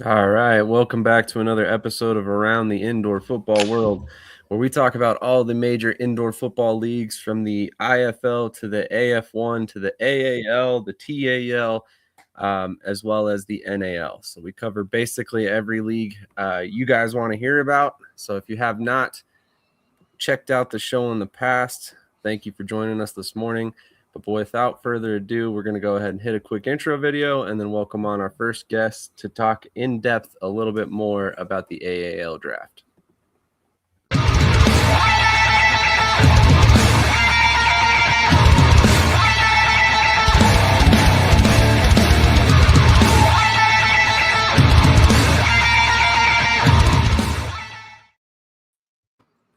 All right, welcome back to another episode of Around the Indoor Football World, where we talk about all the major indoor football leagues from the IFL to the AF1 to the AAL, the TAL, as well as the NAL. So we cover basically every league you guys want to hear about. So if you have not checked out the show in the past, thank you for joining us this morning. But without further ado, we're going to go ahead and hit a quick intro video and then welcome on our first guest to talk in depth a little bit more about the AAL draft.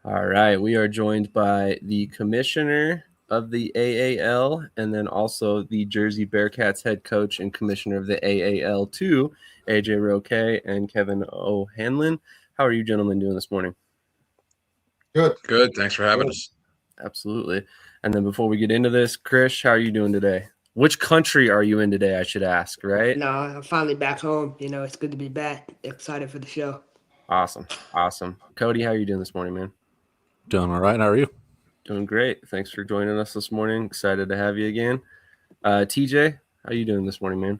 All right, we are joined by the commissioner of the AAL and then also the Jersey Bearcats head coach and commissioner of the AAL2, AJ Roque and Kevin O'Hanlon. How are you gentlemen doing this morning? Good. Thanks for having us. Absolutely. And then before we get into this, Krish, how are you doing today? Which country are you in today, I should ask, right? No, I'm finally back home. It's good to be back. Excited for the show. Awesome. Cody, how are you doing this morning, man? Doing all right. How are you? Doing great. Thanks for joining us this morning. Excited to have you again. TJ, how are you doing this morning, man?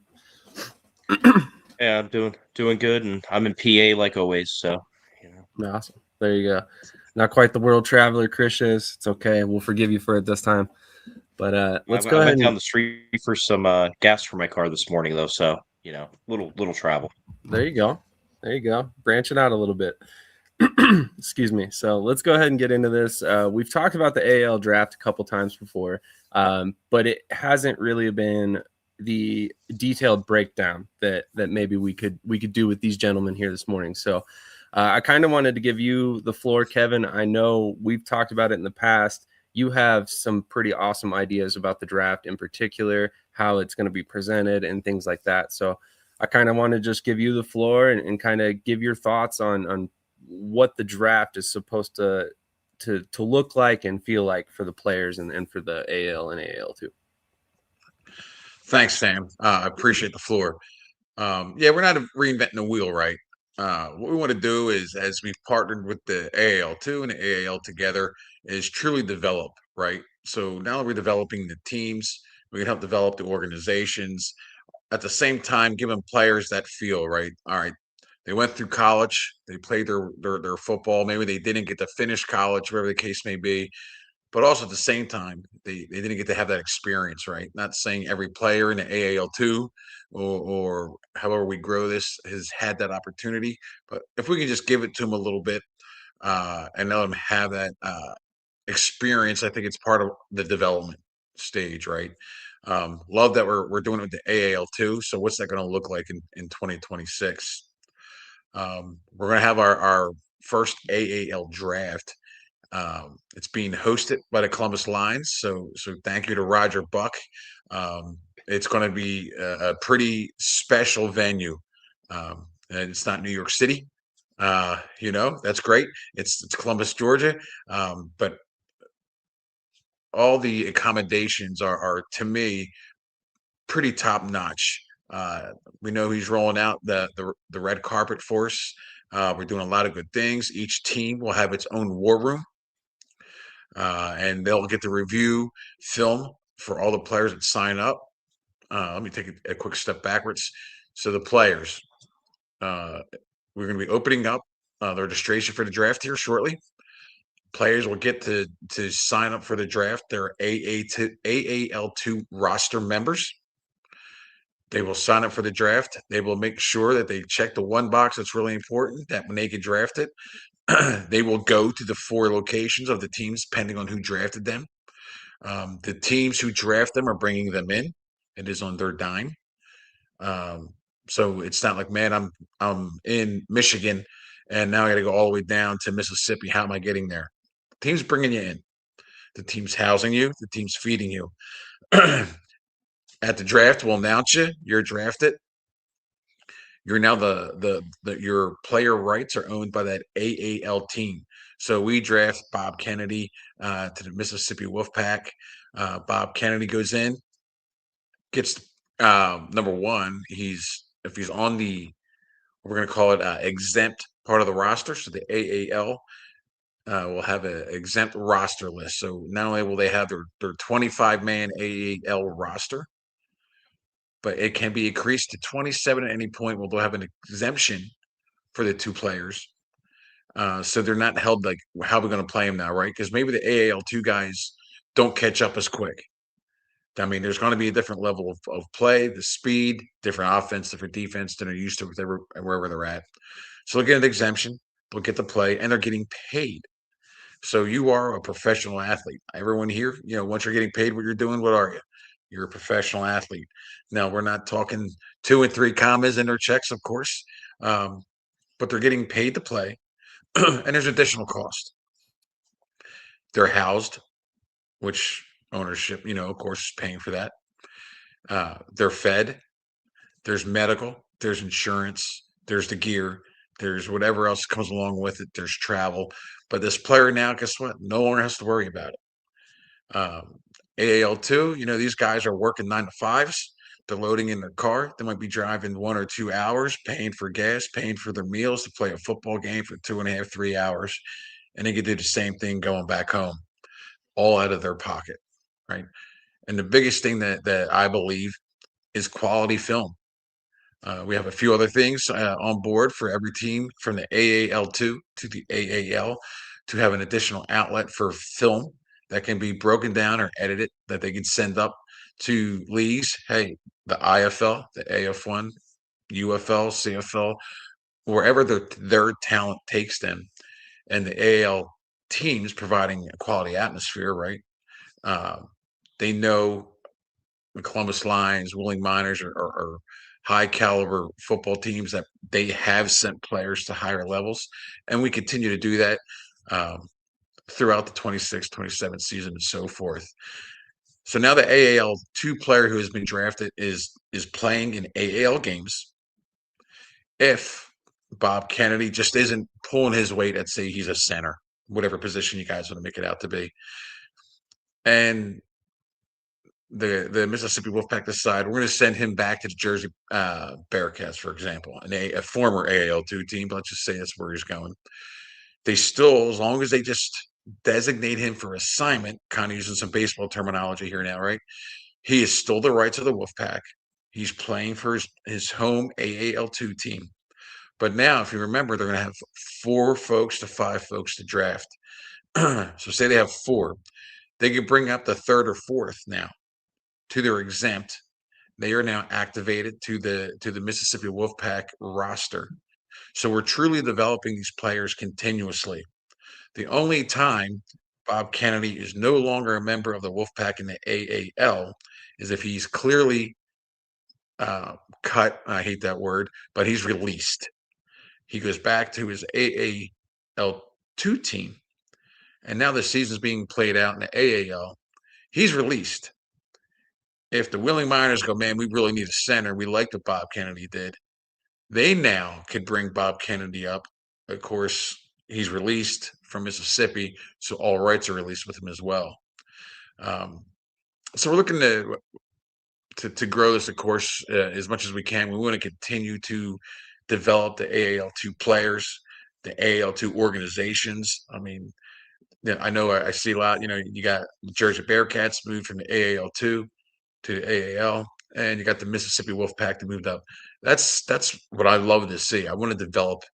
Yeah, I'm doing good, and I'm in PA like always. So, Awesome. There you go. Not quite the world traveler Krish is. It's okay. We'll forgive you for it this time. But let's go I ahead. went down the street for some gas for my car this morning, though. So little travel. There you go. Branching out a little bit. Excuse me. So let's go ahead and get into this. We've talked about the AL draft a couple times before, but it hasn't really been the detailed breakdown that maybe we could do with these gentlemen here this morning. So I kind of wanted to give you the floor, Kevin. I know we've talked about it in the past. You have some pretty awesome ideas about the draft in particular, how it's going to be presented and things like that. So I kind of want to just give you the floor and kind of give your thoughts on what the draft is supposed to look like and feel like for the players and for the AL and AL too. Thanks, Sam. I appreciate the floor. We're not reinventing the wheel, right? What we want to do is, as we've partnered with the AAL2 and the AAL together, is truly develop, right? So now that we're developing the teams, we can help develop the organizations. At the same time, give them players that feel, right? All right, they went through college, they played their football. Maybe they didn't get to finish college, whatever the case may be. But also at the same time, they didn't get to have that experience, right? Not saying every player in the AAL2 or however we grow this has had that opportunity, but if we can just give it to them a little bit and let them have that experience, I think it's part of the development stage, right? Love that we're doing it with the AAL2. So what's that going to look like in 2026? We're going to have our first AAL draft. It's being hosted by the Columbus Lions, so thank you to Roger Buck. It's going to be a pretty special venue, and it's not New York City. That's great. It's Columbus, Georgia, but all the accommodations are to me pretty top notch. We know he's rolling out the red carpet for us. We're doing a lot of good things. Each team will have its own war room. And they'll get to review film for all the players that sign up. Let me take a quick step backwards. So the players, we're going to be opening up the registration for the draft here shortly. Players will get to sign up for the draft. They're AAL2 roster members. They will sign up for the draft. They will make sure that they check the one box that's really important, that when they get drafted, they will go to the 4 locations of the teams, depending on who drafted them. The teams who draft them are bringing them in. It is on their dime. So it's not like, man, I'm in Michigan and now I got to go all the way down to Mississippi. How am I getting there? The team's bringing you in. The team's housing you. The team's feeding you. At the draft, we'll announce you. You're drafted. You're now your player rights are owned by that AAL team. So we draft Bob Kennedy to the Mississippi Wolfpack. Bob Kennedy goes in, gets number one. If he's on the We're going to call it exempt part of the roster. So the AAL will have an exempt roster list. So not only will they have their 25-man AAL roster, but it can be increased to 27 at any point. Well, they'll have an exemption for the 2 players. So they're not held like, how are we going to play them now, right? Because maybe the AAL2 guys don't catch up as quick. I mean, there's going to be a different level of play, the speed, different offense, different defense than they're used to wherever they're at. So they'll get an exemption, they'll get to play, and they're getting paid. So you are a professional athlete. Everyone here, once you're getting paid what you're doing, what are you? You're a professional athlete. Now, we're not talking 2 and 3 commas in their checks, of course, but they're getting paid to play, and there's additional cost. They're housed, which ownership, of course, is paying for that. They're fed. There's medical. There's insurance. There's the gear. There's whatever else comes along with it. There's travel. But this player now, guess what? No longer has to worry about it. AAL2, these guys are working 9 to 5s. They're loading in their car. They might be driving 1 or 2 hours, paying for gas, paying for their meals to play a football game for 2.5, 3 hours. And they could do the same thing going back home, all out of their pocket, right? And the biggest thing that I believe is quality film. We have a few other things on board for every team from the AAL2 to the AAL to have an additional outlet for film that can be broken down or edited that they can send up to leagues. Hey, the IFL, the AF1, UFL, CFL, wherever their talent takes them, and the AAL teams providing a quality atmosphere, right? They know the Columbus Lions, Willing Miners are high caliber football teams that they have sent players to higher levels. And we continue to do that throughout the 26, 27 season and so forth. So now the AAL2 player who has been drafted is playing in AAL games. If Bob Kennedy just isn't pulling his weight at, say, he's a center, whatever position you guys want to make it out to be. And the Mississippi Wolfpack decide we're going to send him back to the Jersey Bearcats, for example, a former AAL2 team. But let's just say that's where he's going. They still, as long as they just designate him for assignment, kind of using some baseball terminology here now, right? He is still the rights of the Wolfpack. He's playing for his home AAL2 team. But now, if you remember, they're going to have 4 folks to 5 folks to draft. So say they have 4. They could bring up the 3rd or 4th now to their exempt. They are now activated to the Mississippi Wolfpack roster. So we're truly developing these players continuously. The only time Bob Kennedy is no longer a member of the Wolfpack in the AAL is if he's clearly cut. I hate that word, but he's released. He goes back to his AAL2 team, and now the season's being played out in the AAL. He's released. If the Willing Miners go, man, we really need a center. We like what Bob Kennedy did. They now could bring Bob Kennedy up. Of course, he's released from Mississippi, so all rights are released with him as well. So we're looking to grow this, of course, as much as we can. We want to continue to develop the AAL2 players, the AAL2 organizations. I mean, I know I see a lot. You got the Jersey Bearcats moved from the AAL2 to the AAL, and you got the Mississippi Wolfpack that moved up. That's what I love to see. I want to develop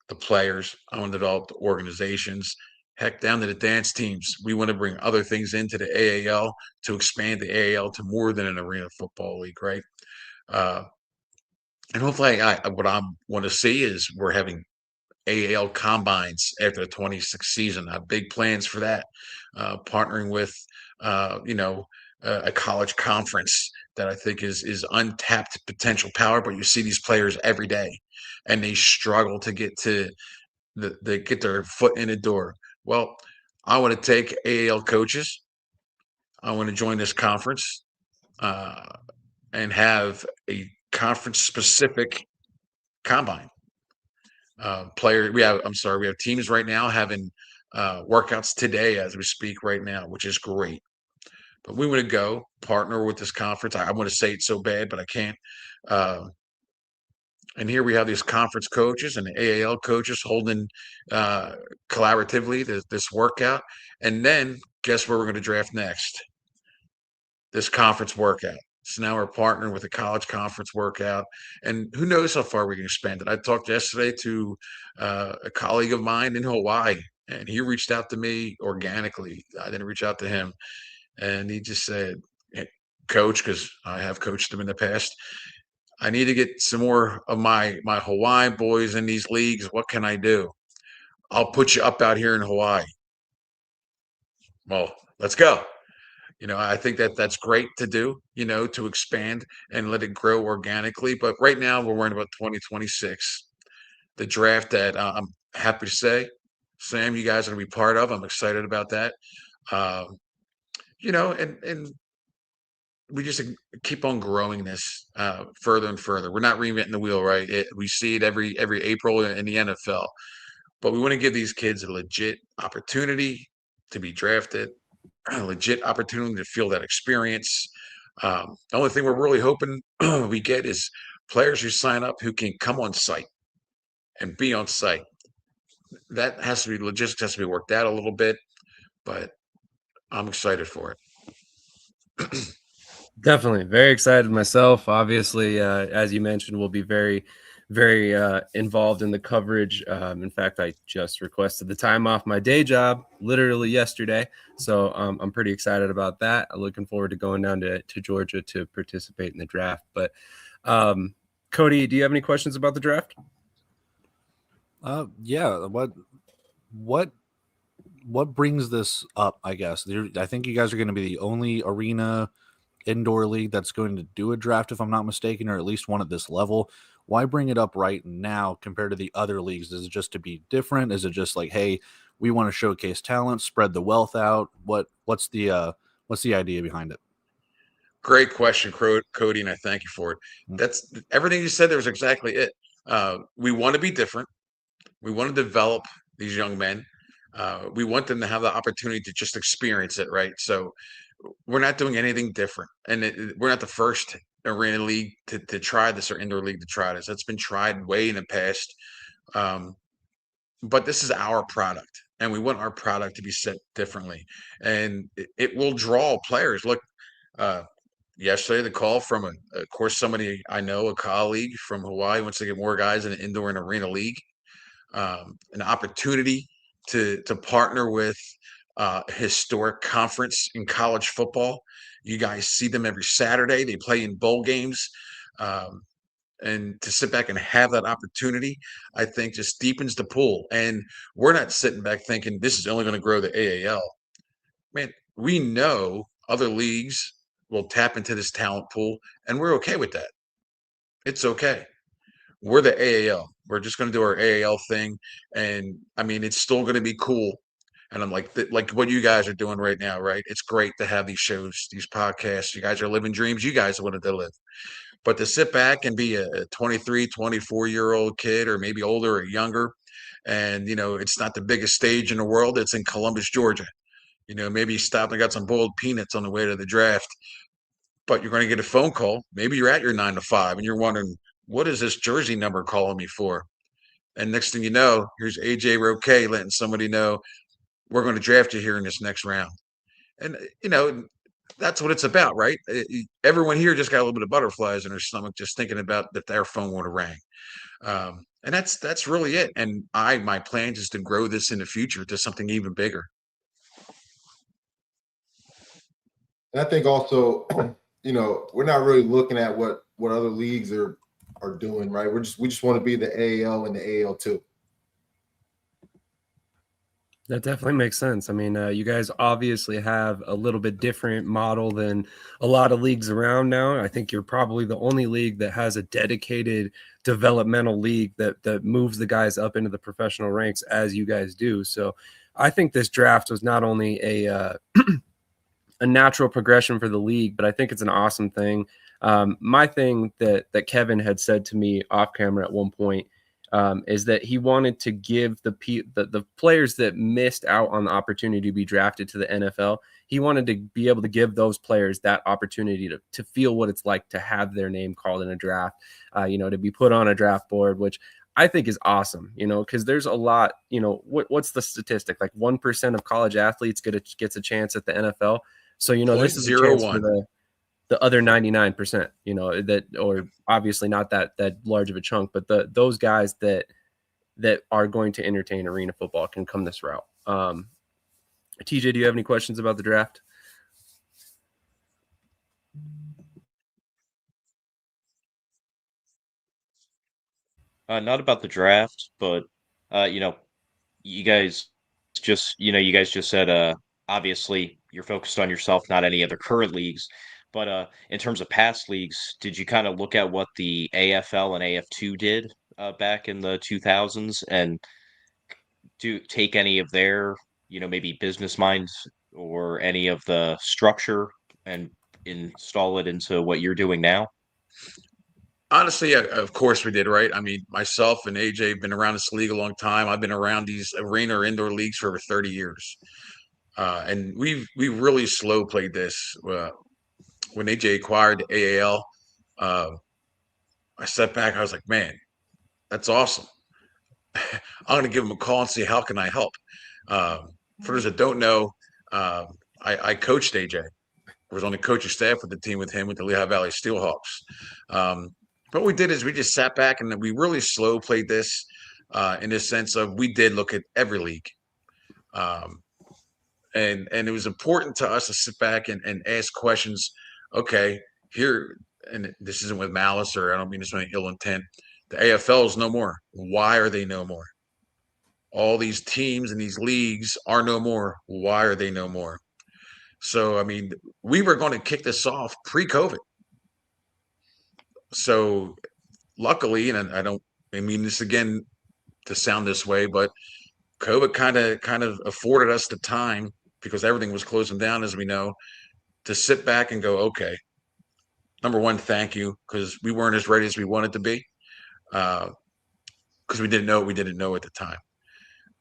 the players. I want to develop the organizations. Heck, down to the dance teams. We want to bring other things into the AAL to expand the AAL to more than an arena football league, right? And hopefully, what I want to see is we're having AAL combines after the 26th season. I have big plans for that. Partnering with, a college conference that I think is untapped potential power. But you see these players every day, and they struggle to get to they get their foot in the door. Well, I want to take AAL coaches. I want to join this conference and have a conference-specific combine. We have teams right now having workouts today as we speak right now, which is great. But we want to go partner with this conference. I want to say it so bad, but I can't. And here we have these conference coaches and the AAL coaches holding collaboratively this workout. And then guess where we're going to draft next? This conference workout. So now we're partnering with a college conference workout, and who knows how far we can expand it. I talked yesterday to a colleague of mine in Hawaii, and he reached out to me organically. I didn't reach out to him, and he just said, "Hey, Coach," because I have coached him in the past, I need to get some more of my Hawaiian boys in these leagues. What can I do? I'll put you up out here in Hawaii. Well, let's go. I think that's great to do, to expand and let it grow organically. But right now, we're worrying about 2026, the draft that I'm happy to say, Sam, you guys are going to be part of. I'm excited about that. Um, and we just keep on growing this further and further. We're not reinventing the wheel, right? We see it every April in the NFL, but we want to give these kids a legit opportunity to be drafted, a legit opportunity to feel that experience. The only thing we're really hoping we get is players who sign up who can come on site and be on site. That has to be logistics, has to be worked out a little bit, but I'm excited for it. Definitely very excited myself. Obviously, as you mentioned, we'll be very, very involved in the coverage. In fact, I just requested the time off my day job literally yesterday. So I'm pretty excited about that. I'm looking forward to going down to Georgia to participate in the draft. But Cody, do you have any questions about the draft? Yeah. What brings this up? I guess I think you guys are going to be the only arena indoor league that's going to do a draft, if I'm not mistaken, or at least one at this level. Why bring it up right now compared to the other leagues? Is it just to be different? Is it just like, hey, we want to showcase talent, spread the wealth out? What's the idea behind it? Great question, Cody, and I thank you for it. That's everything you said. There was exactly it. We want to be different. We want to develop these young men. We want them to have the opportunity to just experience it, right? So we're not doing anything different, and we're not the first arena league to try this or indoor league to try this. That's been tried way in the past, but this is our product, and we want our product to be set differently, and it will draw players. Look, yesterday the call from of course, somebody I know, a colleague from Hawaii, wants to get more guys in an indoor and arena league. An opportunity to partner with a historic conference in college football. You guys see them every Saturday. They play in bowl games. And to sit back and have that opportunity, I think just deepens the pool. And we're not sitting back thinking this is only going to grow the AAL. Man, we know other leagues will tap into this talent pool, and we're okay with that. It's okay. We're the AAL. We're just going to do our AAL thing, and I mean, it's still going to be cool. And I'm like what you guys are doing right now, right? It's great to have these shows, these podcasts. You guys are living dreams you guys wanted to live. But to sit back and be a 23, 24-year-old kid, or maybe older or younger, and it's not the biggest stage in the world. It's in Columbus, Georgia. Maybe you stopped and got some boiled peanuts on the way to the draft, but you're going to get a phone call. Maybe you're at your 9 to 5, and you're wondering, what is this jersey number calling me for? And next thing you know, here's AJ Roque letting somebody know we're going to draft you here in this next round. And, that's what it's about, right? Everyone here just got a little bit of butterflies in their stomach just thinking about that their phone would have rang. And that's really it. And my plan is to grow this in the future to something even bigger. And I think also, we're not really looking at what other leagues are doing, right? We just want to be the AAL and the AL2. That definitely makes sense. I mean, you guys obviously have a little bit different model than a lot of leagues around now. I think you're probably the only league that has a dedicated developmental league that moves the guys up into the professional ranks as you guys do. So I think this draft was not only a natural progression for the league, but I think it's an awesome thing. My thing that Kevin had said to me off camera at one point, is that he wanted to give the players that missed out on the opportunity to be drafted to the NFL. He wanted to be able to give those players that opportunity to feel what it's like to have their name called in a draft, to be put on a draft board, which I think is awesome, because there's a lot, what's the statistic? Like 1% of college athletes gets a chance at the NFL. So, this is a chance for the other 99%, that, or obviously not that large of a chunk, but those guys that are going to entertain arena football can come this route. TJ, do you have any questions about the draft? Not about the draft, but you guys just said obviously you're focused on yourself, not any other current leagues. But in terms of past leagues, did you kind of look at what the AFL and AF2 did back in the 2000s and do take any of their, maybe business minds or any of the structure and install it into what you're doing now? Honestly, of course we did, right? I mean, myself and AJ have been around this league a long time. I've been around these arena or indoor leagues for over 30 years. And we really slow played this. When AJ acquired the AAL, I stepped back. I was like, man, that's awesome. I'm going to give him a call and see how can I help. For those that don't know, I coached AJ. I was on the coaching staff with the team with him with the Lehigh Valley Steelhawks. But what we did is we just sat back and we really slow played this in the sense of we did look at every league. And it was important to us to sit back and ask questions. Okay, here, and this isn't with malice or I don't mean this with any ill intent. The AFL is no more. Why are they no more? All these teams and these leagues are no more. Why are they no more? So, I mean, we were going to kick this off pre-COVID. So, luckily, and I mean this again to sound this way, but COVID kind of afforded us the time because everything was closing down, as we know, to sit back and go, okay, number one, thank you, because we weren't as ready as we wanted to be, because we didn't know what we didn't know at the time.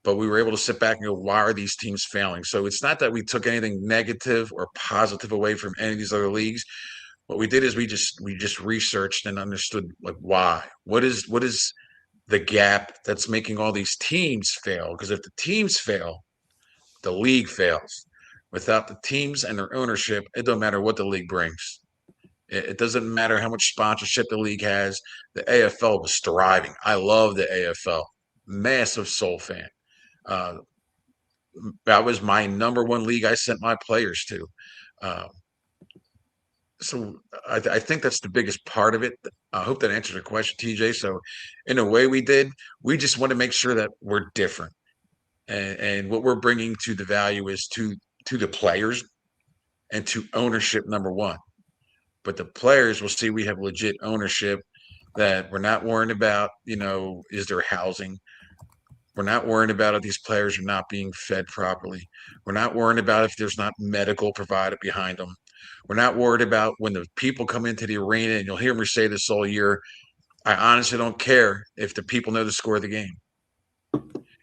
But we were able to sit back and go, why are these teams failing? So it's not that we took anything negative or positive away from any of these other leagues. What we did is we just researched and understood like why. What is the gap that's making all these teams fail? Because if the teams fail, the league fails. Without the teams and their ownership, it don't matter what the league brings. It doesn't matter how much sponsorship the league has. The AFL was thriving. I love the AFL. Massive Soul fan. That was my number one league I sent my players to. So I think that's the biggest part of it. I hope that answers your question, TJ. So in a way we just want to make sure that we're different. And what we're bringing to the value is to the players and to ownership, number one. But the players will see we have legit ownership, that we're not worrying about, is there housing? We're not worrying about if these players are not being fed properly. We're not worrying about if there's not medical provided behind them. We're not worried about when the people come into the arena, and you'll hear me say this all year. I honestly don't care if the people know the score of the game.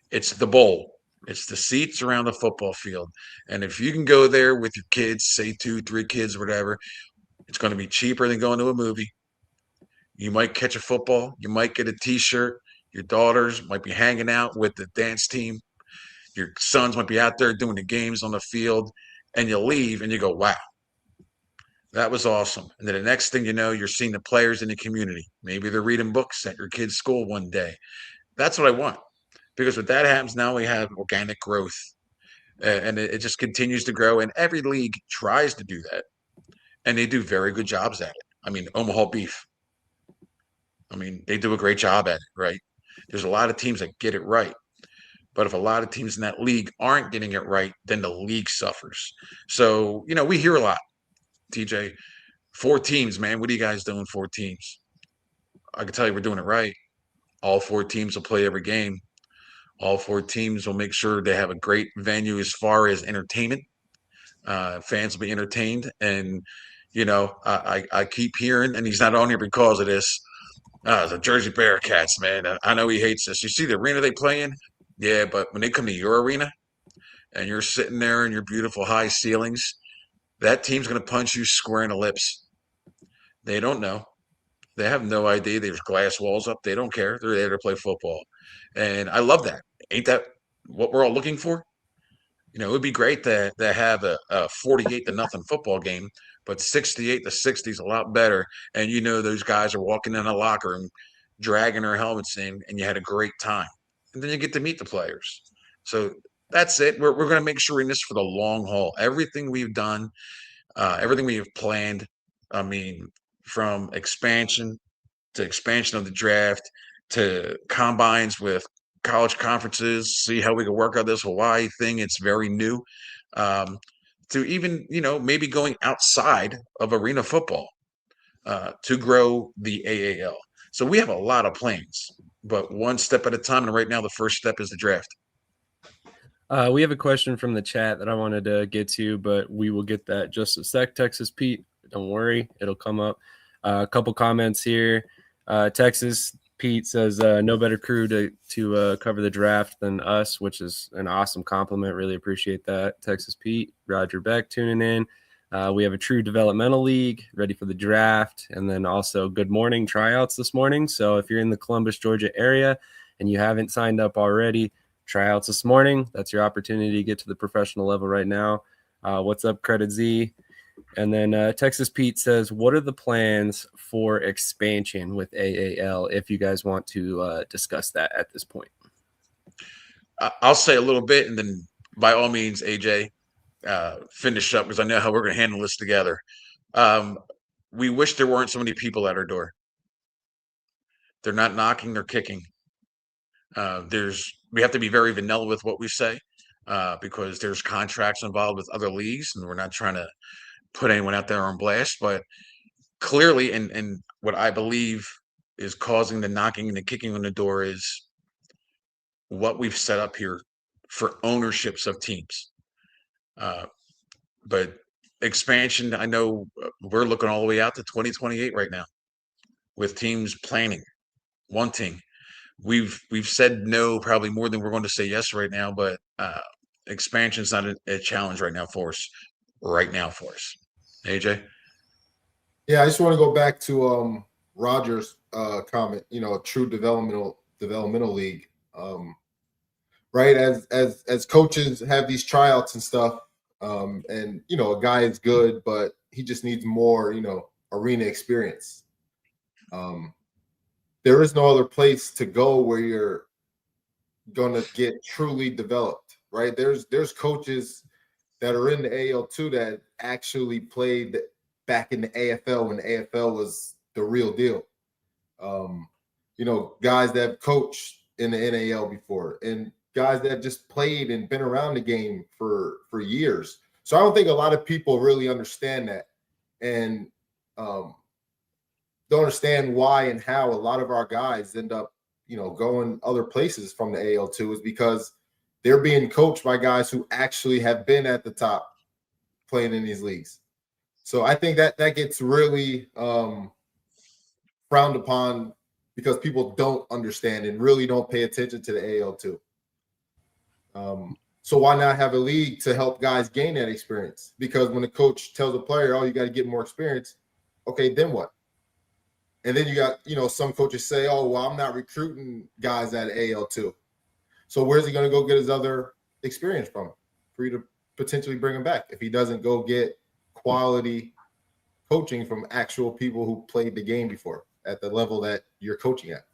It's the bowl. It's the seats around the football field. And if you can go there with your kids, say 2, 3 kids, whatever, it's going to be cheaper than going to a movie. You might catch a football. You might get a T-shirt. Your daughters might be hanging out with the dance team. Your sons might be out there doing the games on the field. And you leave and you go, wow, that was awesome. And then the next thing you know, you're seeing the players in the community. Maybe they're reading books at your kid's school one day. That's what I want. Because what that happens, now we have organic growth. And it just continues to grow. And every league tries to do that. And they do very good jobs at it. I mean, Omaha Beef. I mean, they do a great job at it, right? There's a lot of teams that get it right. But if a lot of teams in that league aren't getting it right, then the league suffers. So, we hear a lot, TJ. 4 teams, man. What are you guys doing, 4 teams? I can tell you we're doing it right. All 4 teams will play every game. All 4 teams will make sure they have a great venue as far as entertainment. Fans will be entertained. And, I keep hearing, and he's not on here because of this, The Jersey Bearcats, man. I know he hates this. You see the arena they play in? Yeah, but when they come to your arena and you're sitting there in your beautiful high ceilings, that team's going to punch you square in the lips. They don't know. They have no idea. There's glass walls up. They don't care. They're there to play football. And I love that. Ain't that what we're all looking for? It would be great to have a 48 to nothing football game, but 68 to 60 is a lot better. And those guys are walking in a locker room, dragging their helmets in, and you had a great time. And then you get to meet the players. So that's it. We're going to make sure we're in this for the long haul. Everything we've done, everything we have planned, I mean, from expansion to expansion of the draft to combines with college conferences, see how we can work out this Hawaii thing. It's very new. To even, maybe going outside of arena football to grow the AAL. So we have a lot of plans, but one step at a time. And right now, the first step is the draft. We have a question from the chat that I wanted to get to, but we will get that just a sec. Texas Pete, don't worry, it'll come up. A couple comments here. Texas Pete says no better crew to cover the draft than us, which is an awesome compliment. Really appreciate that. Texas Pete, Roger Beck tuning in. We have a true developmental league ready for the draft, and then also good morning tryouts this morning. So if you're in the Columbus, Georgia area and you haven't signed up already, tryouts this morning. That's your opportunity to get to the professional level right now. What's up, Credit Z? And then Texas Pete says, what are the plans for expansion with AAL if you guys want to discuss that at this point? I'll say a little bit, and then by all means, AJ, finish up because I know how we're going to handle this together. We wish there weren't so many people at our door. They're not knocking, they're kicking. We have to be very vanilla with what we say because there's contracts involved with other leagues, and we're not trying to put anyone out there on blast. But clearly, and what I believe is causing the knocking and the kicking on the door is what we've set up here for ownerships of teams. But expansion, I know we're looking all the way out to 2028 right now with teams planning, wanting. We've said no probably more than we're going to say yes right now, but expansion is not a challenge right now for us. AJ? Yeah, I just want to go back to Roger's comment. True developmental league. Right, as coaches have these tryouts and stuff, and a guy is good, but he just needs more arena experience. There is no other place to go where you're going to get truly developed, right? There's coaches that are in the AL2 that actually played back in the AFL when the AFL was the real deal. Guys that have coached in the NAL before, and guys that have just played and been around the game for years. So I don't think a lot of people really understand that, and don't understand why and how a lot of our guys end up, going other places from the AL2 is because they're being coached by guys who actually have been at the top playing in these leagues. So I think that gets really frowned upon because people don't understand and really don't pay attention to the AL2. So why not have a league to help guys gain that experience? Because when the coach tells a player, oh, you got to get more experience, okay, then what? And then you got, some coaches say, oh, well, I'm not recruiting guys at AL2. So where's he going to go get his other experience from for you to potentially bring him back if he doesn't go get quality coaching from actual people who played the game before at the level that you're coaching at?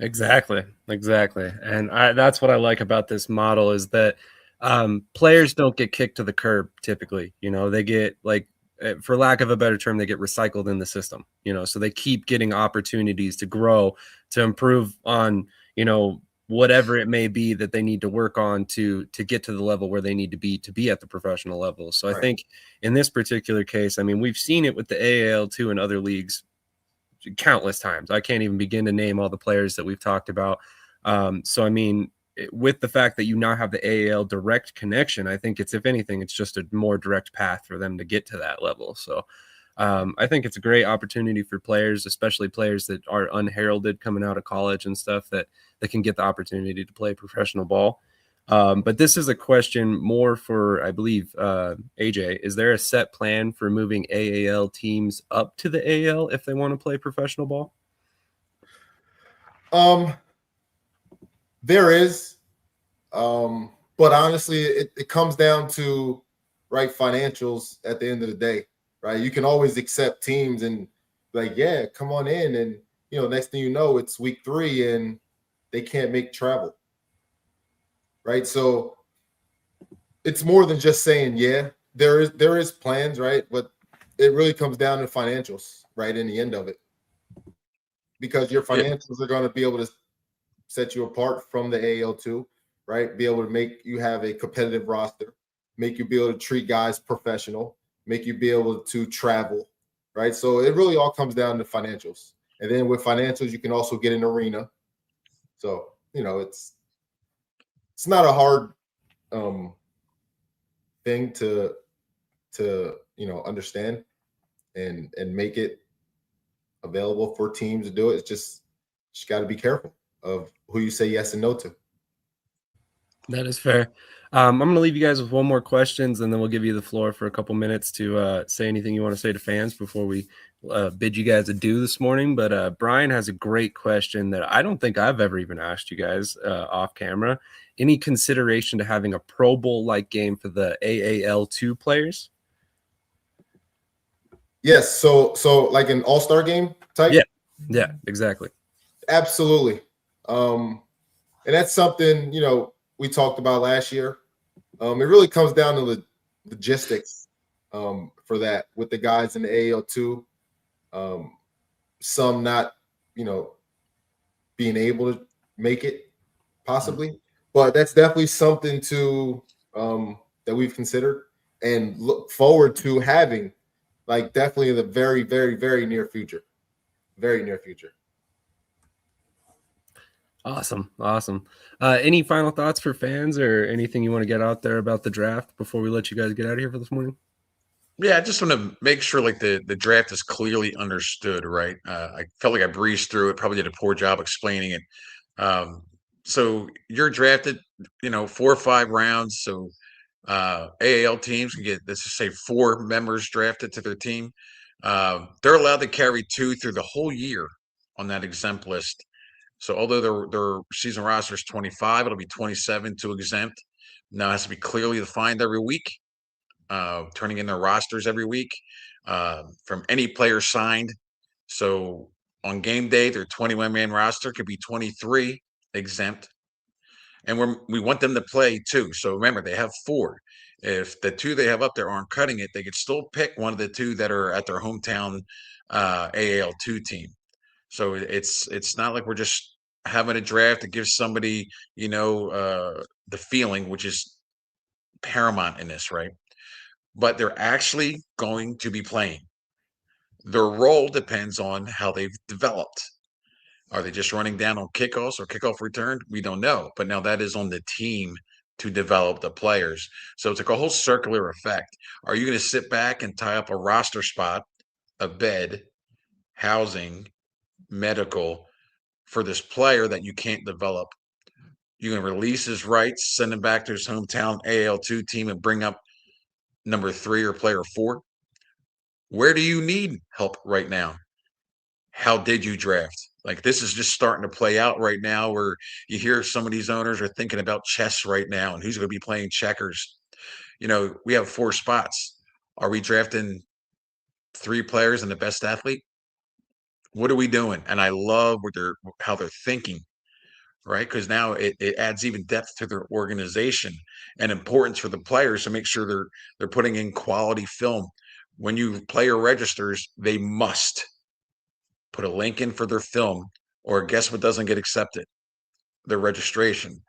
Exactly. And that's what I like about this model is that players don't get kicked to the curb typically. They get, like, for lack of a better term, they get recycled in the system, so they keep getting opportunities to grow, to improve on, whatever it may be that they need to work on to get to the level where they need to be at the professional level. So right. I think in this particular case, I mean, we've seen it with the AAL2 and other leagues countless times. I can't even begin to name all the players that we've talked about. So, I mean, with the fact that you now have the AAL direct connection, I think if anything, it's just a more direct path for them to get to that level. So I think it's a great opportunity for players, especially players that are unheralded coming out of college and stuff that can get the opportunity to play professional ball. But this is a question more for, I believe, AJ. Is there a set plan for moving AAL teams up to the AL if they want to play professional ball? There is, but honestly, it comes down to financials at the end of the day, right? You can always accept teams and yeah, come on in, and next thing you know, it's week 3 and they can't make travel, right? So it's more than just saying yeah. There is plans, right? But it really comes down to financials, right? In the end of it, because your financials are going to be able to set you apart from the AL2, right? Be able to make you have a competitive roster, make you be able to treat guys professional, make you be able to travel, right? So it really all comes down to financials. And then with financials, you can also get an arena. So, it's not a hard thing to understand and make it available for teams to do it. It's just got to be careful of who you say yes and no to. That is fair. I'm going to leave you guys with one more questions, and then we'll give you the floor for a couple minutes to say anything you want to say to fans before we bid you guys adieu this morning. But Brian has a great question that I don't think I've ever even asked you guys off camera. Any consideration to having a Pro Bowl-like game for the AAL2 players? Yes. So like an all-star game type? Yeah, exactly. Absolutely. And that's something, we talked about last year. It really comes down to the logistics for that with the guys in the AAL2. Some not, being able to make it possibly, but that's definitely something to that we've considered and look forward to having, definitely in the very, very, very near future. Very near future. Awesome. Any final thoughts for fans or anything you want to get out there about the draft before we let you guys get out of here for this morning? Yeah, I just want to make sure the draft is clearly understood, right? I felt like I breezed through it, probably did a poor job explaining it. So you're drafted, 4 or 5 rounds. So AAL teams can get, let's just say, 4 members drafted to their team. They're allowed to carry 2 through the whole year on that exempt list. So although their season roster is 25, it'll be 27 to exempt. Now it has to be clearly defined every week, turning in their rosters every week from any player signed. So on game day, their 21-man roster could be 23 exempt. And we want them to play too. So remember, they have 4. If the 2 they have up there aren't cutting it, they could still pick one of the 2 that are at their hometown AAL2 team. So it's not like we're just having a draft to give somebody, the feeling, which is paramount in this, right? But they're actually going to be playing. Their role depends on how they've developed. Are they just running down on kickoffs or kickoff return? We don't know. But now that is on the team to develop the players. So it's like a whole circular effect. Are you going to sit back and tie up a roster spot, a bed, housing, medical for this player that you can't develop? You can release his rights, send him back to his hometown AL2 team and bring up number 3 or player 4? Where do you need help right now? How did you draft? Like, this is just starting to play out right now where you hear some of these owners are thinking about chess right now and who's going to be playing checkers. We have 4 spots. Are we drafting 3 players and the best athlete? What are we doing? And I love how they're thinking, right? Because now it adds even depth to their organization and importance for the players to make sure they're putting in quality film. When you player registers, they must put a link in for their film, or guess what doesn't get accepted? Their registration.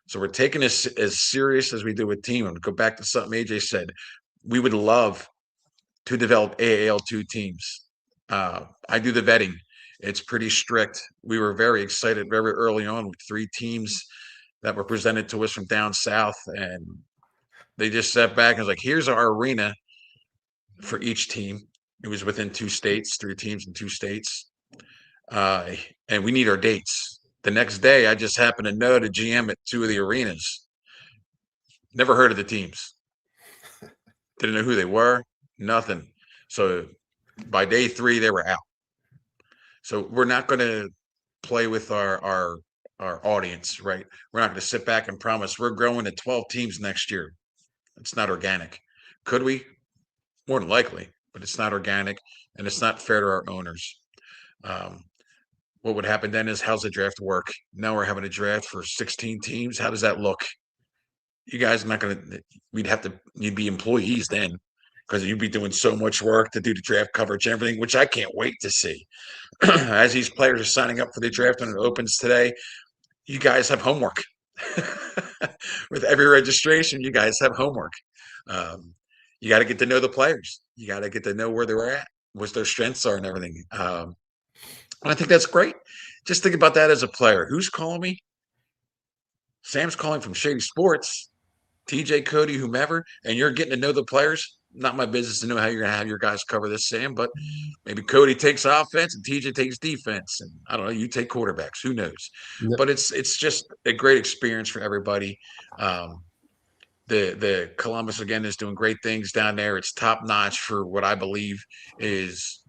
So we're taking this as serious as we do with team. And go back to something AJ said. We would love to develop AAL2 teams. I do the vetting. It's pretty strict. We were very excited very early on with 3 teams that were presented to us from down south, and they just sat back and was like, here's our arena for each team. It was within 2 states, 3 teams in 2 states. And we need our dates. The next day, I just happened to know the GM at 2 of the arenas. Never heard of the teams. Didn't know who they were. Nothing. So by day 3, they were out. So we're not going to play with our audience, right? We're not going to sit back and promise we're growing to 12 teams next year. It's not organic. Could we? More than likely, but it's not organic and it's not fair to our owners. What would happen then is, how's the draft work? Now we're having a draft for 16 teams. How does that look? You guys are not going to, you'd be employees then, because you'd be doing so much work to do the draft coverage and everything, which I can't wait to see. As these players are signing up for the draft and it opens today, you guys have homework. With every registration, you guys have homework. You got to get to know the players. You got to get to know where they're at, what their strengths are and everything. And I think that's great. Just think about that as a player. Who's calling me? Sam's calling from Shady Sports, TJ, Cody, whomever, and you're getting to know the players. Not my business to know how you're going to have your guys cover this, Sam, but maybe Cody takes offense and TJ takes defense. And I don't know, you take quarterbacks. Who knows? Yep. But it's just a great experience for everybody. The Columbus, again, is doing great things down there. It's top notch for what I believe is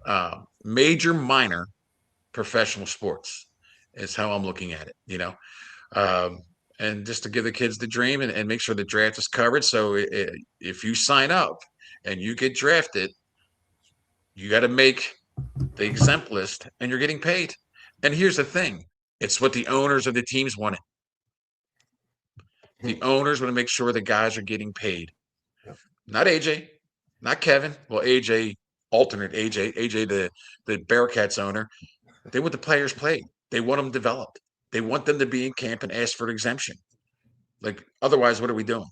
major minor professional sports is how I'm looking at it, and just to give the kids the dream and make sure the draft is covered. So if you sign up and you get drafted, you got to make the exempt list and you're getting paid. And here's the thing. It's what the owners of the teams wanted. The owners want to make sure the guys are getting paid. Not AJ, not Kevin. Well, AJ, alternate AJ, the Bearcats owner. They want the players played. They want them developed. They want them to be in camp and ask for an exemption. Like, otherwise, what are we doing?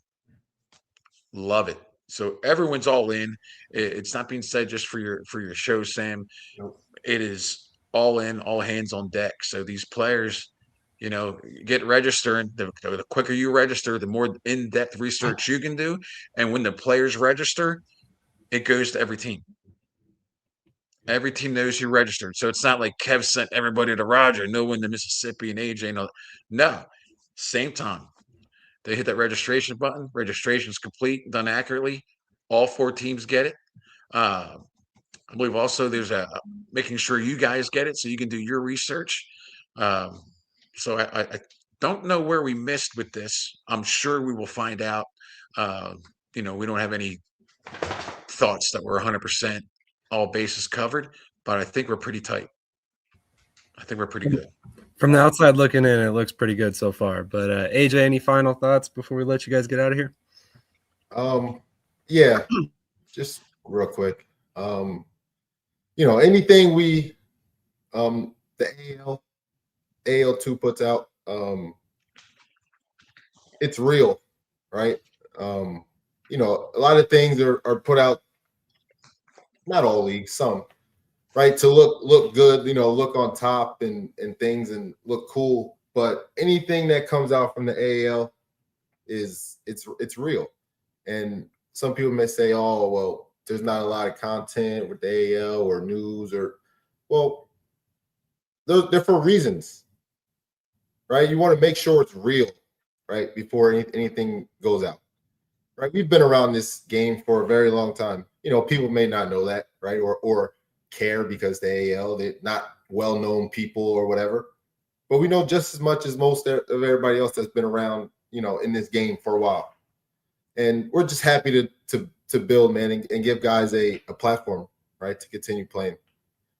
Love it. So everyone's all in. It's not being said just for your show, Sam. Nope. It is all in, all hands on deck. So these players, get registered. The quicker you register, the more in-depth research you can do. And when the players register, it goes to every team. Every team knows you registered. So it's not like Kev sent everybody to Roger, no one to Mississippi and AJ. No, same time. They hit that registration button. Registration's complete, done accurately. All 4 teams get it. I believe also there's making sure you guys get it so you can do your research. So I don't know where we missed with this. I'm sure we will find out. We don't have any thoughts that we're 100% all bases covered, but I think we're pretty tight. I think we're pretty good. From the outside looking in, it looks pretty good so far. But AJ, any final thoughts before we let you guys get out of here? Yeah, just real quick. Anything we the AL2 puts out, it's real, right? A lot of things are put out, not all leagues, some, right, to look good, look on top and things and look cool. But anything that comes out from the AL it's real. And some people may say, oh, well, there's not a lot of content with the AL or news well, they're for reasons, right? You want to make sure it's real, right, before anything goes out, right? We've been around this game for a very long time. People may not know that, right, or care because the AL, they're not well-known people or whatever. But we know just as much as most of everybody else that's been around, in this game for a while. And we're just happy to build, man, and give guys a platform, right, to continue playing.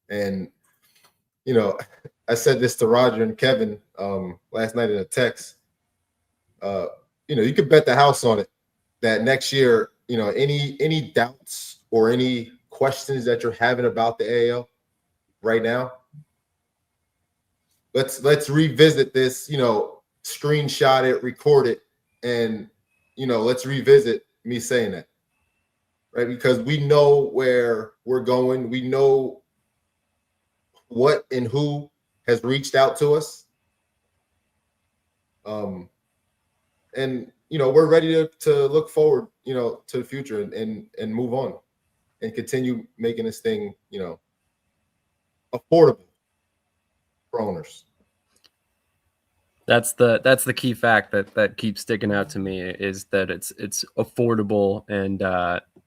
And, I said this to Roger and Kevin last night in a text. You could bet the house on it that next year, any doubts or any questions that you're having about the AL right now, let's revisit this, screenshot it, record it, and let's revisit me saying that, right? Because we know where we're going. We know what and who has reached out to us. And we're ready to look forward, to the future and move on. and continue making this thing, affordable for owners. That's the key fact that keeps sticking out to me, is that it's affordable and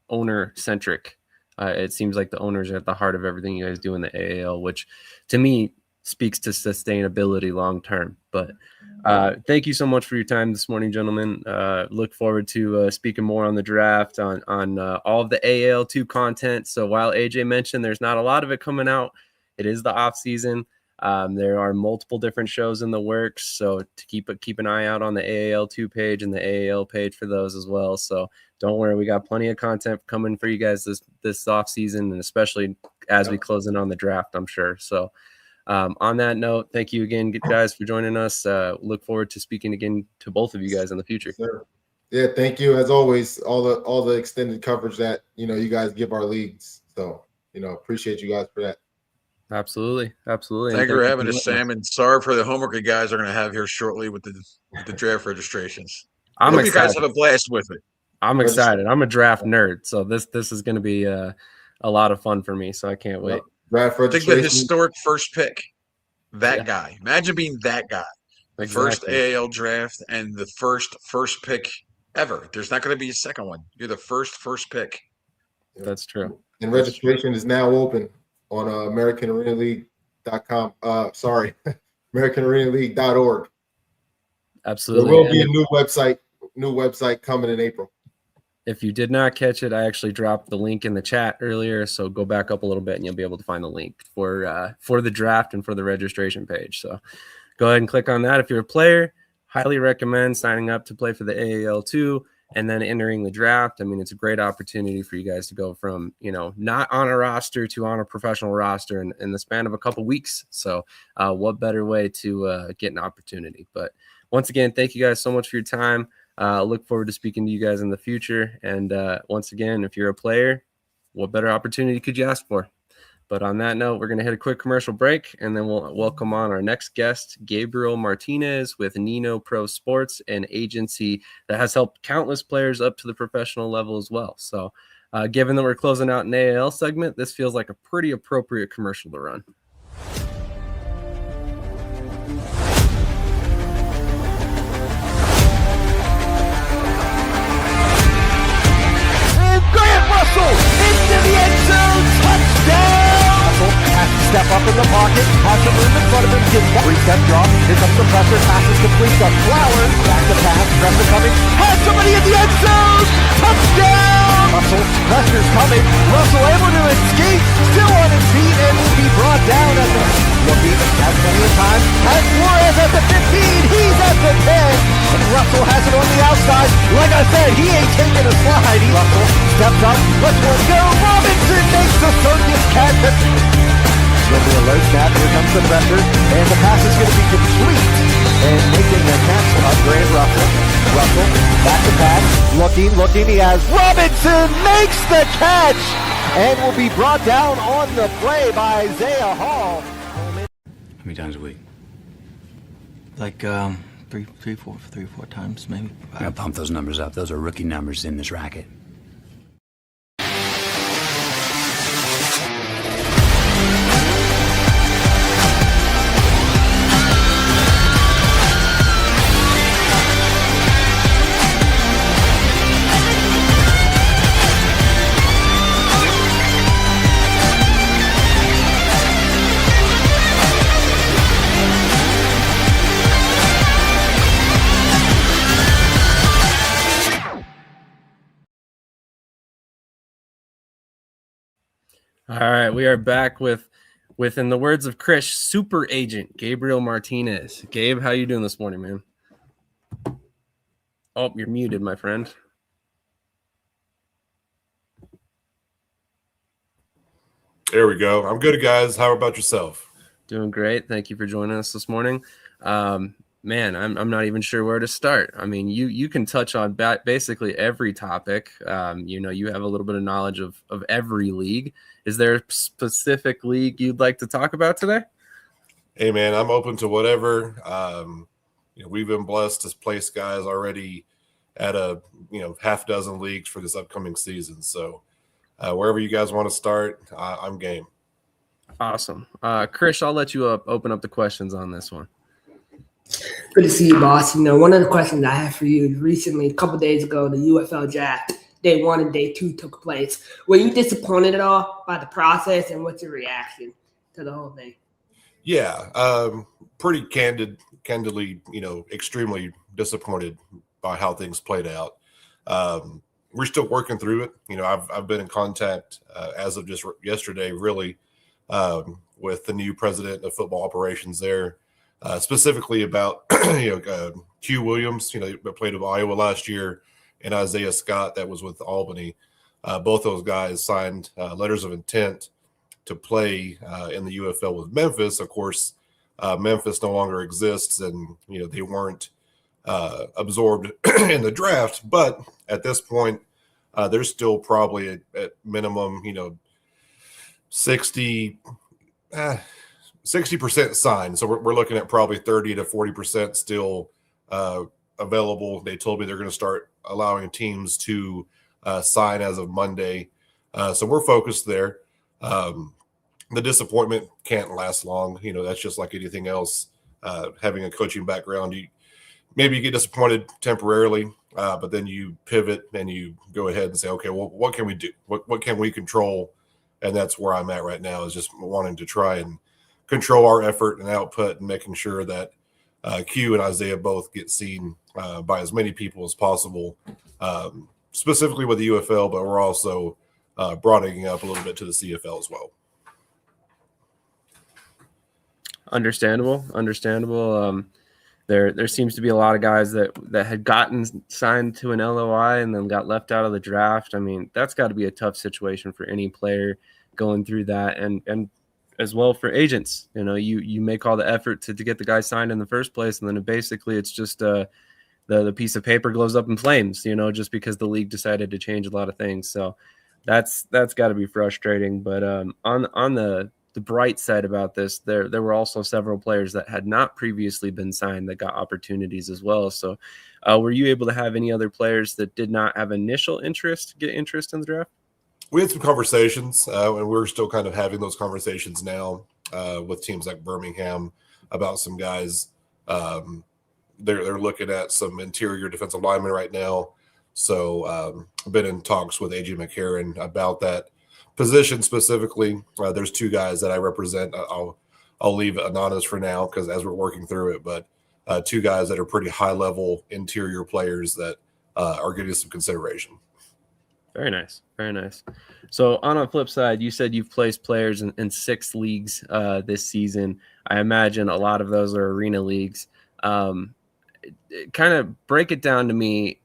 owner centric. It seems like the owners are at the heart of everything you guys do in the AAL, which to me speaks to sustainability long term. But thank you so much for your time this morning, gentlemen. Look forward to speaking more on the draft, on all of the AAL2 content. So while AJ mentioned there's not a lot of it coming out, it is the off season. There are multiple different shows in the works, so to keep an eye out on the AAL2 page and the AAL page for those as well. So don't worry, we got plenty of content coming for you guys this off season, and especially as we close in on the draft, I'm sure. So on that note, thank you again, guys, for joining us. Look forward to speaking again to both of you guys in the future. Sure. Yeah, thank you as always. All the extended coverage that you guys give our leagues. So appreciate you guys for that. Absolutely. Thank you for having us, Sam, and sorry for the homework you guys are going to have here shortly with the draft registrations. I hope you guys have a blast with it. I'm excited. I'm a draft nerd, so this is going to be a lot of fun for me. So I can't wait. Draft registration. Think the historic first pick. That guy. Imagine being that guy. The first AAL draft and the first pick ever. There's not going to be a second one. You're the first pick. That's true. And registration is now open on AmericanArenaLeague.com. AmericanArenaLeague.org. Absolutely. There will be a new website coming in April. If you did not catch it, I actually dropped the link in the chat earlier, so go back up a little bit and you'll be able to find the link for the draft and for the registration page. So go ahead and click on that. If you're a player, highly recommend signing up to play for the AAL2 and then entering the draft. I mean, it's a great opportunity for you guys to go from, not on a roster to on a professional roster in the span of a couple weeks. So what better way to get an opportunity? But once again, thank you guys so much for your time. Look forward to speaking to you guys in the future. And once again, if you're a player, what better opportunity could you ask for? But on that note, we're going to hit a quick commercial break, and then we'll welcome on our next guest, Gabriel Martinez with Nino Pro Sports, an agency that has helped countless players up to the professional level as well. So given that we're closing out an AAL segment, this feels like a pretty appropriate commercial to run. Into the end zone, touchdown! Russell has to step up in the pocket, has some room in front of him, gets that three-step drop, here comes the pressure, passes complete to Flowers, back to pass, pressure coming, has somebody in the end zone, touchdown! Russell, pressure's coming, Russell able to escape, still on his feet, and will be brought down at the looking, has plenty of time, has Flores at the 15, he's at the 10, and Russell has it on the outside. Like I said, he ain't taking a slide. Russell steps up, lets one go, Robinson makes the circus catch. Going to be a low snap, here comes the pressure, and the pass is going to be complete, and making the catch of Grant Russell. Russell, back to pass, looking, he has Robinson makes the catch, and will be brought down on the play by Isaiah Hall. How many times a week? Like, three, four times, maybe. I gotta pump those numbers up. Those are rookie numbers in this racket. All right, we are back with, in the words of Krish, super agent Gabriel Martinez. Gabe, how you doing this morning, man? Oh, you're muted, my friend. There we go. I'm good, guys. How about yourself? Doing great. Thank you for joining us this morning. Man, I'm not even sure where to start. I mean, you can touch on basically every topic. You have a little bit of knowledge of every league. Is there a specific league you'd like to talk about today? Hey, man, I'm open to whatever. We've been blessed to place guys already at a half dozen leagues for this upcoming season. So wherever you guys want to start, I'm game. Awesome. Krish, I'll let you open up the questions on this one. Good to see you, boss. One of the questions I have for you is recently, a couple days ago, the UFL draft, day 1 and day 2 took place. Were you disappointed at all by the process, and what's your reaction to the whole thing? Yeah, pretty candidly, extremely disappointed by how things played out. We're still working through it. I've been in contact as of just yesterday, really, with the new president of football operations there, specifically about Q Williams, that played with Iowa last year, and Isaiah Scott that was with Albany. Both those guys signed letters of intent to play in the UFL with Memphis. Of course, Memphis no longer exists, and they weren't absorbed in the draft. But at this point, there's still probably at minimum, 60% signed. So we're looking at probably 30 to 40% still available. They told me they're going to start allowing teams to sign as of Monday. So we're focused there. The disappointment can't last long. That's just like anything else. Having a coaching background, maybe you get disappointed temporarily, but then you pivot and you go ahead and say, okay, well, what can we do? What can we control? And that's where I'm at right now, is just wanting to try and control our effort and output and making sure that Q and Isaiah both get seen by as many people as possible, specifically with the UFL, but we're also broadening up a little bit to the CFL as well. Understandable. There seems to be a lot of guys that had gotten signed to an LOI and then got left out of the draft. I mean, that's got to be a tough situation for any player going through that, and as well for agents. You make all the effort to get the guy signed in the first place, and then basically it's just the piece of paper glows up in flames, just because the league decided to change a lot of things. So that's got to be frustrating. But on the bright side about this, there were also several players that had not previously been signed that got opportunities as well. So were you able to have any other players that did not have initial interest get interest in the draft? We had some conversations, and we're still kind of having those conversations now with teams like Birmingham about some guys. They're looking at some interior defensive linemen right now. So I've been in talks with A.J. McCarron about that position specifically. There's 2 guys that I represent. I'll leave it anonymous for now because as we're working through it, but 2 guys that are pretty high-level interior players that are getting some consideration. Very nice. So on the flip side, you said you've placed players in 6 leagues this season. I imagine a lot of those are arena leagues. Kind of break it down to me.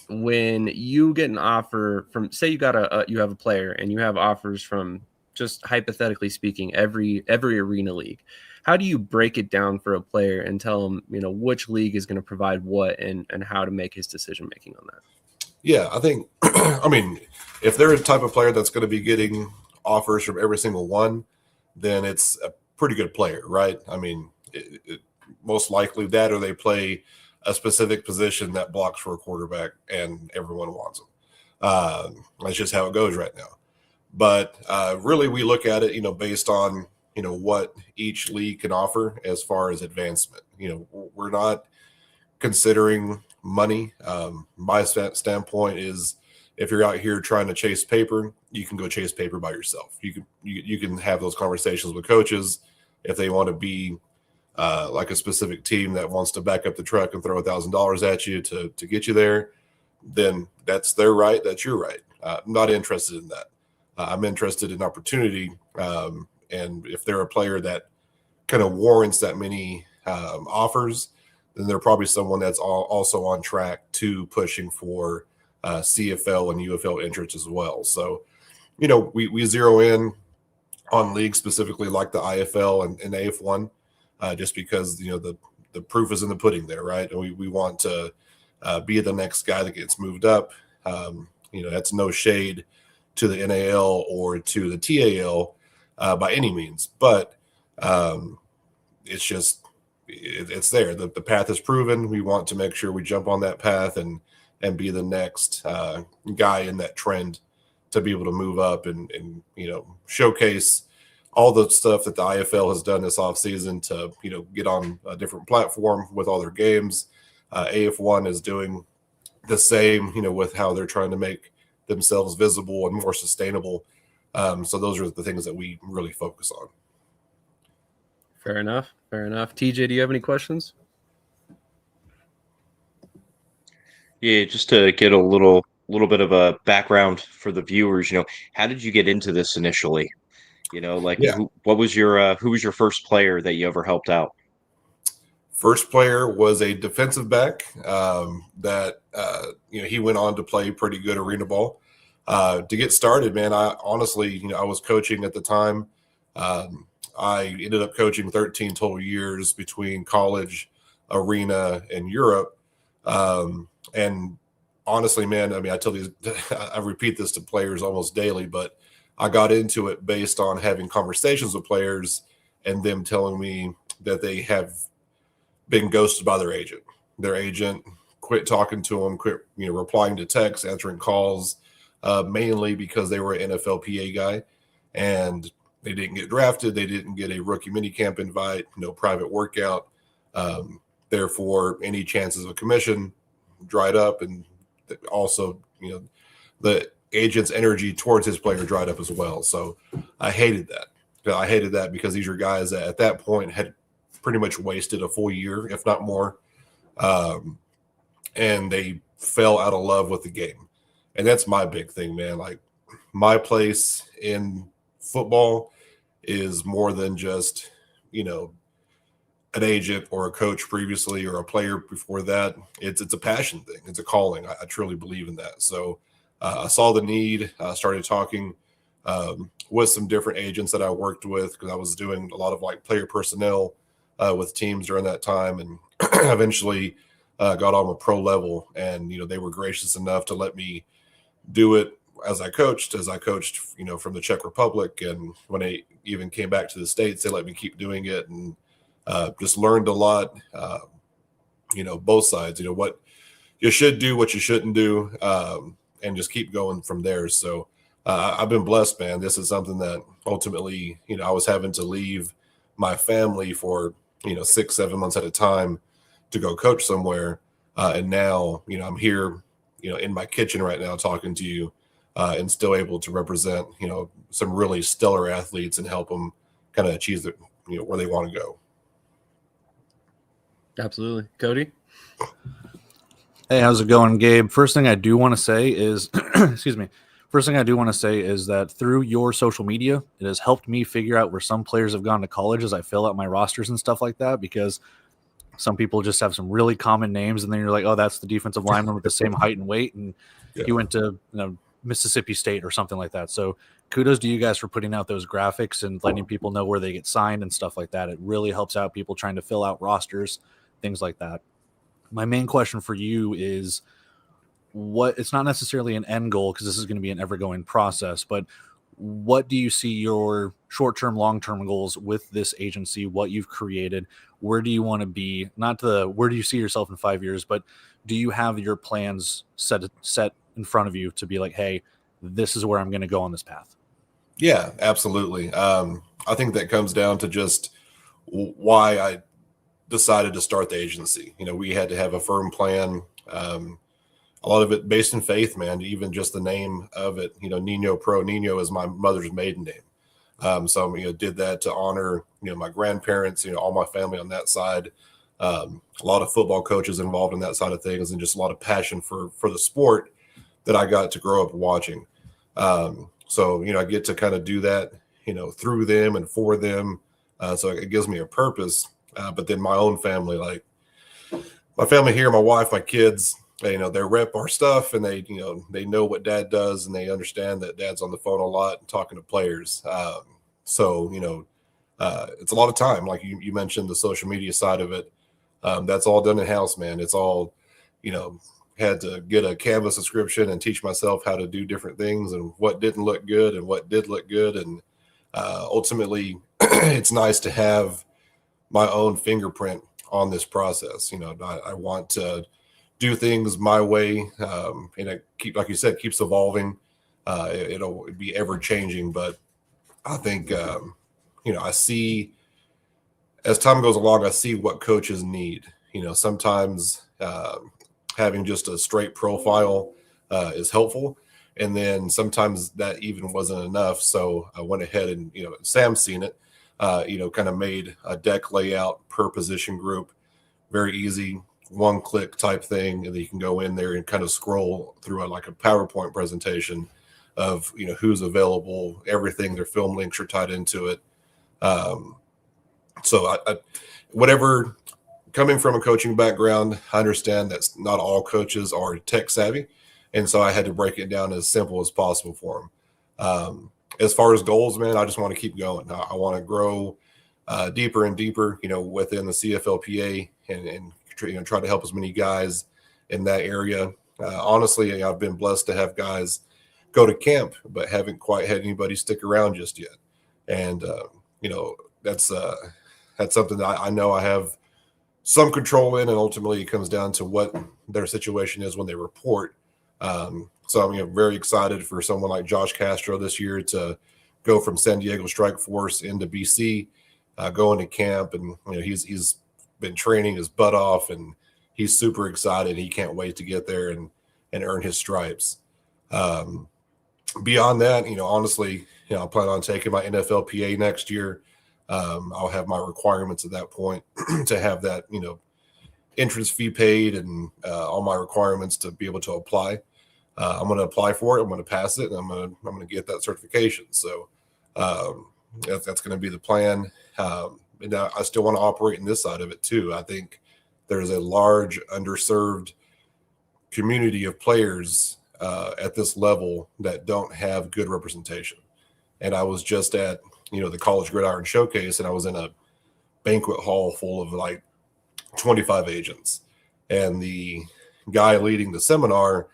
When you get an offer from, say you got you have a player and you have offers from, just hypothetically speaking, every arena league, how do you break it down for a player and tell him, which league is going to provide what and how to make his decision making on that? Yeah, I think, I mean, if they're a type of player that's going to be getting offers from every single one, then it's a pretty good player, right? I mean, most likely that, or they play a specific position that blocks for a quarterback and everyone wants them. That's just how it goes right now. But really we look at it, based on, what each league can offer as far as advancement. We're not considering money. My standpoint is, if you're out here trying to chase paper, you can go chase paper by yourself. You can have those conversations with coaches if they want to be like a specific team that wants to back up the truck and throw $1,000 at you to get you there, then that's their right. That's your right. I'm not interested in that. I'm interested in opportunity. And if they're a player that kind of warrants that many offers, then they're probably someone that's also on track to pushing for CFL and UFL entrance as well. So, we zero in on leagues specifically like the IFL and AF1. Just because the proof is in the pudding there, right? And we want to be the next guy that gets moved up. That's no shade to the NAL or to the TAL by any means, but it's just it's there. The path is proven. We want to make sure we jump on that path and be the next guy in that trend to be able to move up and showcase all the stuff that the IFL has done this offseason to, get on a different platform with all their games. AF1 is doing the same, with how they're trying to make themselves visible and more sustainable. So those are the things that we really focus on. Fair enough. TJ, do you have any questions? Yeah, just to get a little bit of a background for the viewers, how did you get into this initially? Yeah. who was your first player that you ever helped out? First player was a defensive back that he went on to play pretty good arena ball. To get started, man, I honestly, I was coaching at the time. I ended up coaching 13 total years between college, arena, and Europe. And honestly, man, I mean, I repeat this to players almost daily, but I got into it based on having conversations with players and them telling me that they have been ghosted by their agent. Their agent quit talking to them, quit replying to texts, answering calls, mainly because they were an NFLPA guy and they didn't get drafted. They didn't get a rookie minicamp invite, no private workout. Therefore, any chances of a commission dried up, and also, the agent's energy towards his player dried up as well. So I hated that. I hated that because these are guys that at that point had pretty much wasted a full year, if not more. And they fell out of love with the game. And that's my big thing, man. Like, my place in football is more than just, an agent or a coach previously or a player before that. It's a passion thing. It's a calling. I truly believe in that. So I saw the need. I started talking with some different agents that I worked with because I was doing a lot of player personnel with teams during that time, and eventually got on a pro level. And they were gracious enough to let me do it as I coached, from the Czech Republic. And when I even came back to the States, they let me keep doing it, and just learned a lot. Both sides. What you should do, what you shouldn't do, and just keep going from there. So I've been blessed, man. This is something that ultimately, I was having to leave my family for 6-7 months at a time to go coach somewhere, and now I'm here in my kitchen right now talking to you, and still able to represent some really stellar athletes and help them kind of achieve where they want to go. Absolutely. Cody? Hey, how's it going, Gabe? First thing I do want to say is excuse me. First thing I do want to say is that through your social media, it has helped me figure out where some players have gone to college as I fill out my rosters and stuff like that, because some people just have some really common names, and then you're like, oh, that's the defensive lineman with the same height and weight, and he went to Mississippi State or something like that. So kudos to you guys for putting out those graphics and letting people know where they get signed and stuff like that. It really helps out people trying to fill out rosters, things like that. My main question for you is, it's not necessarily an end goal because this is going to be an ever-going process, but what do you see your short-term, long-term goals with this agency, what you've created? Where do you want to be? Where do you see yourself in 5 years, but do you have your plans set in front of you to be like, hey, this is where I'm going to go on this path? Yeah, absolutely. I think that comes down to just why I decided to start the agency. We had to have a firm plan. A lot of it based in faith, man. Even just the name of it, Nino Pro. Nino is my mother's maiden name. So did that to honor my grandparents, all my family on that side. A lot of football coaches involved in that side of things, and just a lot of passion for the sport that I got to grow up watching. So I get to kind of do that through them and for them. So it gives me a purpose. But then my own family, like my family here, my wife, my kids, they rep our stuff, and they know what dad does, and they understand that dad's on the phone a lot and talking to players. So it's a lot of time. Like you mentioned, the social media side of it. That's all done in house, man. It's all, had to get a Canva subscription and teach myself how to do different things and what didn't look good and what did look good. And ultimately, it's nice to have my own fingerprint on this process. I want to do things my way, and it like you said, keeps evolving. It'll be ever changing, but I think, I see as time goes along, I see what coaches need. Sometimes having just a straight profile is helpful. And then sometimes that even wasn't enough. So I went ahead and, Sam's seen it, kind of made a deck layout per position group, very easy, one click type thing. And then you can go in there and kind of scroll through like a PowerPoint presentation of, who's available, everything, their film links are tied into it. So I whatever, coming from a coaching background, I understand that not all coaches are tech savvy. And so I had to break it down as simple as possible for them. As far as goals, man, I just want to keep going. I want to grow deeper and deeper, within the CFLPA and try to help as many guys in that area. Honestly, I've been blessed to have guys go to camp, but haven't quite had anybody stick around just yet. And, that's something that I know I have some control in, and ultimately it comes down to what their situation is when they report. So I'm very excited for someone like Josh Castro this year to go from San Diego Strike Force into BC, going to camp, and he's been training his butt off, and he's super excited. He can't wait to get there and earn his stripes. Beyond that, honestly, I plan on taking my NFLPA next year. I'll have my requirements at that point to have that, entrance fee paid and all my requirements to be able to apply. I'm going to apply for it. I'm going to pass it, and I'm going to get that certification. So that's going to be the plan. And I still want to operate in this side of it too. I think there's a large underserved community of players at this level that don't have good representation. And I was just at, the College Gridiron Showcase, and I was in a banquet hall full of like 25 agents. And the guy leading the seminar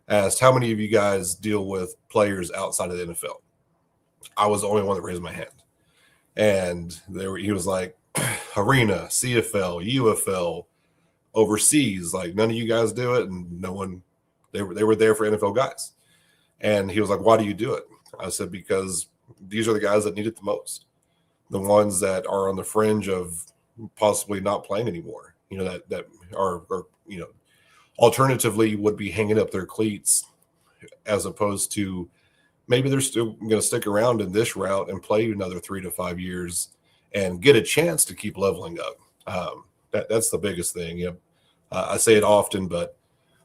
asked, how many of you guys deal with players outside of the NFL? I was the only one that raised my hand. And he was like, Arena, CFL, UFL, overseas, like none of you guys do it. And no one, they were there for NFL guys. And he was like, why do you do it? I said, because these are the guys that need it the most. The ones that are on the fringe of possibly not playing anymore, that are alternatively would be hanging up their cleats, as opposed to maybe they're still going to stick around in this route and play another 3 to 5 years and get a chance to keep leveling up. That's the biggest thing. I say it often, but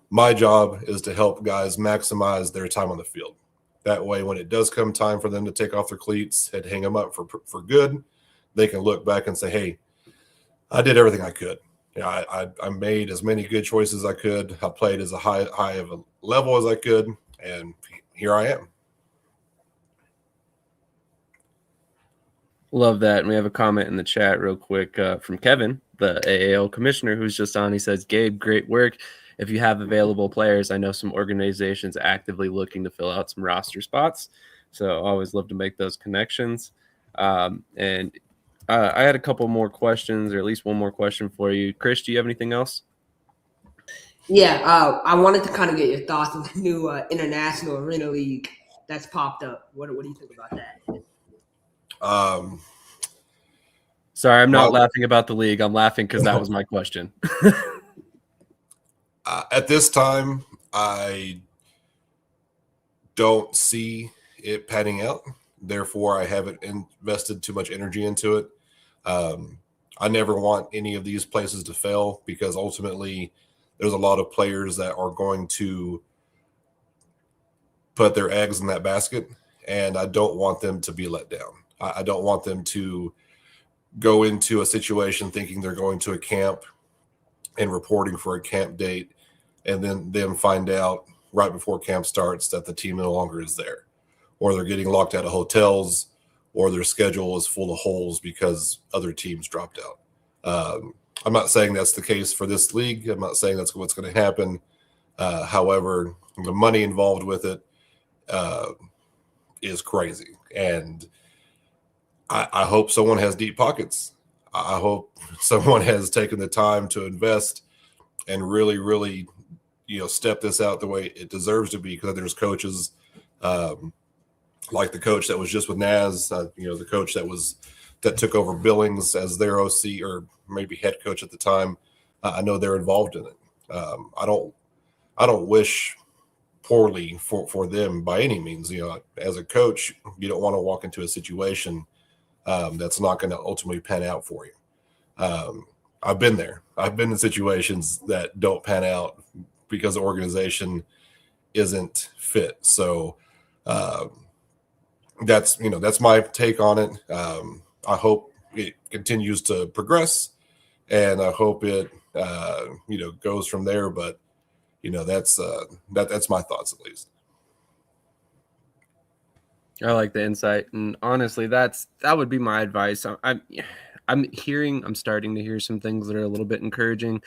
my job is to help guys maximize their time on the field. That way, when it does come time for them to take off their cleats and hang them up for good, they can look back and say, hey, I did everything I could. I made as many good choices as I could. I played as a high of a level as I could, and here I am. Love that. And we have a comment in the chat real quick from Kevin, the AAL commissioner, who's just on. He says, Gabe, great work. If you have available players, I know some organizations actively looking to fill out some roster spots. So I always love to make those connections. And I had a couple more questions, or at least one more question for you. Krish, do you have anything else? Yeah, I wanted to kind of get your thoughts on the new International Arena League that's popped up. What do you think about that? Sorry, I'm not laughing about the league. I'm laughing because that was my question. At this time, I don't see it panning out. Therefore, I haven't invested too much energy into it. I never want any of these places to fail, because ultimately there's a lot of players that are going to put their eggs in that basket, and I don't want them to be let down. I don't want them to go into a situation thinking they're going to a camp and reporting for a camp date, and then them find out right before camp starts that the team no longer is there, or they're getting locked out of hotels, or their schedule is full of holes because other teams dropped out. I'm not saying that's the case for this league. I'm not saying that's what's going to happen. However, the money involved with it is crazy. And I hope someone has deep pockets. I hope someone has taken the time to invest and really, really, step this out the way it deserves to be, because there's coaches like the coach that was just with Naz, the coach that took over Billings as their OC or maybe head coach at the time. I know they're involved in it. I don't wish poorly for them by any means. As a coach, you don't want to walk into a situation that's not going to ultimately pan out for you. I've been there. I've been in situations that don't pan out because the organization isn't fit. So that's my take on it. I hope it continues to progress, and I hope it goes from there. But that's my thoughts at least. I like the insight, and honestly, that would be my advice. I'm starting to hear some things that are a little bit encouraging.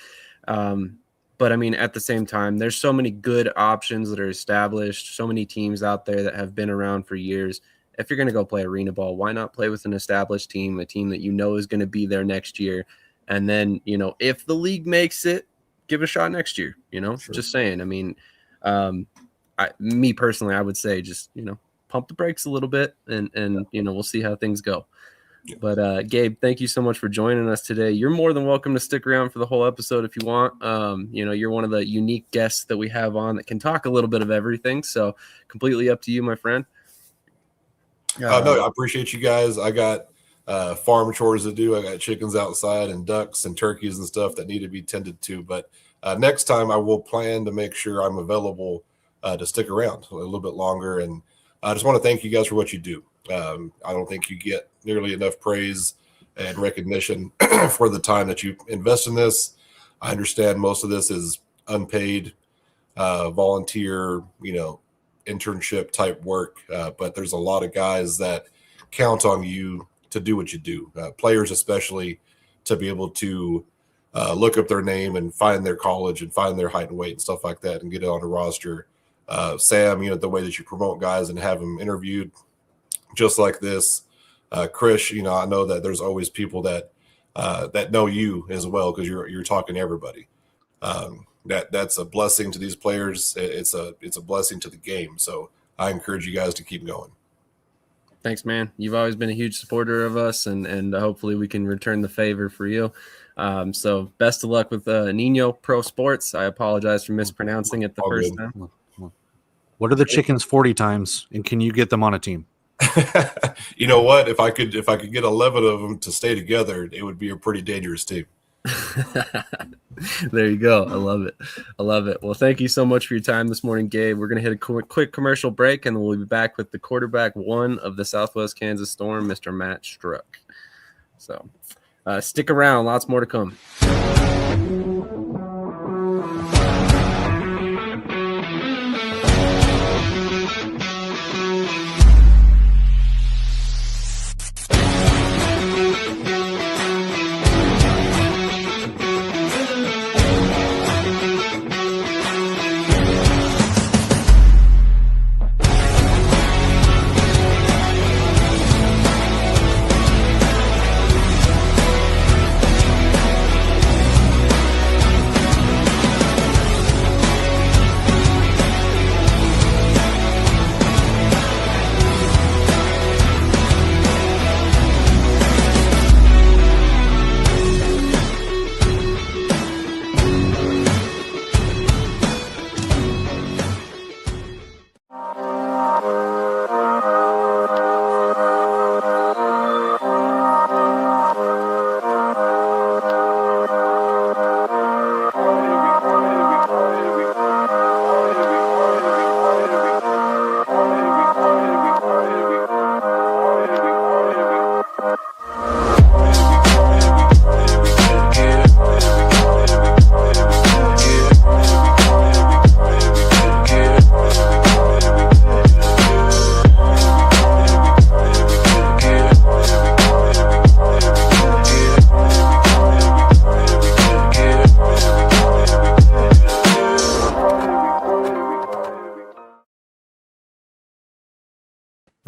But I mean, at the same time, there's so many good options that are established, so many teams out there that have been around for years. If you're going to go play arena ball, why not play with an established team, a team that is going to be there next year? And then, if the league makes it, give it a shot next year, Sure. Just saying. I mean, me personally, I would say just, pump the brakes a little bit and we'll see how things go. Yeah. But Gabe, thank you so much for joining us today. You're more than welcome to stick around for the whole episode if you want. You're one of the unique guests that we have on that can talk a little bit of everything. So completely up to you, my friend. No, I appreciate you guys. I got farm chores to do. I got chickens outside and ducks and turkeys and stuff that need to be tended to. But next time I will plan to make sure I'm available to stick around a little bit longer. And I just want to thank you guys for what you do. I don't think you get nearly enough praise and recognition for the time that you invest in this. I understand most of this is unpaid, volunteer, internship type work, but there's a lot of guys that count on you to do what you do. Players especially, to be able to look up their name and find their college and find their height and weight and stuff like that and get it on a roster. Sam, the way that you promote guys and have them interviewed just like this. Krish, I know that there's always people that know you as well because you're talking to everybody. That's a blessing to these players. It's a blessing to the game. So I encourage you guys to keep going. Thanks, man. You've always been a huge supporter of us, and hopefully we can return the favor for you. So best of luck with Nino Pro Sports. I apologize for mispronouncing it the first time. What are the chickens 40 times, and can you get them on a team? You know what? If I could get 11 of them to stay together, it would be a pretty dangerous team. There you go. I love it. Well, thank you so much for your time this morning, Gabe. We're going to hit a quick commercial break, and then we'll be back with the quarterback one of the Southwest Kansas Storm, Mr. Matt Struck. So stick around. Lots more to come.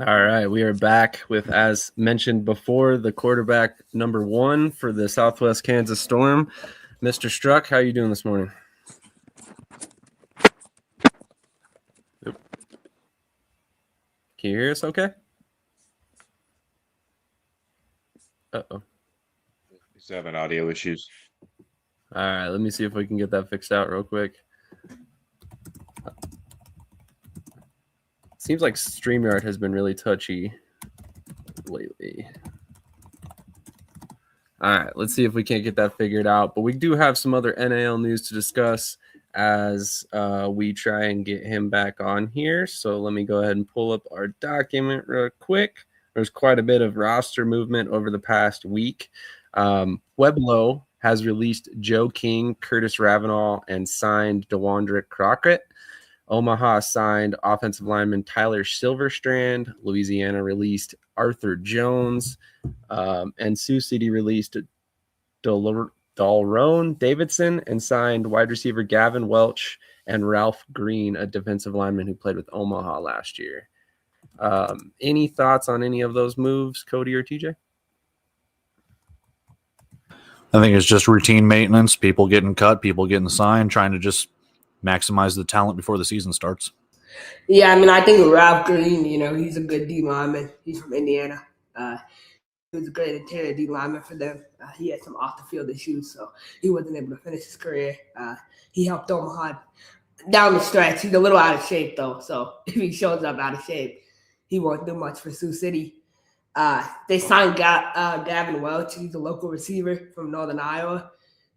All right, we are back with, as mentioned before, the quarterback number one for the Southwest Kansas Storm, Mr. Struck. How are you doing this morning? Can you hear us okay? Uh-oh. He's having audio issues. All right, let me see if we can get that fixed out real quick. Seems like StreamYard has been really touchy lately. All right, let's see if we can't get that figured out. But we do have some other NAL news to discuss as we try and get him back on here. So let me go ahead and pull up our document real quick. There's quite a bit of roster movement over the past week. Weblo has released Joe King, Curtis Ravenel, and signed DeWandre Crockett. Omaha signed offensive lineman Tyler Silverstrand. Louisiana released Arthur Jones. And Sioux City released Dalrone Davidson and signed wide receiver Gavin Welch and Ralph Green, a defensive lineman who played with Omaha last year. Any thoughts on any of those moves, Cody or TJ? I think it's just routine maintenance, people getting cut, people getting signed, trying to just maximize the talent before the season starts. Yeah, I mean, I think Ralph Green, he's a good D lineman. He's from Indiana. He was a great interior D lineman for them. He had some off the field issues, so he wasn't able to finish his career. He helped Omaha down the stretch. He's a little out of shape, though, so if he shows up out of shape, he won't do much for Sioux City. They signed Gavin Welch. He's a local receiver from Northern Iowa.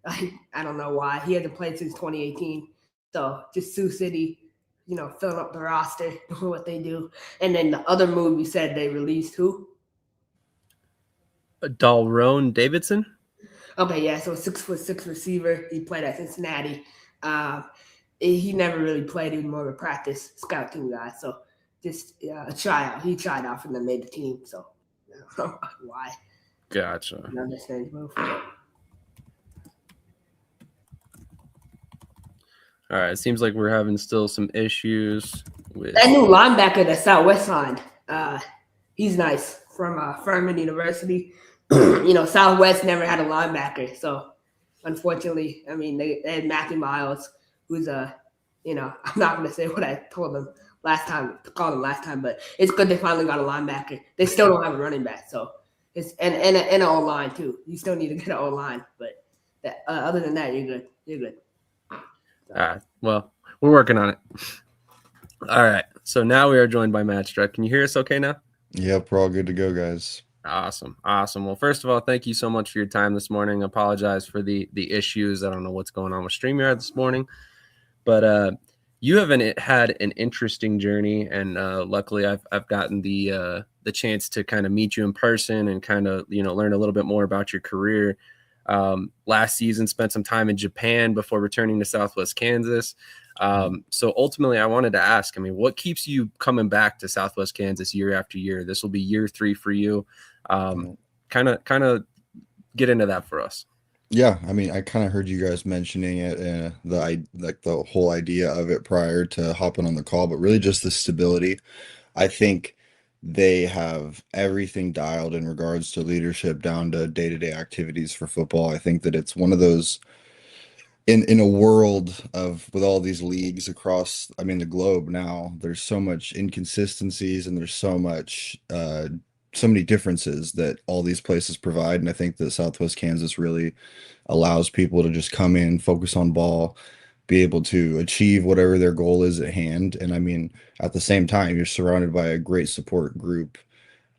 I don't know why. He hasn't played since 2018. So just Sioux City, filling up the roster, doing what they do. And then the other move you said they released who? Dalrone Davidson. Okay, yeah, so 6'6" receiver. He played at Cincinnati. He never really played. He was more of a practice scout team guy. So just a tryout. He tried out for them, made the team. So I don't know why. Gotcha. Another strange move. All right, it seems like we're having still some issues with that new linebacker that Southwest signed. He's nice from Furman University. Southwest never had a linebacker, so unfortunately, I mean they had Matthew Miles, who's I'm not going to say what I told them last time, but it's good they finally got a linebacker. They still don't have a running back, so it's and an O line too. You still need to get an O line, but other than that, you're good. You're good. Well, we're working on it. All right. So now we are joined by Matt Struck. Can you hear us okay now? Yep, we're all good to go, guys. Awesome. Well, first of all, thank you so much for your time this morning. I apologize for the issues. I don't know what's going on with StreamYard this morning, but you have had an interesting journey, and luckily I've gotten the chance to kind of meet you in person and kind of learn a little bit more about your career. Last season, spent some time in Japan before returning to Southwest Kansas. So ultimately, I wanted to ask, what keeps you coming back to Southwest Kansas year after year? This will be year 3 for you. Kind of get into that for us. Yeah, I kind of heard you guys mentioning it, the whole idea of it prior to hopping on the call, but really just the stability. I think they have everything dialed in regards to leadership down to day-to-day activities for football. I think that it's one of those in a world with all these leagues across, the globe now, there's so much inconsistencies and there's so many differences that all these places provide. And I think that Southwest Kansas really allows people to just come in, focus on ball, be able to achieve whatever their goal is at hand. And at the same time, you're surrounded by a great support group.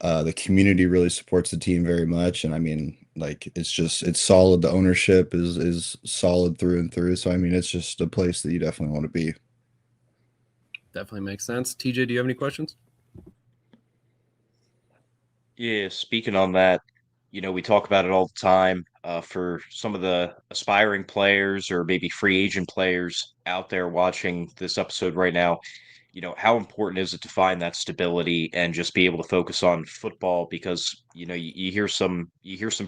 The community really supports the team very much. And it's solid. The ownership is solid through and through. So, it's just a place that you definitely want to be. Definitely makes sense. TJ, do you have any questions? Yeah, speaking on that, we talk about it all the time for some of the aspiring players or maybe free agent players out there watching this episode right now. How important is it to find that stability and just be able to focus on football? Because, you hear some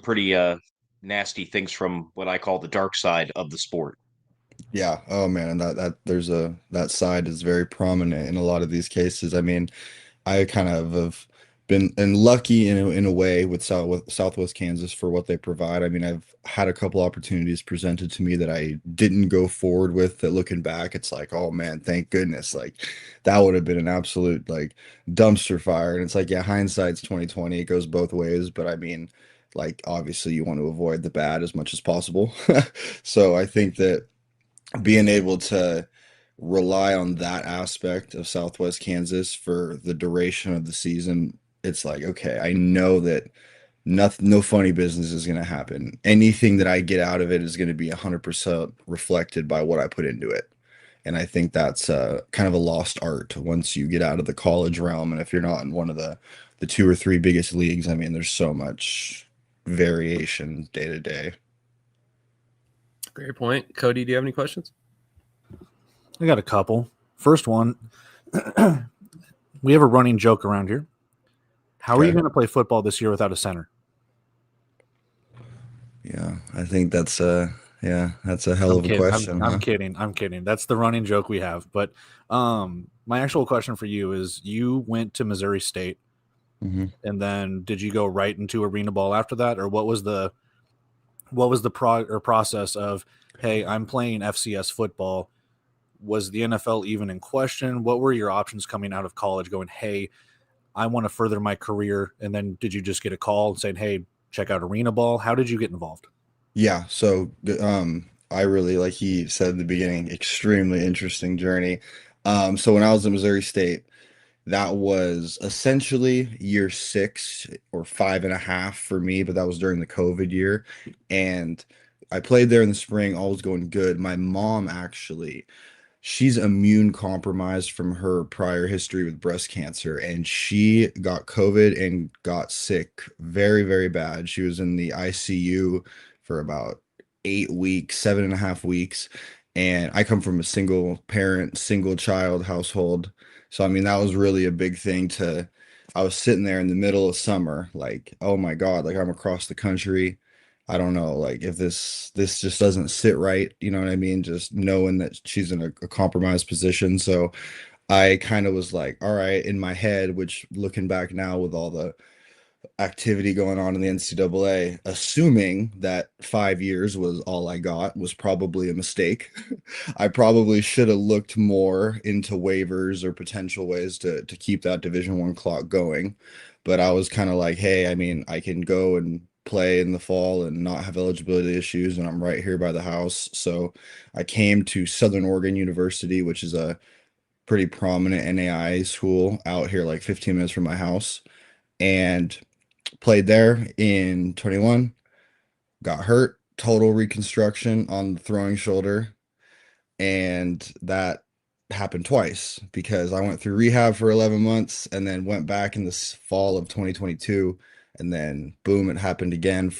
pretty nasty things from what I call the dark side of the sport. Yeah. Oh man. And that side is very prominent in a lot of these cases. I kind of have been and lucky in a way with Southwest Kansas for what they provide. I mean, I've had a couple opportunities presented to me that I didn't go forward with, that looking back, it's like, oh man, thank goodness. Like that would have been an absolute like dumpster fire. And it's like, yeah, hindsight's 2020. It goes both ways. But I mean, like obviously you want to avoid the bad as much as possible. So I think that being able to rely on that aspect of Southwest Kansas for the duration of the season, it's like, okay, I know that nothing, no funny business is going to happen. Anything that I get out of it is going to be 100% reflected by what I put into it. And I think that's kind of a lost art once you get out of the college realm. And if you're not in one of the two or three biggest leagues, I mean, there's so much variation day to day. Great point. Cody, do you have any questions? I got a couple. First one, we have a running joke around here. How are you going to play football this year without a center? Yeah, I think that's a hell of a question. I'm kidding. That's the running joke we have. But my actual question for you is: you went to Missouri State, and then did you go right into arena ball after that, or what was the process of, hey, I'm playing FCS football? Was the NFL even in question? What were your options coming out of college going, hey, I want to further my career? And then did you just get a call saying, hey, check out arena ball? How did you get involved? Yeah. So I really, like he said at the beginning, extremely interesting journey. So when I was at Missouri State, that was essentially year 6 or 5.5 for me, but that was during the COVID year. And I played there in the spring, all was going good. My mom actually, she's immune compromised from her prior history with breast cancer, and she got COVID and got sick very, very bad. She was in the ICU for about 8 weeks, 7.5 weeks. And I come from a single parent, single child household. So, I mean, that was really a big thing I was sitting there in the middle of summer, like, oh my God, like I'm across the country. I don't know, like if this just doesn't sit right, you know what I mean? Just knowing that she's in a compromised position. So I kind of was like, all right, in my head, which looking back now with all the activity going on in the NCAA, assuming that 5 years was all I got was probably a mistake. I probably should have looked more into waivers or potential ways to keep that Division I clock going. But I was kind of like, hey, I mean, I can go and play in the fall and not have eligibility issues, and I'm right here by the house. So I came to Southern Oregon University, which is a pretty prominent NAI school out here, like 15 minutes from my house, and played there in 21, got hurt, total reconstruction on the throwing shoulder. And that happened twice because I went through rehab for 11 months and then went back in this fall of 2022. And then boom, it happened again.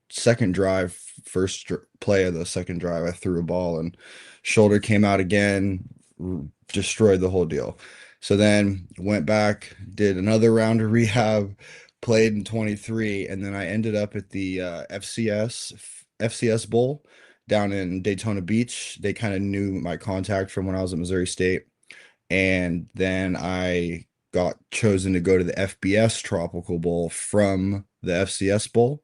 Second drive, play of the second drive, I threw a ball and shoulder came out again, destroyed the whole deal. So then went back, did another round of rehab, played in 23, and then I ended up at the FCS Bowl down in Daytona Beach. They kind of knew my contact from when I was at Missouri State. And then I got chosen to go to the FBS Tropical Bowl from the FCS Bowl.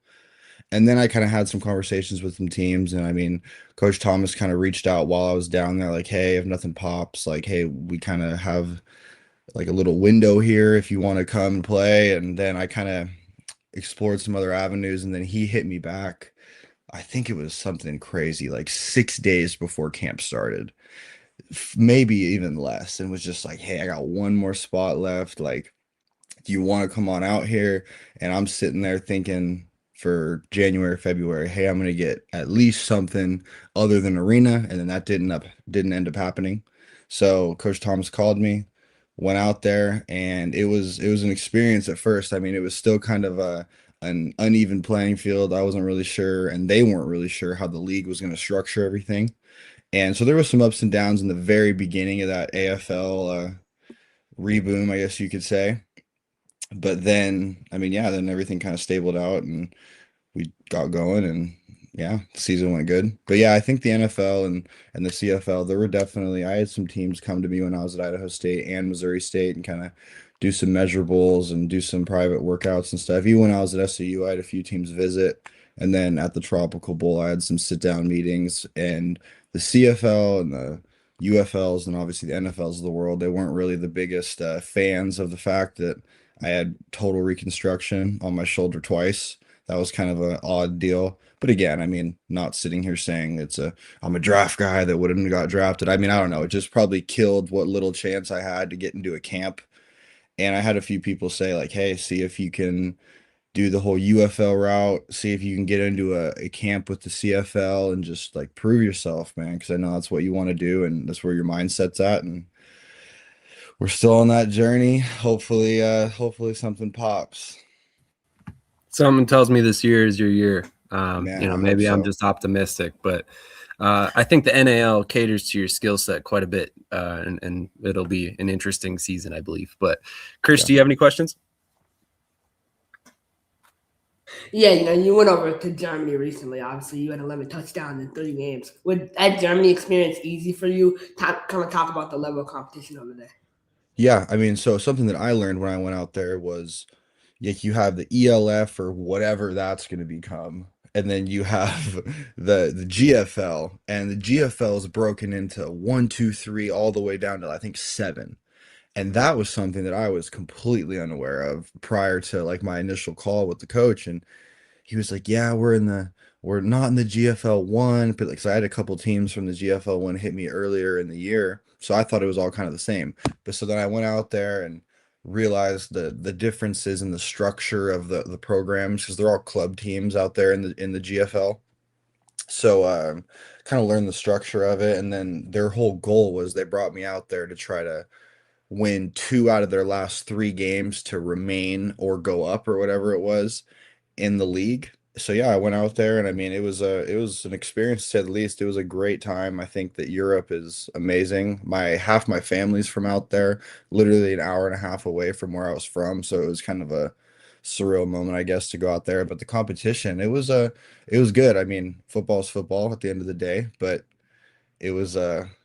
And then I kind of had some conversations with some teams. And I mean, Coach Thomas kind of reached out while I was down there, like, hey, if nothing pops, like, hey, we kind of have like a little window here if you want to come and play. And then I kind of explored some other avenues. And then he hit me back. I think it was something crazy, like 6 days before camp started, maybe even less. And was just like, hey, I got one more spot left. Like, do you want to come on out here? And I'm sitting there thinking for January, February, hey, I'm going to get at least something other than arena. And then that didn't end up happening. So Coach Thomas called me, went out there, and it was an experience at first. I mean, it was still kind of an uneven playing field. I wasn't really sure, and they weren't really sure how the league was going to structure everything. And so there was some ups and downs in the very beginning of that AFL reboom, I guess you could say. But then, I mean, yeah, then everything kind of stabled out and we got going, and yeah, the season went good. But yeah, I think the NFL and the CFL, there were definitely, I had some teams come to me when I was at Idaho State and Missouri State and kind of do some measurables and do some private workouts and stuff. Even when I was at SUU, I had a few teams visit. And then at the Tropical Bowl, I had some sit down meetings. And the CFL and the UFLs and obviously the NFLs of the world, they weren't really the biggest fans of the fact that I had total reconstruction on my shoulder twice. That was kind of an odd deal. But again, I mean, not sitting here saying I'm a draft guy that wouldn't have got drafted. I mean, I don't know. It just probably killed what little chance I had to get into a camp. And I had a few people say, like, hey, see if you can do the whole UFL route, see if you can get into a camp with the CFL and just like prove yourself, man. Because I know that's what you want to do and that's where your mindset's at. And we're still on that journey. Hopefully something pops. Something tells me this year is your year. Man, I Maybe hope I'm so. just optimistic, but I think the NAL caters to your skill set quite a bit, and it'll be an interesting season, I believe. But Chris, Yeah. do you have any questions? Yeah, you went over to Germany recently. Obviously, you had 11 touchdowns in 3 games. Was that Germany experience easy for you? Kind of talk about the level of competition over there. Yeah, I mean, so something that I learned when I went out there was like you have the ELF or whatever that's going to become, and then you have the GFL, and the GFL is broken into 1, 2, 3, all the way down to I think 7. And that was something that I was completely unaware of prior to like my initial call with the coach. And he was like, yeah, we're not in the GFL 1, but like, so I had a couple teams from the GFL 1 hit me earlier in the year. So I thought it was all kind of the same. But so then I went out there and realized the differences in the structure of the programs because they're all club teams out there in the GFL. So kind of learned the structure of it. And then their whole goal was they brought me out there to try to win 2 out of their last 3 games to remain or go up or whatever it was in the league. So yeah, I went out there and I mean it was an experience to say the least. It was a great time. I think that Europe is amazing. Half my family's from out there, literally an hour and a half away from where I was from. So it was kind of a surreal moment, I guess, to go out there. But the competition, it was good. I mean, football's football at the end of the day, but it was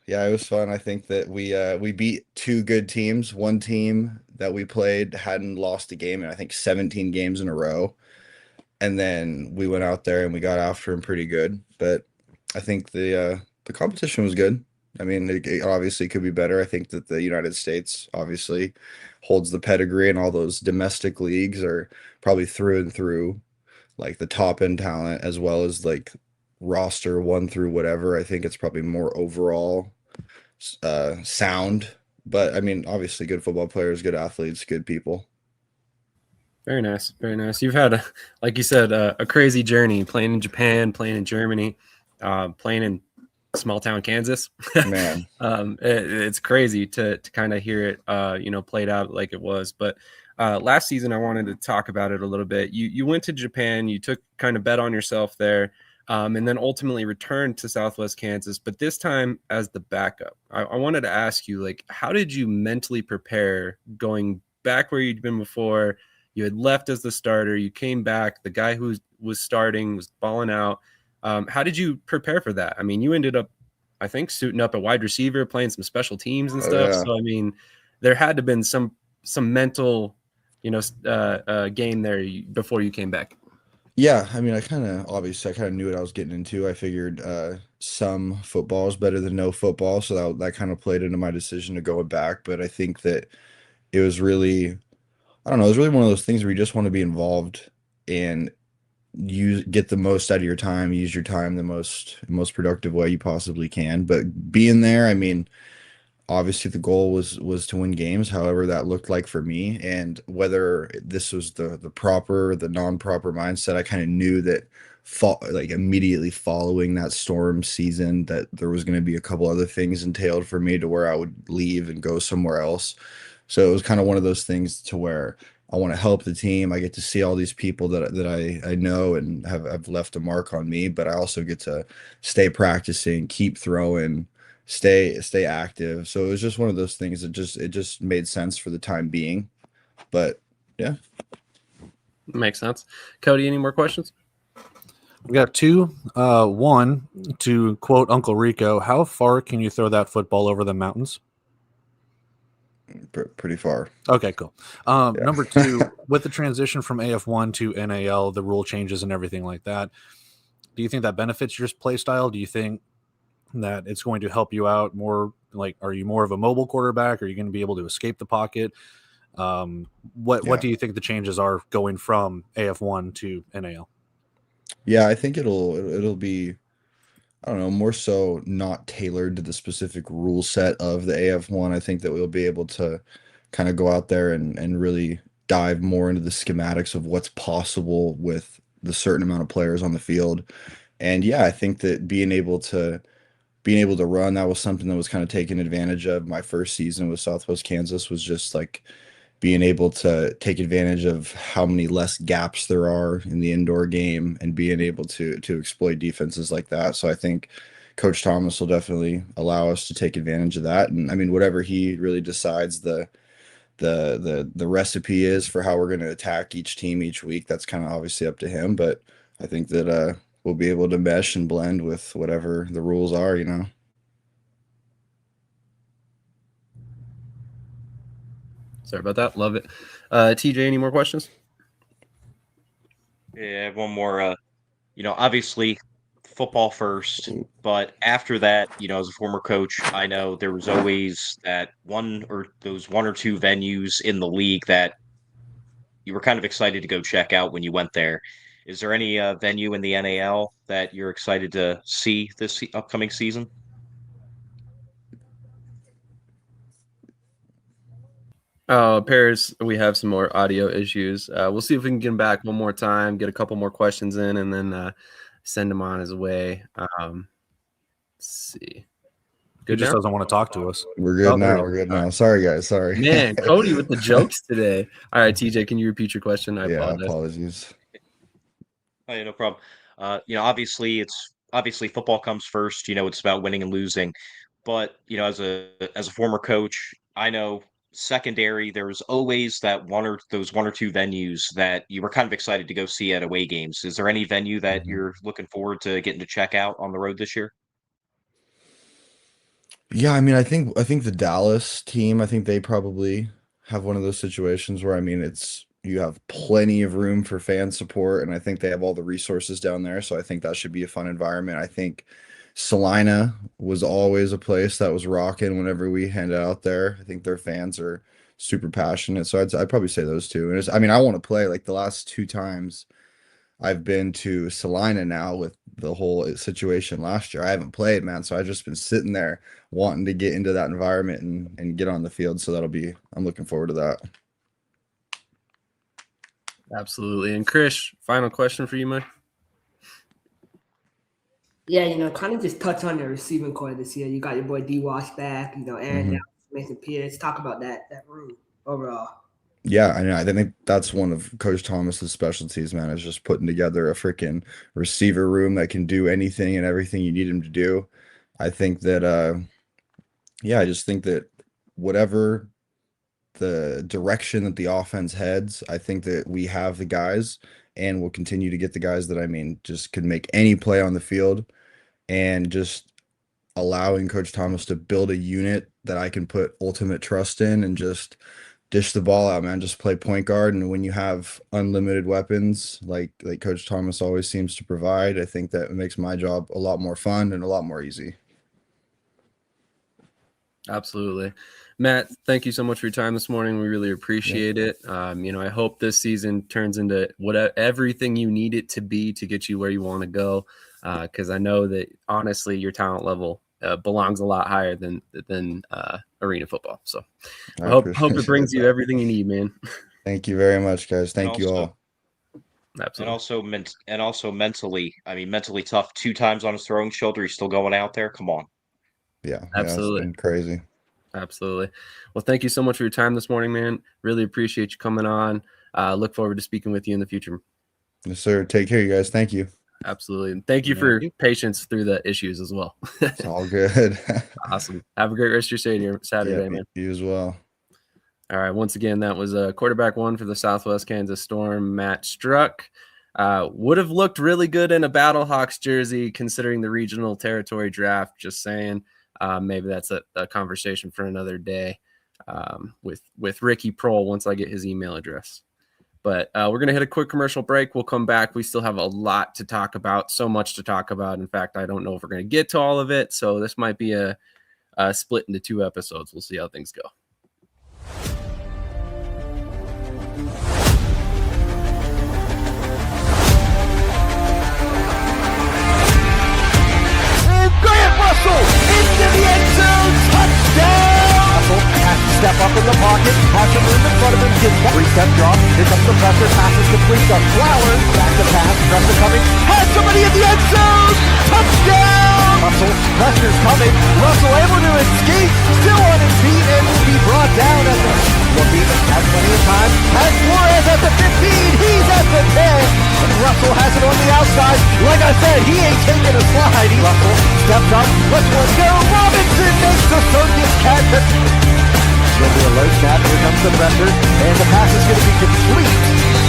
yeah, it was fun. I think that we beat 2 good teams. One team that we played hadn't lost a game in I think 17 games in a row. And then we went out there and we got after him pretty good. But I think the competition was good. I mean, it obviously could be better. I think that the United States obviously holds the pedigree, and all those domestic leagues are probably through and through like the top end talent as well as like roster 1 through whatever. I think it's probably more overall sound. But I mean, obviously, good football players, good athletes, good people. Very nice, very nice. You've had, like you said, a crazy journey playing in Japan, playing in Germany, playing in small town Kansas. Man, It's crazy to kind of hear it, played out like it was. But last season, I wanted to talk about it a little bit. You went to Japan, you took kind of bet on yourself there, and then ultimately returned to Southwest Kansas. But this time as the backup, I wanted to ask you, like, how did you mentally prepare going back where you'd been before? You had left as the starter. You came back. The guy who was starting was balling out. How did you prepare for that? I mean, you ended up, I think, suiting up at wide receiver, playing some special teams and stuff. yeah. So, I mean, there had to have been some mental, game there before you came back. Yeah, I mean, I kind of knew what I was getting into. I figured some football is better than no football, so that kind of played into my decision to go back. But I think that it was really, I don't know, it was really one of those things where you just want to be involved and get the most out of your time, use your time the most productive way you possibly can. But being there, I mean, obviously the goal was to win games, however that looked like for me, and whether this was the proper, the non-proper mindset. I kind of knew that like immediately following that storm season that there was going to be a couple other things entailed for me to where I would leave and go somewhere else. So it was kind of one of those things to where I want to help the team. I get to see all these people that I know and have left a mark on me, but I also get to stay practicing, keep throwing, stay active. So it was just one of those things that it just made sense for the time being. But yeah. Makes sense. Cody, any more questions? We got 2. One, to quote Uncle Rico, how far can you throw that football over the mountains? Pretty far. Okay, cool. Number 2, with the transition from AF1 to NAL, the rule changes and everything like that, do you think that benefits your play style? Do you think that it's going to help you out more? Like, are you more of a mobile quarterback? Are you going to be able to escape the pocket? What do you think the changes are going from AF1 to NAL? Yeah, I think it'll be, I don't know, more so not tailored to the specific rule set of the AF1. I think that we'll be able to kind of go out there and really dive more into the schematics of what's possible with the certain amount of players on the field. And yeah, I think that being able to run, that was something that was kind of taken advantage of my first season with Southwest Kansas, was just like being able to take advantage of how many less gaps there are in the indoor game and being able to exploit defenses like that. So I think Coach Thomas will definitely allow us to take advantage of that. And I mean, whatever he really decides the recipe is for how we're going to attack each team each week, that's kind of obviously up to him. But I think that we'll be able to mesh and blend with whatever the rules are, you know. Sorry about that. Love it. TJ, any more questions? Yeah, I have one more. Obviously football first, but after that, as a former coach, I know there was always one or two venues in the league that you were kind of excited to go check out when you went there. Is there any venue in the NAL that you're excited to see this upcoming season? Paris, we have some more audio issues. We'll see if we can get him back one more time, get a couple more questions in, and then send him on his way. Let's see. He just doesn't want to talk to us. We're good now. We're good now. Sorry, guys. Sorry. Man, Cody with the jokes today. All right, TJ, can you repeat your question? I apologize. Apologies. Oh, yeah, no problem. Obviously football comes first. It's about winning and losing. But as a former coach, I know secondary, there was always one or two venues that you were kind of excited to go see at away games. Is there any venue that you're looking forward to getting to check out on the road this year? Yeah, I mean, I think the Dallas team, I think they probably have one of those situations where, I mean, you have plenty of room for fan support, and I think they have all the resources down there. So I think that should be a fun environment. I think Salina was always a place that was rocking whenever we handed out there. I think their fans are super passionate. So I'd probably say those two. And I want to play. Like, the last 2 times I've been to Salina now with the whole situation last year, I haven't played, man. So I've just been sitting there wanting to get into that environment and get on the field. So I'm looking forward to that. Absolutely. And Krish, final question for you, man. Yeah, kind of just touch on the receiving core this year. You got your boy D-Wash back, Aaron Mason Pierce. Talk about that room overall. Yeah, I know. I think that's one of Coach Thomas's specialties, man, is just putting together a freaking receiver room that can do anything and everything you need him to do. I think that, I just think that whatever the direction that the offense heads, I think that we have the guys, and we'll continue to get the guys that, just could make any play on the field, and just allowing Coach Thomas to build a unit that I can put ultimate trust in and just dish the ball out, man. Just play point guard. And when you have unlimited weapons like Coach Thomas always seems to provide, I think that makes my job a lot more fun and a lot more easy. Absolutely. Matt, thank you so much for your time this morning. We really appreciate it. I hope this season turns into everything you need it to be to get you where you want to go. Because I know that, honestly, your talent level belongs a lot higher than arena football. So I hope it brings you everything you need, man. Thank you very much, guys. Thank you all. Absolutely. And also mentally, mentally tough. 2 times on his throwing shoulder. He's still going out there. Come on. Yeah, absolutely. It's been crazy. Absolutely. Well, thank you so much for your time this morning, man. Really appreciate you coming on. Look forward to speaking with you in the future. Yes, sir. Take care, you guys. Thank you. Absolutely. And thank you for patience through the issues as well. It's all good. Awesome. Have a great rest of your Saturday, man. You as well. All right. Once again, that was quarterback 1 for the Southwest Kansas Storm, Matt Struck. Would have looked really good in a Battlehawks jersey considering the regional territory draft. Just saying. Maybe that's a conversation for another day. with Ricky Prohl once I get his email address. But we're going to hit a quick commercial break. We'll come back. We still have a lot to talk about, so much to talk about. In fact, I don't know if we're going to get to all of it. So this might be a split into 2 episodes. We'll see how things go. Grant Russell into the end zone, touchdown! Russell has to step up in the pocket, has some room in front of him, gets that 3-step drop, here comes the pressure, passes complete to Flowers, back to pass, pressure coming, has somebody in the end zone, touchdown! Russell, pressure's coming, Russell able to escape, still on his feet, and will be brought down at the looking, has plenty of time, has Flores at the 15, he's at the 10, and Russell has it on the outside, like I said, he ain't taking a slide, Russell steps up, let's go, Robinson makes the circus catch. Going to be a low snap, here comes the pressure, and the pass is going to be complete,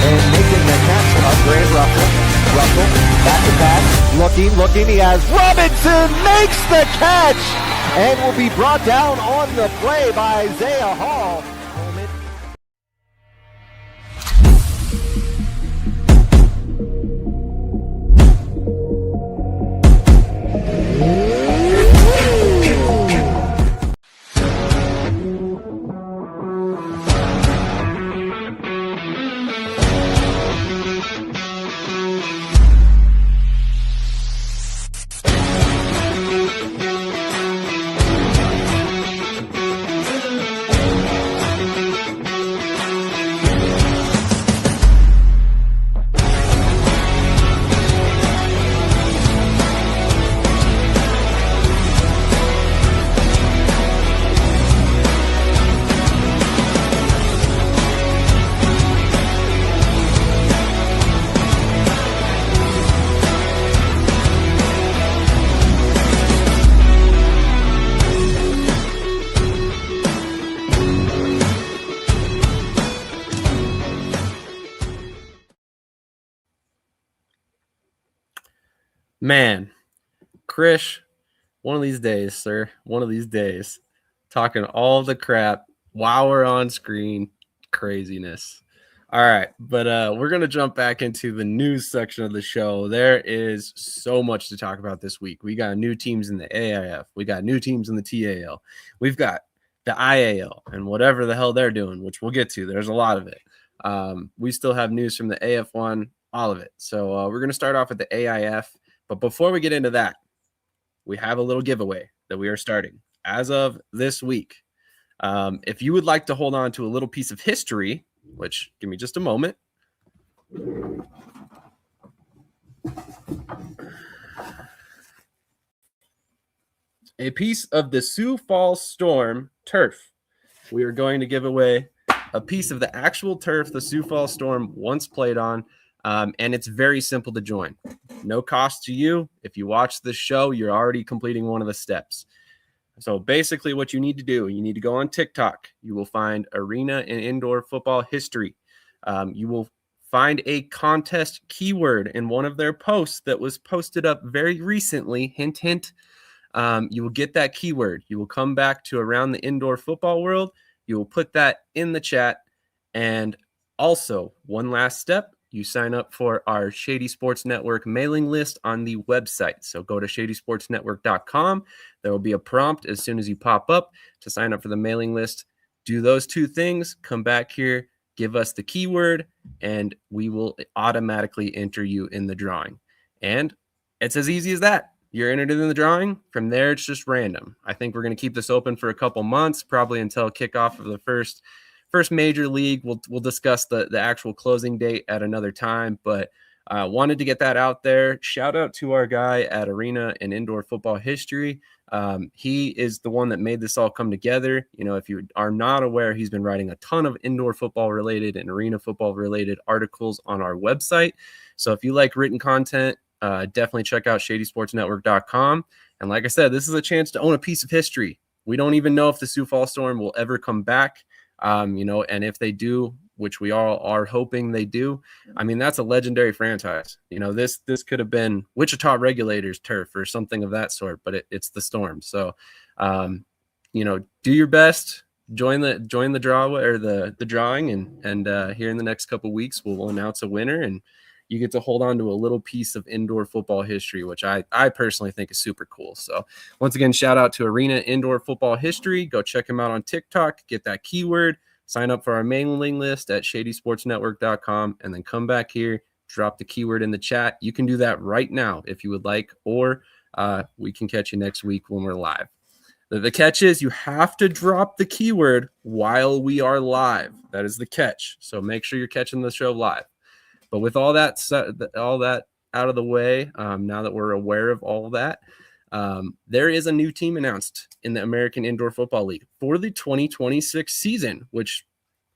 and making the catch of Grant Russell. Russell, back to pass, looking, he has Robinson makes the catch, and will be brought down on the play by Isaiah Hall. Man, Krish, one of these days, sir, one of these days, talking all the crap while we're on screen, craziness. All right, but we're going to jump back into the news section of the show. There is so much to talk about this week. We got new teams in the AIF. We got new teams in the TAL. We've got the IAL and whatever the hell they're doing, which we'll get to. There's a lot of it. We still have news from the AF1, all of it. So we're going to start off with the AIF. But before we get into that, we have a little giveaway that we are starting as of this week. If you would like to hold on to a little piece of history, which give me just a moment. A piece of the Sioux Falls Storm turf. We are going to give away a piece of the actual turf the Sioux Falls Storm once played on. And it's very simple to join. No cost to you. If you watch this show, you're already completing one of the steps. So basically what you need to do, you need to go on TikTok. You will find Arena and Indoor Football History. You will find a contest keyword in one of their posts that was posted up very recently. Hint, hint. You will get that keyword. You will come back to Around the Indoor Football World. You will put that in the chat. And also, one last step. You sign up for our Shady Sports Network mailing list on the website. So go to shadysportsnetwork.com. There will be a prompt as soon as you pop up to sign up for the mailing list. Do those 2 things, come back here, give us the keyword, and we will automatically enter you in the drawing. And it's as easy as that. You're entered in the drawing. From there, it's just random. I think we're going to keep this open for a couple months, probably until kickoff of the first major league. We'll discuss the actual closing date at another time, but wanted to get that out there. Shout out to our guy at Arena and Indoor Football History. He is the one that made this all come together. You know, if you are not aware, he's been writing a ton of indoor football related and arena football related articles on our website. So if you like written content, definitely check out shadysportsnetwork.com. And like I said, this is a chance to own a piece of history. We don't even know if the Sioux Falls Storm will ever come back. And if they do, which we all are hoping they do, I mean, that's a legendary franchise. You know, this could have been Wichita Regulators turf or something of that sort, but it's the Storm. So, do your best, join the draw or the drawing, and here in the next couple weeks we'll announce a winner, and you get to hold on to a little piece of indoor football history, which I personally think is super cool. So once again, shout out to Arena Indoor Football History. Go check them out on TikTok, get that keyword, sign up for our mailing list at shadysportsnetwork.com, and then come back here, drop the keyword in the chat. You can do that right now if you would like, or we can catch you next week when we're live. The catch is you have to drop the keyword while we are live. That is the catch. So make sure you're catching the show live. But with all that out of the way, now that we're aware of all that, there is a new team announced in the American Indoor Football League for the 2026 season, which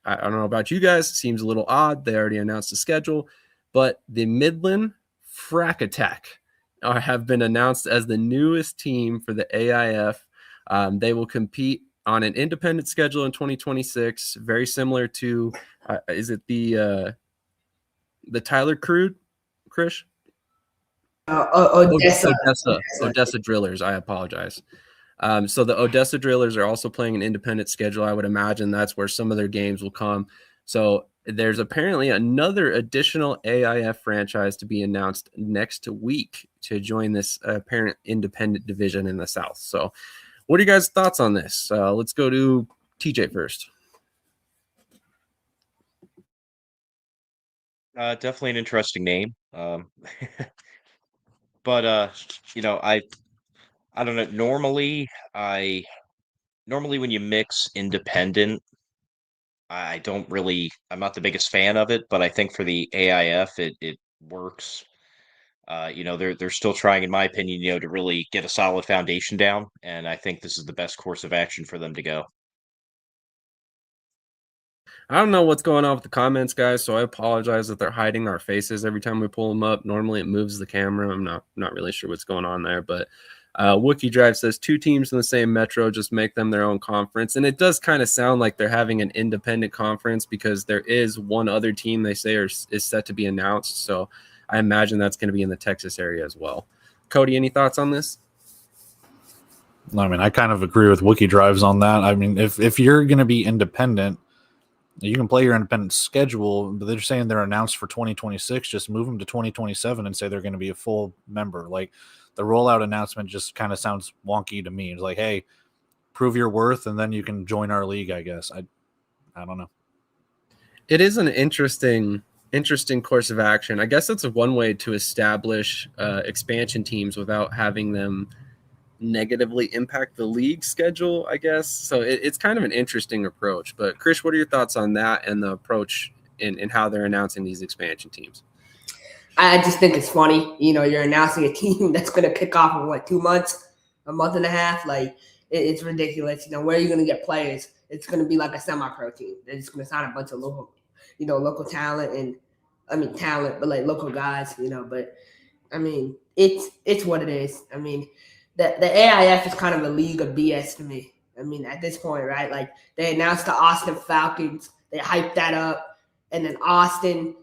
I don't know about you guys, seems a little odd. They already announced the schedule, but the Midland Frack Attack have been announced as the newest team for the AIF. They will compete on an independent schedule in 2026, very similar to, is it the Tyler Crude, Krish? Odessa Drillers. I apologize. So the Odessa Drillers are also playing an independent schedule. I would imagine that's where some of their games will come. So there's apparently another additional AIF franchise to be announced next week to join this apparent independent division in the South. So what are you guys' thoughts on this? Let's go to TJ first. Definitely an interesting name. But I don't know. Normally when you mix independent, I'm not the biggest fan of it, but I think for the AIF it works. They're still trying, in my opinion, to really get a solid foundation down, and I think this is the best course of action for them to go. I don't know what's going on with the comments, guys, so I apologize that they're hiding our faces every time we pull them up. Normally it moves the camera. I'm not really sure what's going on there, but Wookie Drive says 2 teams in the same metro, just make them their own conference. And it does kind of sound like they're having an independent conference because there is one other team they say is set to be announced. So I imagine that's going to be in the Texas area as well. Cody, any thoughts on this? I mean, I kind of agree with Wookie Drives on that. I mean, if you're going to be independent, you can play your independent schedule, but they're saying they're announced for 2026. Just move them to 2027 and say they're going to be a full member. Like, the rollout announcement just kind of sounds wonky to me. It's like, hey, prove your worth, and then you can join our league, I guess. I don't know. It is an interesting course of action. I guess that's one way to establish expansion teams without having them negatively impact the league schedule, I guess. So it's kind of an interesting approach. But Krish, what are your thoughts on that and the approach in how they're announcing these expansion teams? I just think it's funny. You're announcing a team that's going to kick off in 2 months, a month and a half. Like, it's ridiculous. Where are you going to get players? It's going to be like a semi-pro team. They're just going to sign a bunch of local talent but like local guys. But I mean, it's what it is. I mean, the AIF is kind of a league of BS to me. I mean, at this point, right? Like, they announced the Austin Falcons, they hyped that up, and then Austin,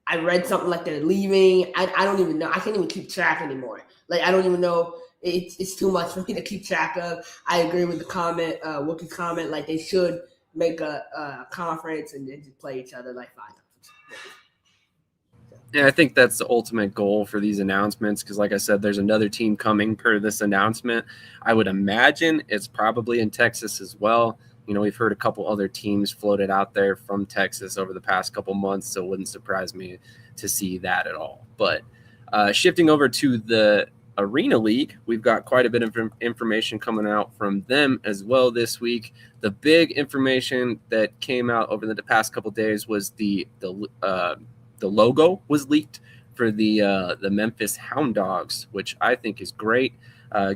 I read something like they're leaving. I don't even know. I can't even keep track anymore. Like, I don't even know. It's too much for me to keep track of. I agree with the comment, Wookie's comment. Like, they should make a conference and just play each other like 5 times. Yeah, I think that's the ultimate goal for these announcements because, like I said, there's another team coming per this announcement. I would imagine it's probably in Texas as well. We've heard a couple other teams floated out there from Texas over the past couple months, so it wouldn't surprise me to see that at all. But shifting over to the Arena League, we've got quite a bit of information coming out from them as well this week. The big information that came out over the past couple days was the logo was leaked for the Memphis Hound Dogs, which I think is great.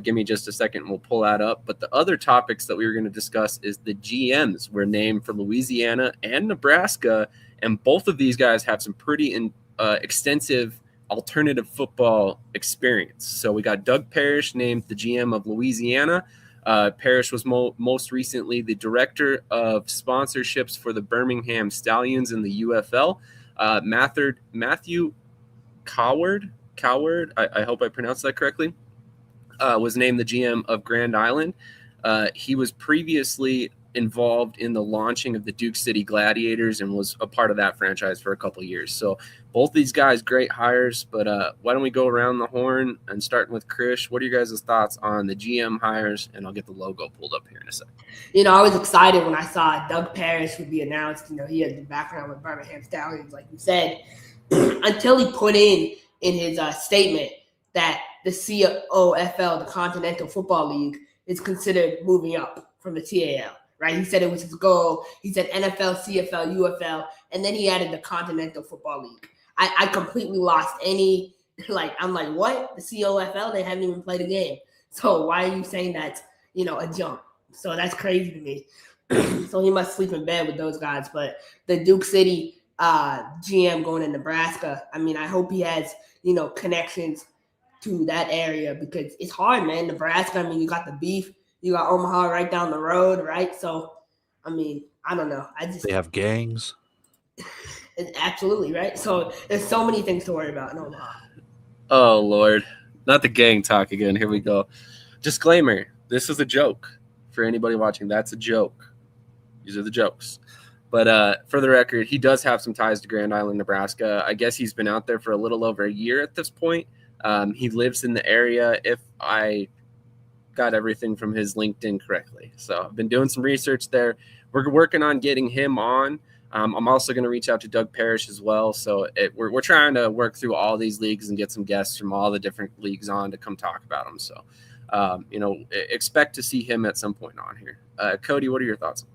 Give me just a second and we'll pull that up. But the other topics that we were going to discuss is the GMs were named for Louisiana and Nebraska, and both of these guys have some pretty extensive alternative football experience. So we got Doug Parrish named the GM of Louisiana. Parrish was most recently the director of sponsorships for the Birmingham Stallions in the UFL. Matthew Coward, I hope I pronounced that correctly, was named the GM of Grand Island. He was previously involved in the launching of the Duke City Gladiators and was a part of that franchise for a couple of years. So both these guys, great hires. But why don't we go around the horn and starting with Krish? What are you guys' thoughts on the GM hires? And I'll get the logo pulled up here in a second. I was excited when I saw Doug Parrish would be announced. He has the background with Birmingham Stallions, like you said, until he put in his statement that the COFL, the Continental Football League, is considered moving up from the TAL. Right, he said it was his goal. He said NFL, CFL, UFL, and then he added the Continental Football League. I completely lost any, I'm like, what? The COFL? They haven't even played a game. So why are you saying that's, a jump? So that's crazy to me. So he must sleep in bed with those guys. But the Duke City GM going to Nebraska, I hope he has, connections to that area because it's hard, man. Nebraska, you got the beef. You got Omaha right down the road, right? So, I don't know. They have gangs. Absolutely, right? So there's so many things to worry about in Omaha. Oh, Lord. Not the gang talk again. Here we go. Disclaimer. This is a joke. For anybody watching, that's a joke. These are the jokes. But for the record, he does have some ties to Grand Island, Nebraska. I guess he's been out there for a little over a year at this point. He lives in the area, if I got everything from his LinkedIn correctly. So I've been doing some research there. We're working on getting him on. I'm also going to reach out to Doug Parrish as well. So we're trying to work through all these leagues and get some guests from all the different leagues on to come talk about them. So, expect to see him at some point on here. Cody, what are your thoughts?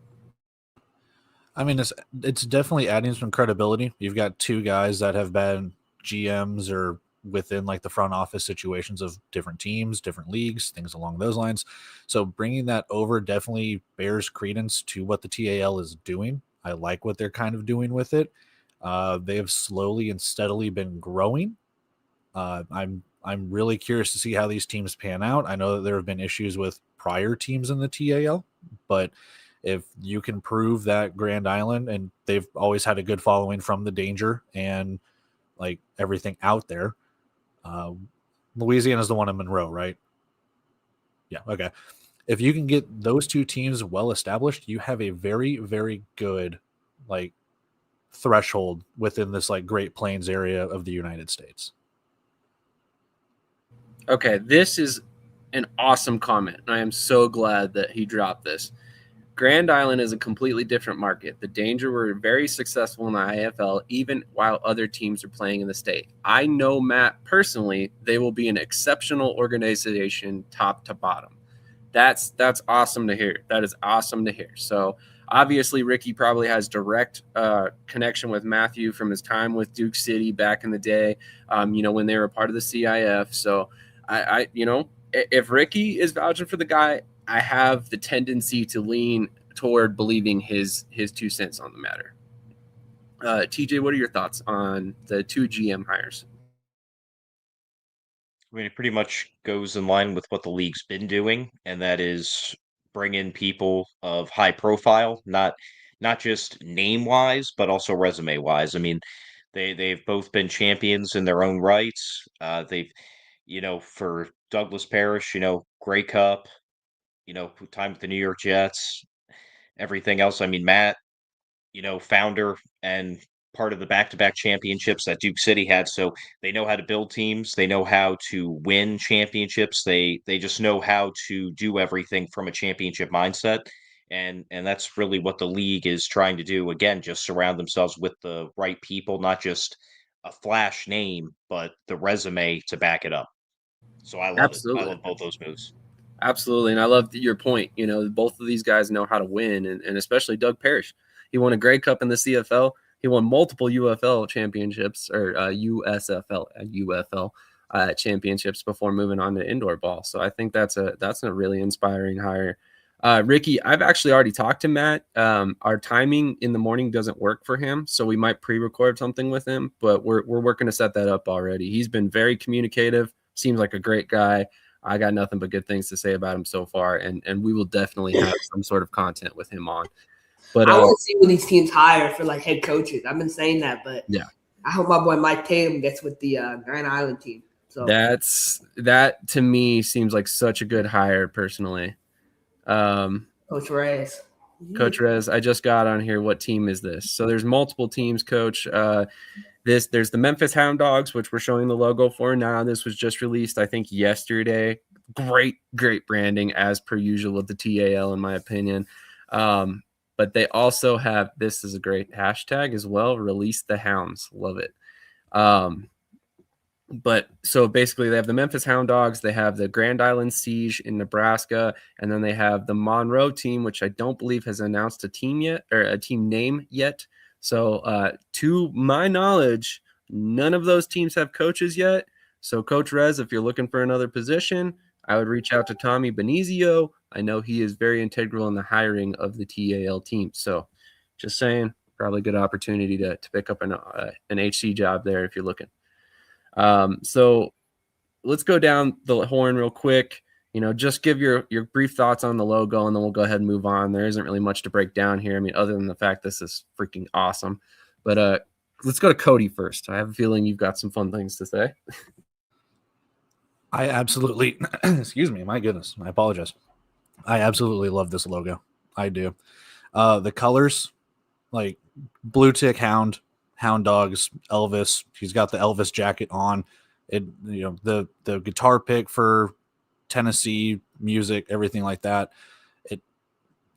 It's definitely adding some credibility. You've got two guys that have been GMs or within the front office situations of different teams, different leagues, things along those lines. So bringing that over definitely bears credence to what the TAL is doing. I like what they're kind of doing with it. They have slowly and steadily been growing. I'm really curious to see how these teams pan out. I know that there have been issues with prior teams in the TAL, but if you can prove that Grand Island, and they've always had a good following from the Danger and everything out there. Louisiana is the one in Monroe, right? Yeah. Okay. If you can get those two teams well established, you have a very, very good threshold within this Great Plains area of the United States. Okay, this is an awesome comment. I am so glad that he dropped this. Grand Island is a completely different market. The Danger were very successful in the IFL, even while other teams are playing in the state. I know Matt personally. They will be an exceptional organization, top to bottom. That's awesome to hear. That is awesome to hear. So obviously, Ricky probably has direct connection with Matthew from his time with Duke City back in the day. When they were part of the CIF. So I if Ricky is vouching for the guy, I have the tendency to lean toward believing his 2 cents on the matter. TJ, what are your thoughts on the two GM hires? It pretty much goes in line with what the league's been doing, and that is bring in people of high profile, not just name wise, but also resume wise. They've both been champions in their own rights. They've, for Douglas Parrish, Grey Cup, time with the New York Jets, everything else. Matt, founder and part of the back-to-back championships that Duke City had. So they know how to build teams. They know how to win championships. They just know how to do everything from a championship mindset. And that's really what the league is trying to do. Again, just surround themselves with the right people, not just a flash name, but the resume to back it up. So I love it. I love both those moves. Absolutely. And I love your point. Both of these guys know how to win, and especially Doug Parrish. He won a Grey Cup in the CFL. He won multiple UFL championships or UFL championships before moving on to indoor ball. So I think that's a really inspiring hire. Ricky, I've actually already talked to Matt. Our timing in the morning doesn't work for him, so we might pre-record something with him, but we're working to set that up already. He's been very communicative, seems like a great guy. I got nothing but good things to say about him so far, and we will definitely have some sort of content with him on. But I want to see what these teams hire for head coaches. I've been saying that, but yeah, I hope my boy Mike Tatum gets with the Grand Island team. So that to me seems like such a good hire personally. Coach Reyes. Coach Rez, I just got on here. What team is this? So there's multiple teams, Coach. There's the Memphis Hound Dogs, which we're showing the logo for now. This was just released, I think, yesterday. Great branding as per usual with the TAL, in my opinion. But they also have, this is a great hashtag as well, Release the Hounds. Love it. But so basically they have the Memphis Hound Dogs, they have the Grand Island Siege in Nebraska, and then they have the Monroe team, which I don't believe has announced a team yet, or a team name yet. So to my knowledge, none of those teams have coaches yet. So Coach Rez, if you're looking for another position, I would reach out to Tommy Benizio. I know he is very integral in the hiring of the TAL team. So just saying, probably a good opportunity to pick up an HC job there if you're looking. So let's go down the horn real quick. Just give your brief thoughts on the logo, and then we'll go ahead and move on. There isn't really much to break down here. I mean, other than the fact this is freaking awesome. But let's go to Cody first. I have a feeling you've got some fun things to say. I absolutely, excuse me, my goodness, I apologize. I absolutely love this logo. I do. The colors, like blue tick hound dogs, Elvis. He's got the Elvis jacket on. It, the guitar pick for Tennessee music, everything like that.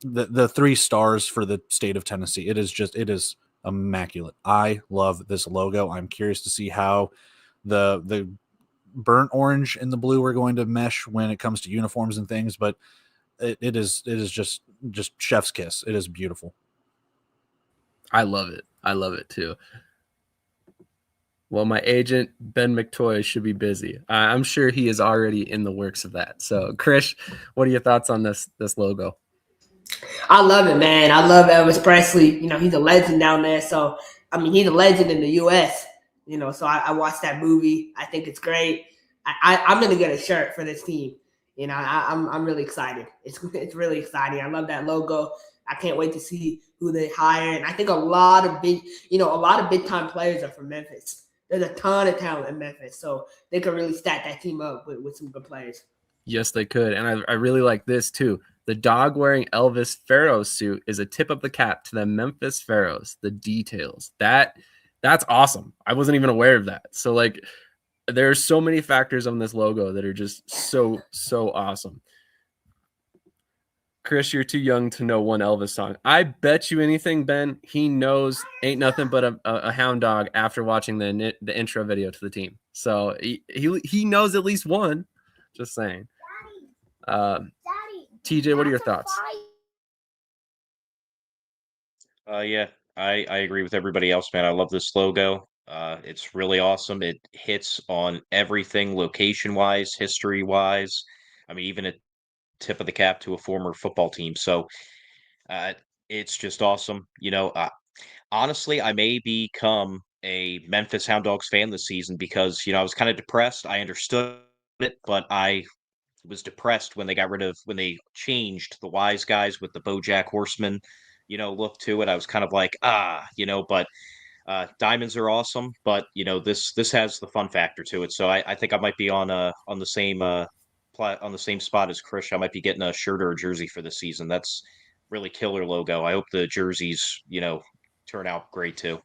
The 3 stars for the state of Tennessee. It is immaculate. I love this logo. I'm curious to see how the burnt orange and the blue are going to mesh when it comes to uniforms and things, but it is just chef's kiss. It is beautiful. I love it. I love it too. Well, my agent, Ben McToy, should be busy. I'm sure he is already in the works of that. So, Krish, what are your thoughts on this logo? I love it, man. I love Elvis Presley. He's a legend down there. So, I mean, he's a legend in the U.S., so I watched that movie. I think it's great. I'm going to get a shirt for this team. I'm really excited. It's really exciting. I love that logo. I can't wait to see who they hire. And I think a lot of big time players are from Memphis. There's a ton of talent in Memphis. So they could really stack that team up with some good players. Yes, they could. And I really like this too. The dog wearing Elvis Pharaoh suit is a tip of the cap to the Memphis Pharaohs. The details. That's awesome. I wasn't even aware of that. So there's so many factors on this logo that are just so awesome. Chris, you're too young to know one Elvis song. I bet you anything, Ben, he knows Ain't Nothing But a Hound Dog after watching the intro video to the team. So he knows at least one. Just saying. TJ, what are your thoughts? Yeah, I agree with everybody else, man. I love this logo. It's really awesome. It hits on everything location-wise, history-wise. I mean, even a tip of the cap to a former football team. So it's just awesome. Honestly, I may become a Memphis Hound Dogs fan this season because, I was kind of depressed. I understood it, but I was depressed when they changed the Wise Guys with the BoJack Horseman, look to it. I was kind of like, but diamonds are awesome, but this has the fun factor to it. So I think I might be on the same spot as Krish. I might be getting a shirt or a jersey for the season. That's really killer logo. I hope the jerseys, turn out great too.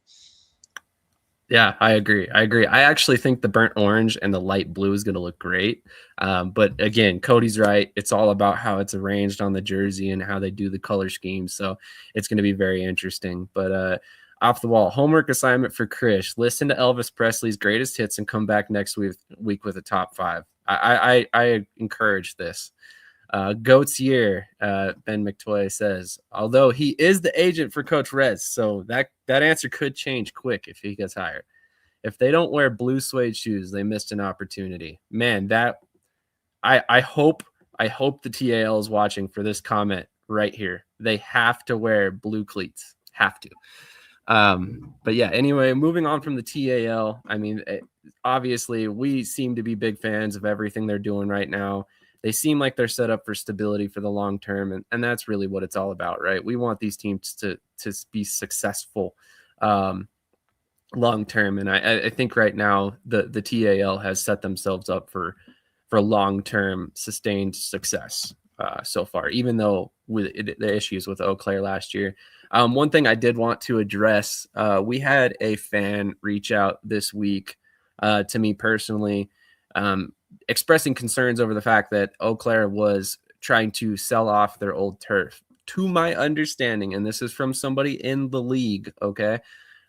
Yeah, I agree. I actually think the burnt orange and the light blue is going to look great. But again, Cody's right. It's all about how it's arranged on the jersey and how they do the color scheme. So it's going to be very interesting. But off the wall, homework assignment for Krish. Listen to Elvis Presley's greatest hits and come back next week with a top 5. I encourage this. Goat's year, Ben McToy says, although he is the agent for Coach Rez, so that answer could change quick if he gets hired. If they don't wear blue suede shoes, they missed an opportunity. Man, that I hope the TAL is watching for this comment right here. They have to wear blue cleats. Have to. But yeah, anyway, moving on from the TAL, I mean, obviously we seem to be big fans of everything they're doing right now. They seem like they're set up for stability for the long term, and that's really what it's all about, right? We want these teams to be successful long term, and I think right now the TAL has set themselves up for long term sustained success. so far, even though with the issues with Eau Claire last year. One thing I did want to address, we had a fan reach out this week to me personally, expressing concerns over the fact that Eau Claire was trying to sell off their old turf. To my understanding, and this is from somebody in the league, okay,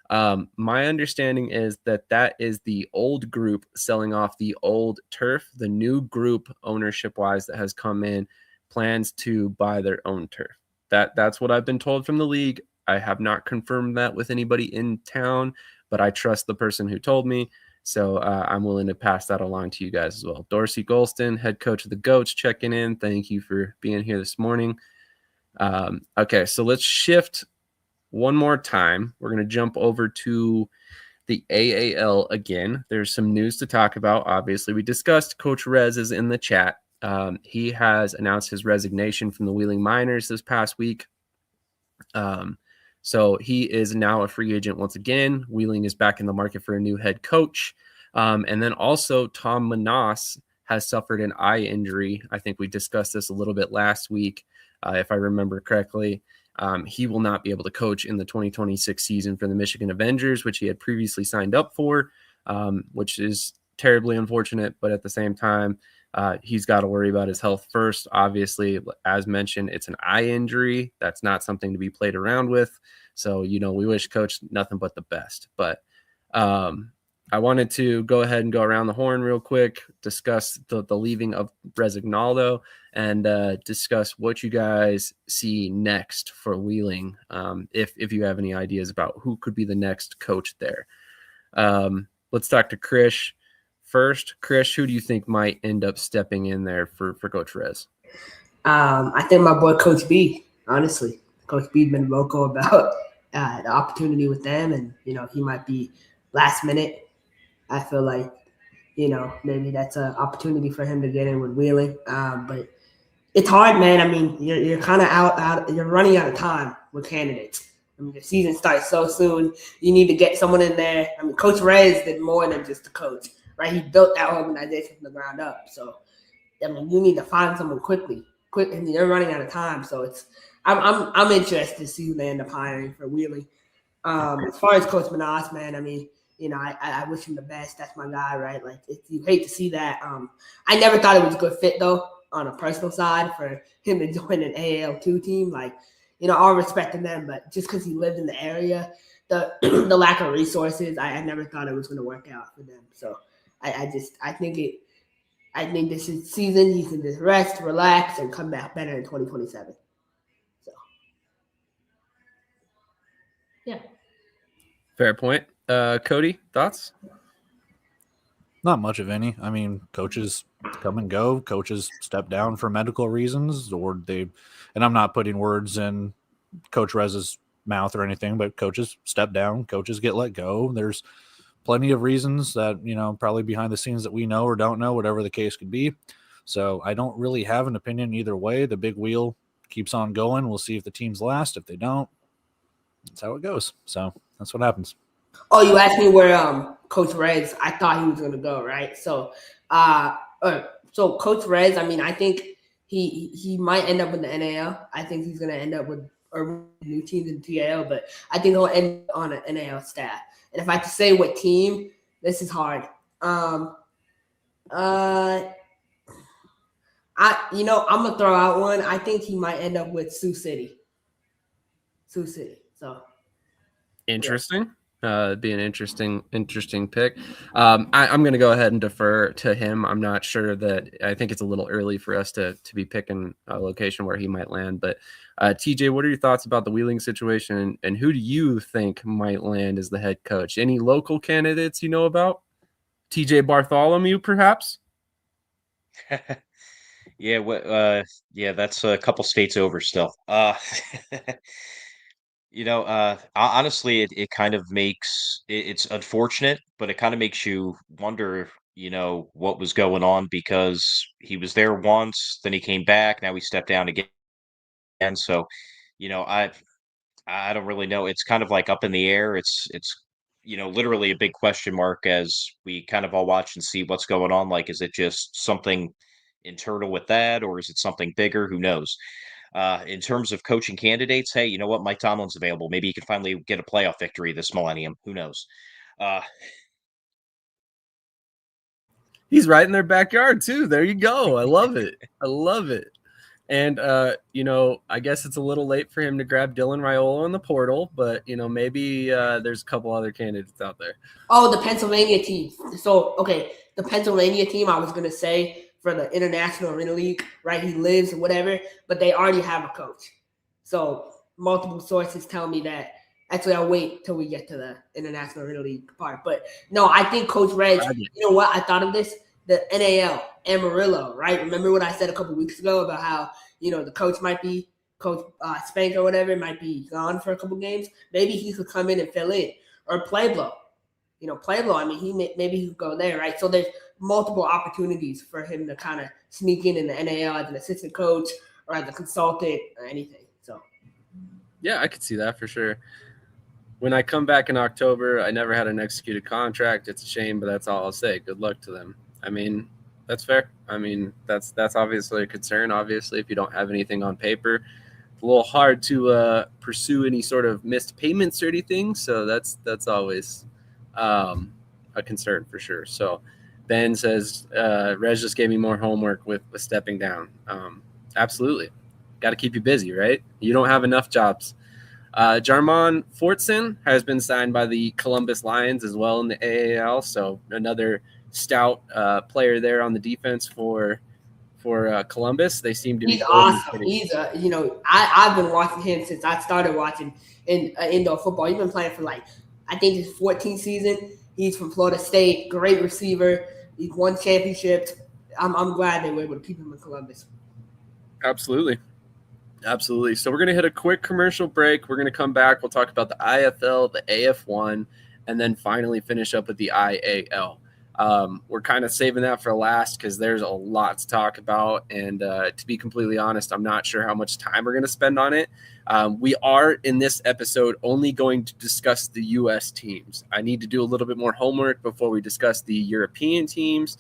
my understanding is that is the old group selling off the old turf. The new group, ownership wise, that has come in plans to buy their own turf. That's what I've been told from the league. I have not confirmed that with anybody in town, but I trust the person who told me. So I'm willing to pass that along to you guys as well. Dorsey Golston, head coach of the Goats, checking in. Thank you for being here this morning. Okay, so let's shift one more time. We're going to jump over to the AAL again. There's some news to talk about. Obviously, we discussed Coach Rez is in the chat. He has announced his resignation from the Wheeling Miners this past week. So he is now a free agent once again. Wheeling is back in the market for a new head coach. And then also Tom Manas has suffered an eye injury. I think we discussed this a little bit last week, if I remember correctly. He will not be able to coach in the 2026 season for the Michigan Avengers, which he had previously signed up for, which is terribly unfortunate. But at the same time, he's got to worry about his health first. Obviously, as mentioned, it's an eye injury. That's not something to be played around with. So, we wish Coach nothing but the best. But I wanted to go ahead and go around the horn real quick, discuss the leaving of Resignaldo, and discuss what you guys see next for Wheeling, if you have any ideas about who could be the next coach there. Let's talk to Krish first. Krish, who do you think might end up stepping in there for Coach Rez? I think my boy Coach B, honestly. Coach B's been vocal about the opportunity with them, and, he might be last minute. I feel like, maybe that's an opportunity for him to get in with Wheeling. But it's hard, man. I mean, you're kind of you're running out of time with candidates. I mean, the season starts so soon. You need to get someone in there. I mean, Coach Reyes did more than just a coach, right? He built that organization from the ground up. So, I mean, you need to find someone quick, and you're running out of time. So I'm interested to see who they end up hiring for Wheeling. As far as Coach Manas, man, I mean, I wish him the best. That's my guy, right? Like, you hate to see that. I never thought it was a good fit, though, on a personal side for him to join an AAL2 team. Like, all respect to them, but just because he lived in the area, the lack of resources, I never thought it was going to work out for them. So I think this is season he can just rest, relax, and come back better in 2027. So, yeah. Fair point. Cody, thoughts? Not much of any. I mean, coaches come and go. Coaches step down for medical reasons, and I'm not putting words in Coach Rez's mouth or anything, but coaches step down. Coaches get let go. There's plenty of reasons that, probably behind the scenes that we know or don't know, whatever the case could be. So I don't really have an opinion either way. The big wheel keeps on going. We'll see if the teams last. If they don't, that's how it goes. So that's what happens. Oh, you asked me where Coach Rez, I thought he was going to go, right? So, so Coach Rez, I mean, I think he might end up with the NAL. I think he's going to end up with new teams in TAL, but I think he'll end on an NAL staff. And if I have to say what team, this is hard. I'm gonna throw out one. I think he might end up with Sioux City. So interesting. Yeah. Be an interesting pick. I'm going to go ahead and defer to him. I'm not sure that I think it's a little early for us to be picking a location where he might land. But TJ, what are your thoughts about the Wheeling situation, and who do you think might land as the head coach? Any local candidates you know about? TJ Bartholomew, perhaps? Yeah, that's a couple states over still. Honestly, it kind of makes it's unfortunate, but it kind of makes you wonder, what was going on, because he was there once, then he came back, now he stepped down again. And so, I don't really know. It's kind of like up in the air. It's literally a big question mark as we kind of all watch and see what's going on. Like, is it just something internal with that, or is it something bigger? Who knows? In terms of coaching candidates, hey, you know what? Mike Tomlin's available. Maybe he can finally get a playoff victory this millennium. Who knows? He's right in their backyard too. There you go. I love it. I love it. And I guess it's a little late for him to grab Dylan Raiola in the portal, but maybe there's a couple other candidates out there. Oh, the Pennsylvania team. So, okay, the Pennsylvania team, I was going to say, for the International Arena League, right? He lives or whatever, but they already have a coach. So multiple sources tell me that. Actually, I'll wait till we get to the International Arena League part. But no, I think Coach Reg, you know what? I thought of this. The NAL, Amarillo, right? Remember what I said a couple weeks ago about how, the coach might be, Coach Spank or whatever, might be gone for a couple games. Maybe he could come in and fill in. Or Pueblo. Pueblo, I mean, maybe he could go there, right? So there's multiple opportunities for him to kind of sneak in the NAL as an assistant coach or as a consultant or anything. So, yeah, I could see that for sure. When I come back in October, I never had an executed contract. It's a shame, but that's all I'll say. Good luck to them. I mean, that's fair. I mean, that's obviously a concern. Obviously, if you don't have anything on paper, it's a little hard to pursue any sort of missed payments or anything. So that's always a concern for sure. So Ben says, Reg just gave me more homework with stepping down. Absolutely. Got to keep you busy, right? You don't have enough jobs. Jarmon Fortson has been signed by the Columbus Lions as well in the AAL. So another stout player there on the defense for Columbus. They seem to be awesome. He's I've been watching him since I started watching indoor football. He's been playing for I think his 14th season. He's from Florida State, great receiver. He's won championships. I'm glad they were able to keep him in Columbus. Absolutely. So we're going to hit a quick commercial break. We're going to come back. We'll talk about the IFL, the AF1, and then finally finish up with the IAL. We're kind of saving that for last because there's a lot to talk about. And to be completely honest, I'm not sure how much time we're going to spend on it. We are in this episode only going to discuss the U.S. teams. I need to do a little bit more homework before we discuss the European teams.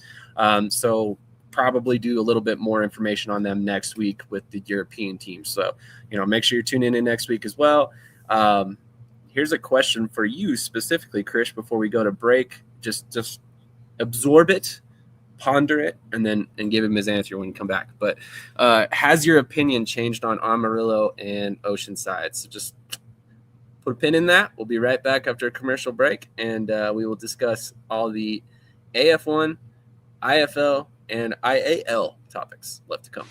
So probably do a little bit more information on them next week with the European teams. So, make sure you're tuning in next week as well. Here's a question for you specifically, Krish, before we go to break. Just absorb it, ponder it, and give him his answer when you come back. But has your opinion changed on Amarillo and Oceanside? So just put a pin in that. We'll be right back after a commercial break, and we will discuss all the AF1, IFL, and IAL topics left to come.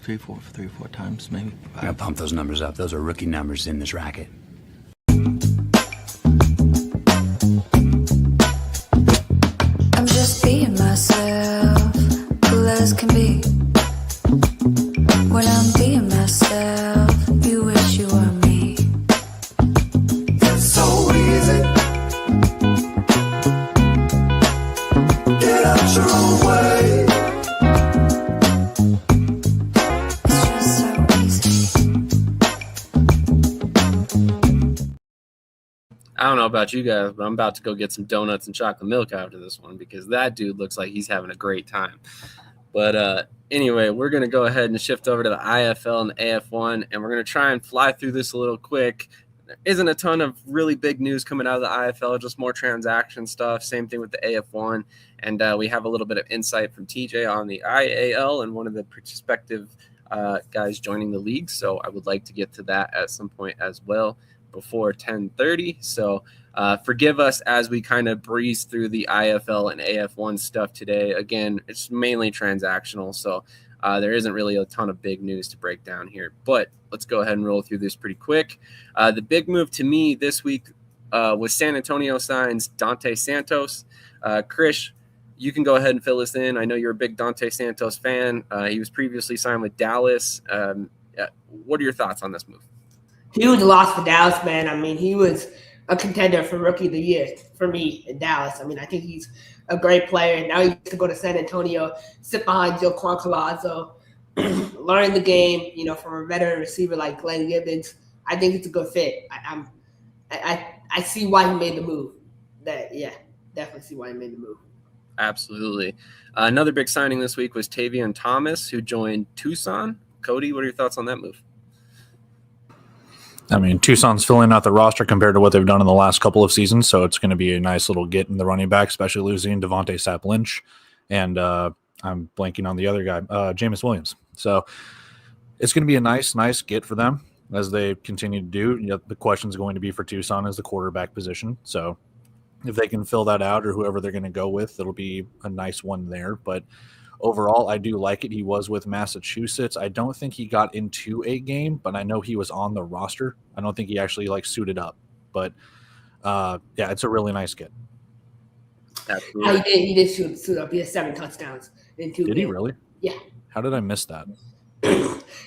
Three, four times, maybe. I'm gonna pump those numbers up. Those are rookie numbers in this racket. I'm just being myself, cool as can be. When I'm being myself, you wish you were me. It's so easy. Get out your own way. I don't know about you guys, but I'm about to go get some donuts and chocolate milk after this one because that dude looks like he's having a great time. But anyway, we're going to go ahead and shift over to the IFL and the AF1, and we're going to try and fly through this a little quick. There isn't a ton of really big news coming out of the IFL, just more transaction stuff. Same thing with the AF1. And we have a little bit of insight from TJ on the IAL and one of the prospective guys joining the league. So I would like to get to that at some point as well. before 10:30. So forgive us as we kind of breeze through the IFL and AF1 stuff today. Again, it's mainly transactional, so there isn't really a ton of big news to break down here. But let's go ahead and roll through this pretty quick. The big move to me this week was San Antonio signs Dante Santos. Krish, you can go ahead and fill us in. I know you're a big Dante Santos fan. He was previously signed with Dallas. What are your thoughts on this move? Huge loss for Dallas, man. I mean, he was a contender for Rookie of the Year for me in Dallas. I mean, I think he's a great player. Now he gets to go to San Antonio, sit behind Joaquin Colazo, learn the game, from a veteran receiver like Glenn Gibbons. I think it's a good fit. I see why he made the move. Definitely see why he made the move. Absolutely. Another big signing this week was Tavion Thomas, who joined Tucson. Cody, what are your thoughts on that move? I mean, Tucson's filling out the roster compared to what they've done in the last couple of seasons, so it's going to be a nice little get in the running back, especially losing Devontae Sapp Lynch, and I'm blanking on the other guy, Jameis Williams. So it's going to be a nice get for them as they continue to do. The question is going to be for Tucson is the quarterback position. So if they can fill that out or whoever they're going to go with, it'll be a nice one there. But overall, I do like it. He was with Massachusetts. I don't think he got into a game, but I know he was on the roster. I don't think he actually suited up. But it's a really nice get. Absolutely. He did suit up. He had 7 touchdowns in 2 games. Did he really? Yeah. How did I miss that?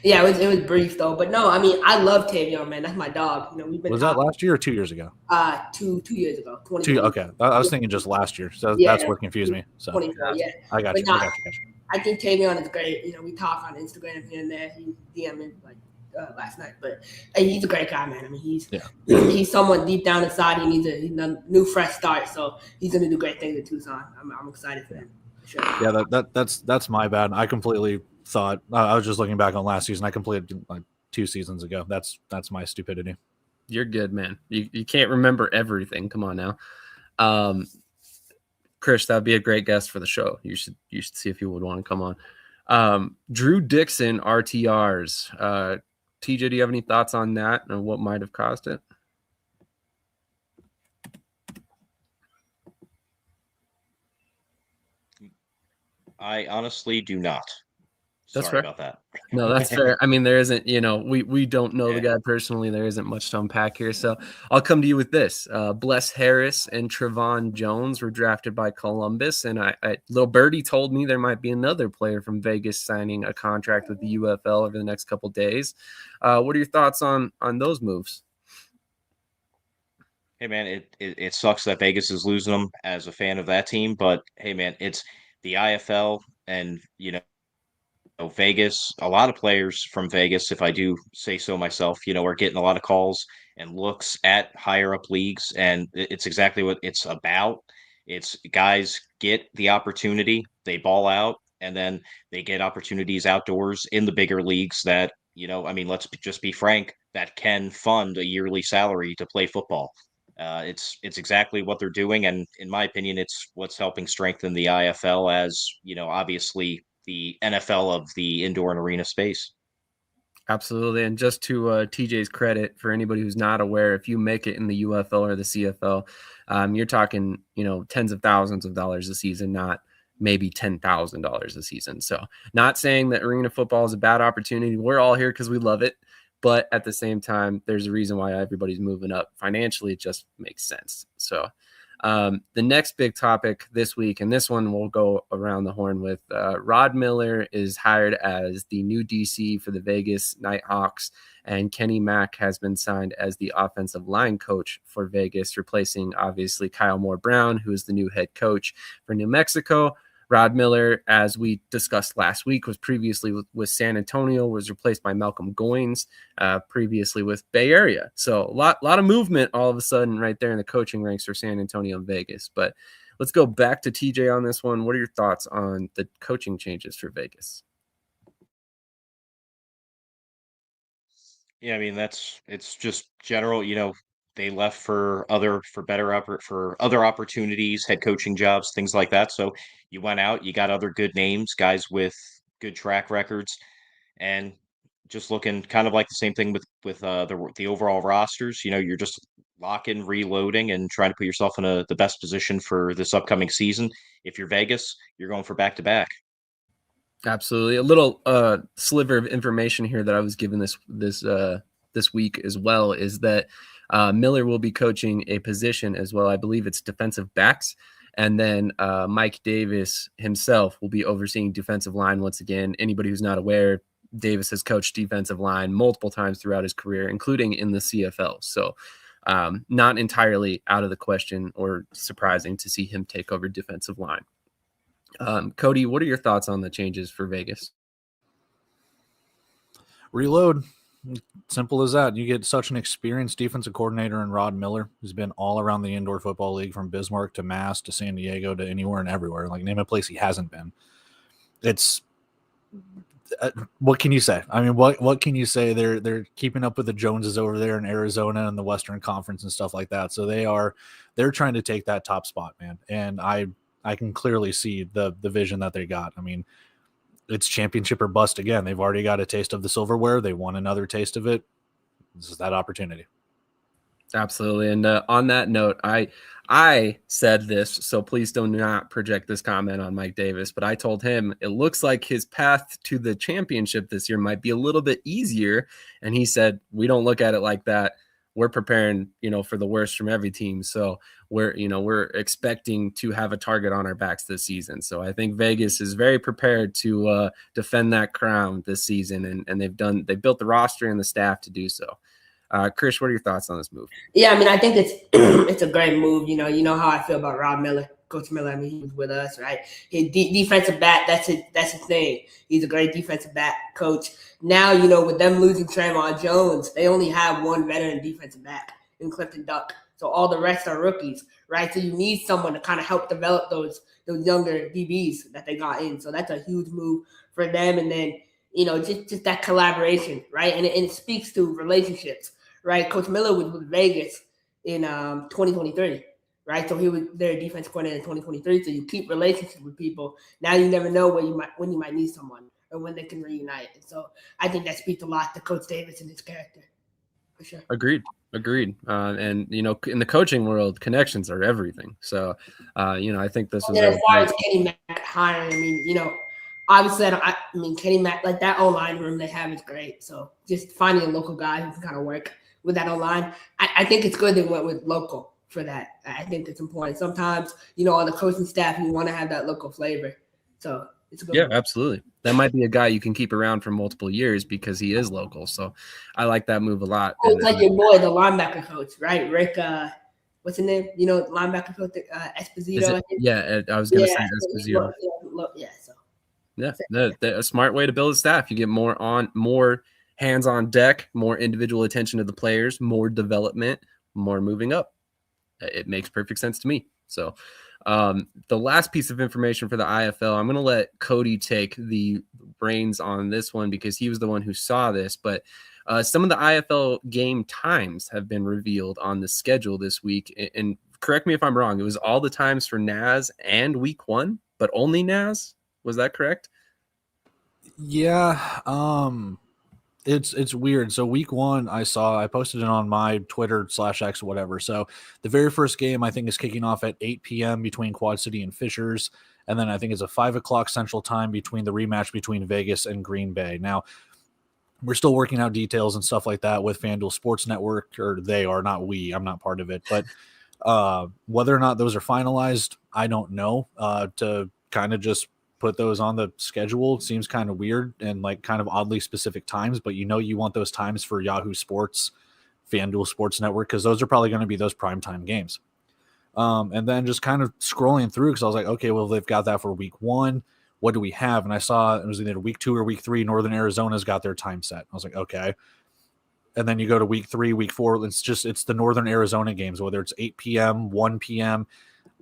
Yeah, it was brief though. But no, I mean, I love Tavion, man. That's my dog. Was that last year or 2 years ago? 2 years ago. Okay, I was thinking just last year. So that's what confused me. So 24, yeah. I got you. I think Tavion is great. We talk on Instagram here and there. He DM'd me last night, but he's a great guy, man. I mean, he's someone deep down inside. He needs a new fresh start, so he's gonna do great things in Tucson. I'm excited for him. Sure. Yeah, that's my bad. I completely thought I was just looking back on last season. I completed 2 seasons ago. That's my stupidity. You're good, man. You can't remember everything. Come on now. Krish, that'd be a great guest for the show. You should see if you would want to come on. Drew Dixon RTRs. TJ, do you have any thoughts on that and what might have caused it? I honestly do not. That's Sorry fair. about that. No, that's fair. I mean, there isn't, we don't know the guy personally. There isn't much to unpack here. So I'll come to you with this. Bless Harris and Trevon Jones were drafted by Columbus. And Little Birdie told me there might be another player from Vegas signing a contract with the UFL over the next couple of days. What are your thoughts on those moves? Hey, man, it sucks that Vegas is losing them as a fan of that team. But, hey, man, it's the IFL and, Vegas, a lot of players from Vegas, if I do say so myself, are getting a lot of calls and looks at higher up leagues. And it's exactly what it's about. It's guys get the opportunity, they ball out, and then they get opportunities outdoors in the bigger leagues that, let's just be frank, that can fund a yearly salary to play football. It's exactly what they're doing. And in my opinion, it's what's helping strengthen the IFL as, obviously the NFL of the indoor and arena space. Absolutely. And just to TJ's credit, for anybody who's not aware, if you make it in the UFL or the CFL, you're talking, tens of thousands of dollars a season, not maybe $10,000 a season. So not saying that arena football is a bad opportunity. We're all here because we love it. But at the same time, there's a reason why everybody's moving up. Financially, it just makes sense. So the next big topic this week, and this one we'll go around the horn with, Rod Miller is hired as the new DC for the Vegas Nighthawks, and Kenny Mack has been signed as the offensive line coach for Vegas, replacing obviously Kyle Moore-Brown, who is the new head coach for New Mexico. Rod Miller, as we discussed last week, was previously with San Antonio, was replaced by Malcolm Goins, previously with Bay Area. So a lot of movement all of a sudden right there in the coaching ranks for San Antonio and Vegas. But let's go back to TJ on this one. What are your thoughts on the coaching changes for Vegas? Yeah, it's just general, they left for other opportunities, head coaching jobs, things like that. So you went out, you got other good names, guys with good track records, and just looking kind of like the same thing with the overall rosters. You're just locking, reloading, and trying to put yourself in the best position for this upcoming season. If you're Vegas, you're going for back to back. Absolutely. A little sliver of information here that I was given this week as well is that Miller will be coaching a position as well. I believe it's defensive backs. And then Mike Davis himself will be overseeing defensive line once again. Anybody who's not aware, Davis has coached defensive line multiple times throughout his career, including in the CFL. So not entirely out of the question or surprising to see him take over defensive line. Cody, what are your thoughts on the changes for Vegas? Reload. Simple as that. You get such an experienced defensive coordinator in Rod Miller, who's been all around the indoor football league from Bismarck to Mass to San Diego to anywhere and everywhere. Like, name a place he hasn't been. It's what can you say? I mean, what can you say? They're keeping up with the Joneses over there in Arizona and the Western Conference and stuff like that. So they're trying to take that top spot, man. And I can clearly see the vision that they got. I mean, it's championship or bust again. They've already got a taste of the silverware. They want another taste of it. This is that opportunity. Absolutely. And on that note, I said this, so please do not project this comment on Mike Davis, but I told him it looks like his path to the championship this year might be a little bit easier. And he said, we don't look at it like that. We're preparing, for the worst from every team. So we're expecting to have a target on our backs this season. So I think Vegas is very prepared to defend that crown this season. And they built the roster and the staff to do so. Krish, what are your thoughts on this move? Yeah, I mean, I think it's a great move. You know how I feel about Rob Miller, Coach Miller. I mean, he was with us, right? His defensive back, that's his thing. He's a great defensive back coach. Now, with them losing Trayvon Jones, they only have one veteran defensive back in Clifton Duck. So all the rest are rookies, right? So you need someone to kind of help develop those younger DBs that they got in. So that's a huge move for them. And then, just that collaboration, right? And it speaks to relationships. Right, Coach Miller was with Vegas in 2023, right? So he was their defense coordinator in 2023. So you keep relationships with people. Now you never know when you might need someone or when they can reunite. And so I think that speaks a lot to Coach Davis and his character, for sure. Agreed. And in the coaching world, connections are everything. So I think this is. As far as Kenny Mack hiring, I mean, obviously, I mean Kenny Mack, like that O-line room they have is great. So just finding a local guy who can kind of work with that O-line, I think it's good they went with local for that. I think it's important. Sometimes, on the coaching staff, you want to have that local flavor. So it's a good one. Absolutely. That might be a guy you can keep around for multiple years because he is local. So I like that move a lot. It's like your boy, the linebacker coach, right? Rick, what's his name? Linebacker coach, Esposito. I was going to say Esposito. A smart way to build a staff. You get more hands on deck, more individual attention to the players, more development, more moving up. It makes perfect sense to me. So the last piece of information for the IFL, I'm going to let Cody take the reins on this one because he was the one who saw this, but some of the IFL game times have been revealed on the schedule this week. And correct me if I'm wrong. It was all the times for NAS and week 1, but only NAS. Was that correct? Yeah. It's weird. So week 1, I posted it on my Twitter /X, whatever. So the very first game I think is kicking off at 8 p.m. between Quad City and Fishers. And then I think it's a 5 o'clock Central Time between the rematch between Vegas and Green Bay. Now, we're still working out details and stuff like that with FanDuel Sports Network, or they are, not we. I'm not part of it. But whether or not those are finalized, I don't know. To kind of just put those on the schedule seems kind of weird and like kind of oddly specific times, but you want those times for Yahoo Sports, FanDuel Sports Network, because those are probably going to be those primetime games. And then just kind of scrolling through, because I was like, okay, well, they've got that for week 1. What do we have? And I saw it was either week 2 or week 3. Northern Arizona's got their time set. I was like, okay. And then you go to week 3, week 4. It's the Northern Arizona games, whether it's 8 p.m., 1 p.m.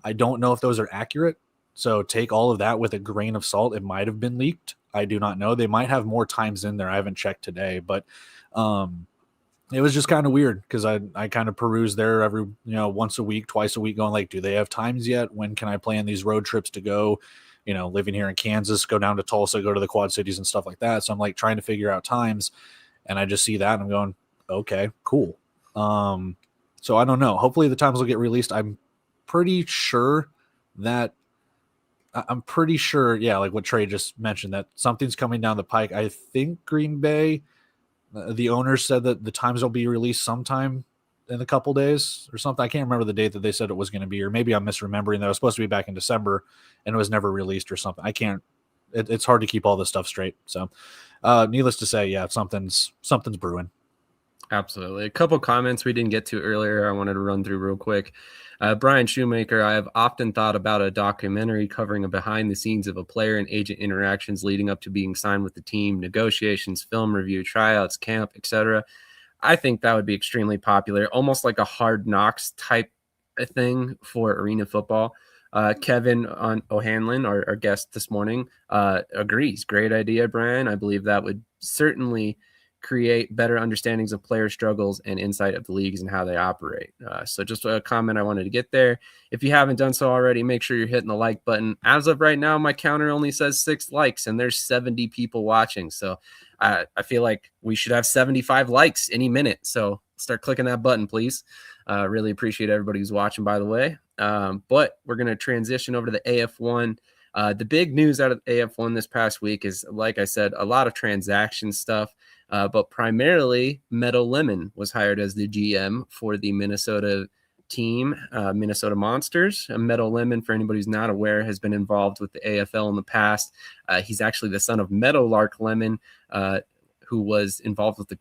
I don't know if those are accurate. So take all of that with a grain of salt. It might have been leaked. I do not know. They might have more times in there. I haven't checked today, but it was just kind of weird because I kind of peruse there every, once a week, twice a week, going like, do they have times yet? When can I plan these road trips to go? living here in Kansas, go down to Tulsa, go to the Quad Cities and stuff like that. So I'm like trying to figure out times, and I just see that and I'm going, okay, cool. So I don't know. Hopefully the times will get released. I'm pretty sure, yeah, like what Trey just mentioned, that something's coming down the pike. I think Green Bay, the owner said that the times will be released sometime in a couple days or something. I can't remember the date that they said it was going to be, or maybe I'm misremembering that it was supposed to be back in December and it was never released or something. It's hard to keep all this stuff straight. So needless to say, yeah, something's brewing. Absolutely. A couple comments we didn't get to earlier I wanted to run through real quick. Brian Shoemaker, I have often thought about a documentary covering a behind the scenes of a player and agent interactions leading up to being signed with the team, negotiations, film review, tryouts, camp, etc. I think that would be extremely popular, almost like a Hard Knocks type of thing for arena football. Kevin O'Hanlon, our guest this morning, agrees. Great idea, Brian. I believe that would certainly create better understandings of player struggles and insight of the leagues and how they operate. So just a comment I wanted to get there. If you haven't done so already, make sure you're hitting the like button. As of right now, my counter only says 6 likes and there's 70 people watching. So I feel like we should have 75 likes any minute. So start clicking that button, please. Really appreciate everybody who's watching, by the way. But we're going to transition over to the AF1. The big news out of AF1 this past week is, like I said, a lot of transaction stuff. But primarily, Meadow Lemon was hired as the GM for the Minnesota team, Minnesota Monsters. Meadow Lemon, for anybody who's not aware, has been involved with the AFL in the past. He's actually the son of Meadowlark Lemon, who was involved with the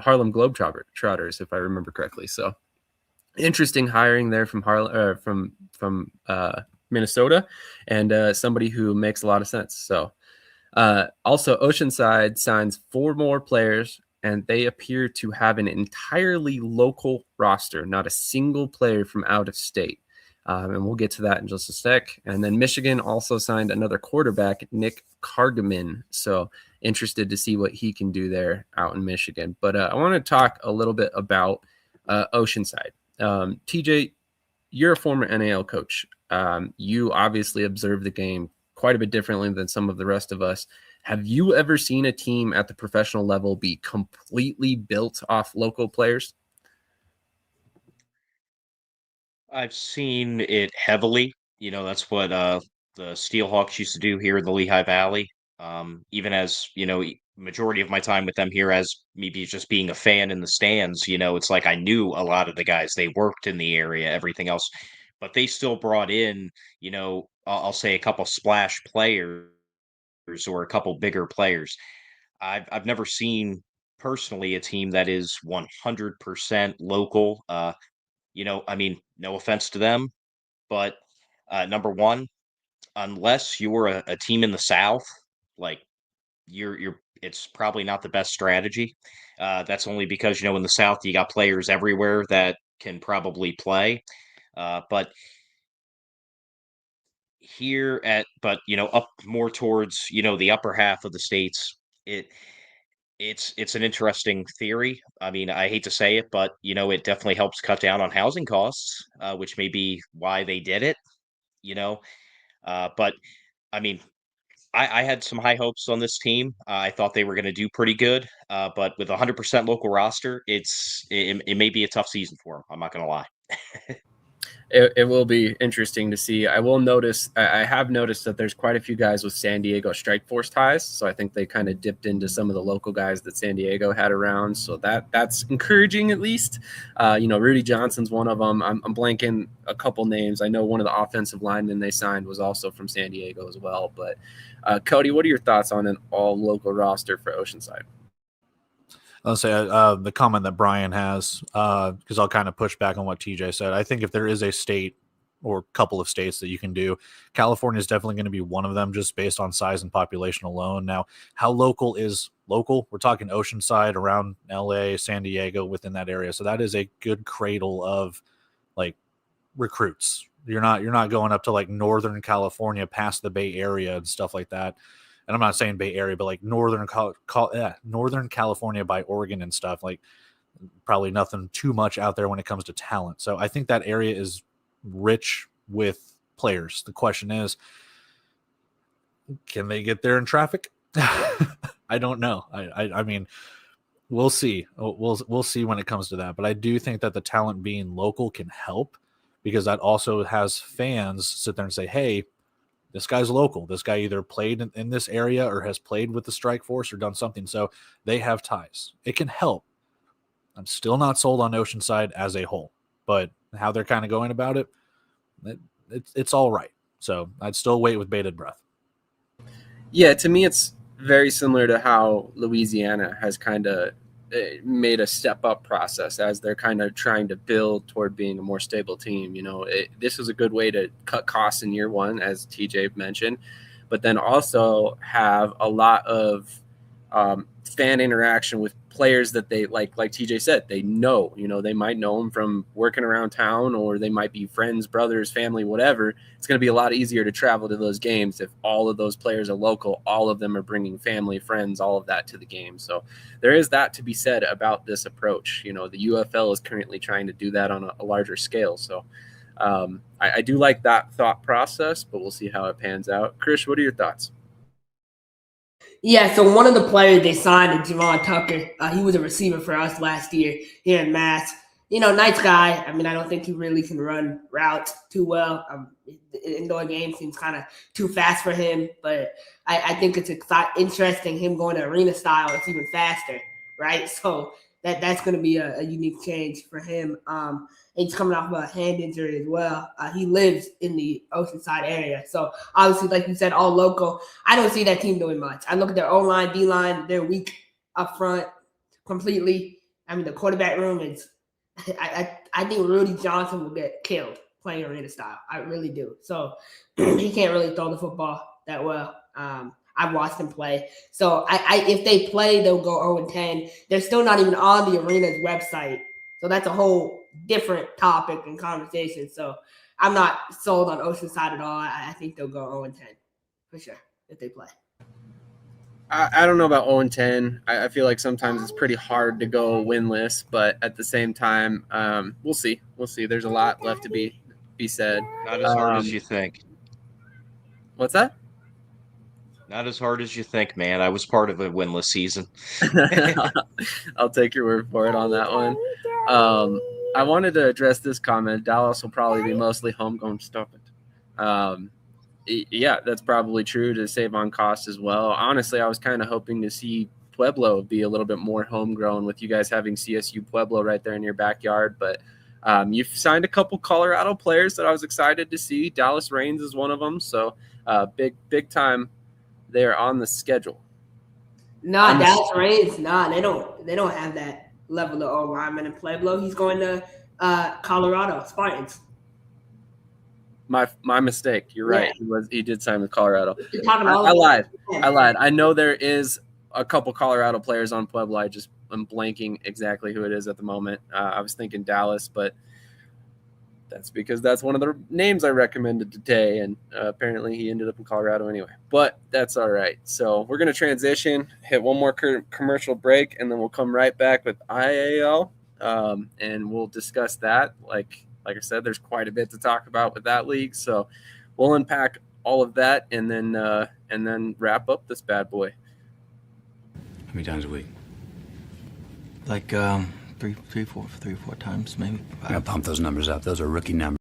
Harlem Globetrotters, if I remember correctly. So interesting hiring there from Minnesota, and somebody who makes a lot of sense. So. Also, Oceanside signs 4 more players, and they appear to have an entirely local roster, not a single player from out of state. And we'll get to that in just a sec. And then Michigan also signed another quarterback, Nick Kargaman. So interested to see what he can do there out in Michigan. But I want to talk a little bit about Oceanside. TJ, you're a former NAL coach. You obviously observe the game quite a bit differently than some of the rest of us. Have you ever seen a team at the professional level be completely built off local players? I've seen it heavily. That's what the Steelhawks used to do here in the Lehigh Valley. Even as, majority of my time with them here as maybe just being a fan in the stands, it's like I knew a lot of the guys. They worked in the area, everything else. But they still brought in, I'll say a couple splash players or a couple bigger players. I've never seen personally a team that is 100% local. I mean, no offense to them, but number one, unless you're a team in the South, like it's probably not the best strategy. That's only because in the South you got players everywhere that can probably play, but up more towards the upper half of the states, it's an interesting theory. I mean, I hate to say it, but it definitely helps cut down on housing costs, which may be why they did it. But I mean, I had some high hopes on this team. I thought they were going to do pretty good, but with a 100% local roster, it may be a tough season for them. I'm not going to lie. It will be interesting to see. I have noticed that there's quite a few guys with San Diego Strike Force ties. So I think they kind of dipped into some of the local guys that San Diego had around. So that's encouraging, at least. Rudy Johnson's one of them. I'm blanking a couple names. I know one of the offensive linemen they signed was also from San Diego as well. But Cody, what are your thoughts on an all local roster for Oceanside? I'll say the comment that Brian has, because I'll kind of push back on what TJ said. I think if there is a state or couple of states that you can do, California is definitely going to be one of them, just based on size and population alone. Now, how local is local? We're talking Oceanside, around LA, San Diego, within that area. So that is a good cradle of like recruits. You're not going up to like Northern California past the Bay Area and stuff like that. And I'm not saying Bay Area, but like Northern California by Oregon and stuff, like probably nothing too much out there when it comes to talent. So I think that area is rich with players. The question is, can they get there in traffic? I don't know. I mean, we'll see. We'll see when it comes to that. But I do think that the talent being local can help, because that also has fans sit there and say, hey, this guy's local. This guy either played in this area or has played with the strike force or done something. So they have ties. It can help. I'm still not sold on Oceanside as a whole, but how they're kind of going about it, it's all right. So I'd still wait with bated breath. Yeah, to me, it's very similar to how Louisiana has kind of made a step up process as they're kind of trying to build toward being a more stable team. This is a good way to cut costs in year one, as TJ mentioned, but then also have a lot of fan interaction with players that they like TJ said, they know, they might know them from working around town, or they might be friends, brothers, family, whatever. It's going to be a lot easier to travel to those games if all of those players are local. All of them are bringing family, friends, all of that to the game. So there is that to be said about this approach. The UFL is currently trying to do that on a larger scale. So I do like that thought process, but we'll see how it pans out. Krish, what are your thoughts? Yeah, so one of the players they signed is Javon Tucker. He was a receiver for us last year here in Mass. Nice guy. I mean, I don't think he really can run routes too well. The indoor game seems kind of too fast for him, but I think it's interesting him going to arena style. It's even faster, right? So that's going to be a unique change for him. He's coming off of a hand injury as well. He lives in the Oceanside area. So obviously, like you said, all local. I don't see that team doing much. I look at their O-line, D-line, they're weak up front completely. I mean, the quarterback room is I think Rudy Johnson will get killed playing arena style. I really do. So he can't really throw the football that well. I've watched him play. So if they play, they'll go 0-10. They're still not even on the arena's website. So that's a whole different topic and conversation. So I'm not sold on Oceanside at all. I think they'll go 0-10 for sure if they play. I don't know about 0-10. I feel like sometimes it's pretty hard to go winless, but at the same time, we'll see. We'll see. There's a lot left to be said. Not as hard as you think. What's that? Not as hard as you think, man. I was part of a winless season. I'll take your word for it on that one. I wanted to address this comment. Dallas will probably be mostly homegrown. Stop it. Yeah, that's probably true to save on cost as well. Honestly, I was kind of hoping to see Pueblo be a little bit more homegrown with you guys having CSU Pueblo right there in your backyard. But you've signed a couple Colorado players that I was excited to see. Dallas Reigns is one of them. So big time they're on the schedule. No, Dallas Reigns, they don't have that level of O-lineman in Pueblo. He's going to Colorado Spartans. My mistake. You're right. He did sign with Colorado. I lied. I know there is a couple Colorado players on Pueblo. I'm blanking exactly who it is at the moment. I was thinking Dallas, but that's because that's one of the names I recommended today, and apparently he ended up in Colorado anyway. But that's all right. So we're going to transition, hit one more commercial break, and then we'll come right back with IAL, and we'll discuss that. Like I said, there's quite a bit to talk about with that league, so we'll unpack all of that and then wrap up this bad boy. How many times a week? Like three or four times, maybe. I gotta pump those numbers up. Those are rookie numbers.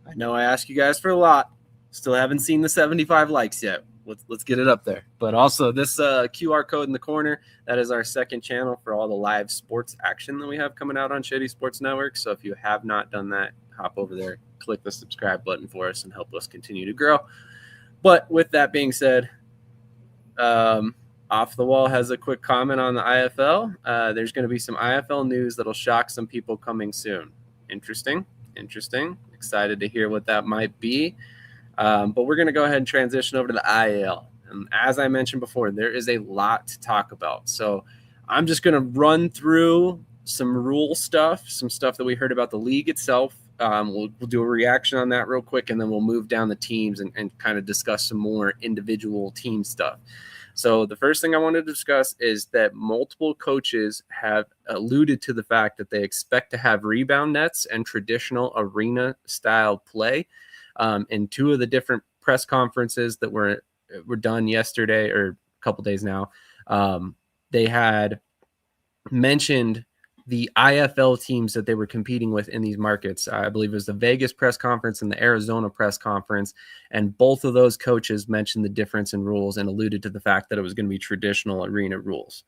I know I ask you guys for a lot. Still haven't seen the 75 likes yet. Let's get it up there. But also this QR code in the corner, that is our second channel for all the live sports action that we have coming out on Shady Sports Network. So if you have not done that, hop over there, click the subscribe button for us and help us continue to grow. But with that being said, Off the Wall has a quick comment on the IFL. There's going to be some IFL news that'll shock some people coming soon. Interesting. Excited to hear what that might be. But we're going to go ahead and transition over to the IAL. And as I mentioned before, there is a lot to talk about. So I'm just going to run through some rule stuff, some stuff that we heard about the league itself. We'll do a reaction on that real quick, and then we'll move down the teams and kind of discuss some more individual team stuff. So the first thing I want to discuss is that multiple coaches have alluded to the fact that they expect to have rebound nets and traditional arena style play. In two of the different press conferences that were done yesterday or a couple days now, they had mentioned the IFL teams that they were competing with in these markets. I believe it was the Vegas press conference and the Arizona press conference. And both of those coaches mentioned the difference in rules and alluded to the fact that it was going to be traditional arena rules.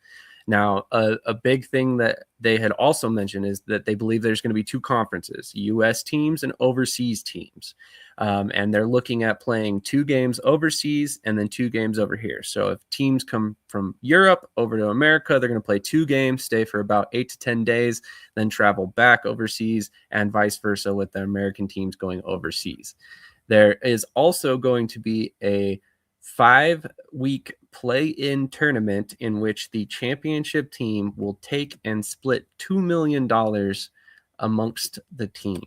Now, a big thing that they had also mentioned is that they believe there's going to be two conferences, U.S. teams and overseas teams. And they're looking at playing 2 games overseas and then 2 games over here. So if teams come from Europe over to America, they're going to play 2 games, stay for about 8 to 10 days, then travel back overseas, and vice versa with the American teams going overseas. There is also going to be a 5-week play-in tournament in which the championship team will take and split $2 million amongst the team.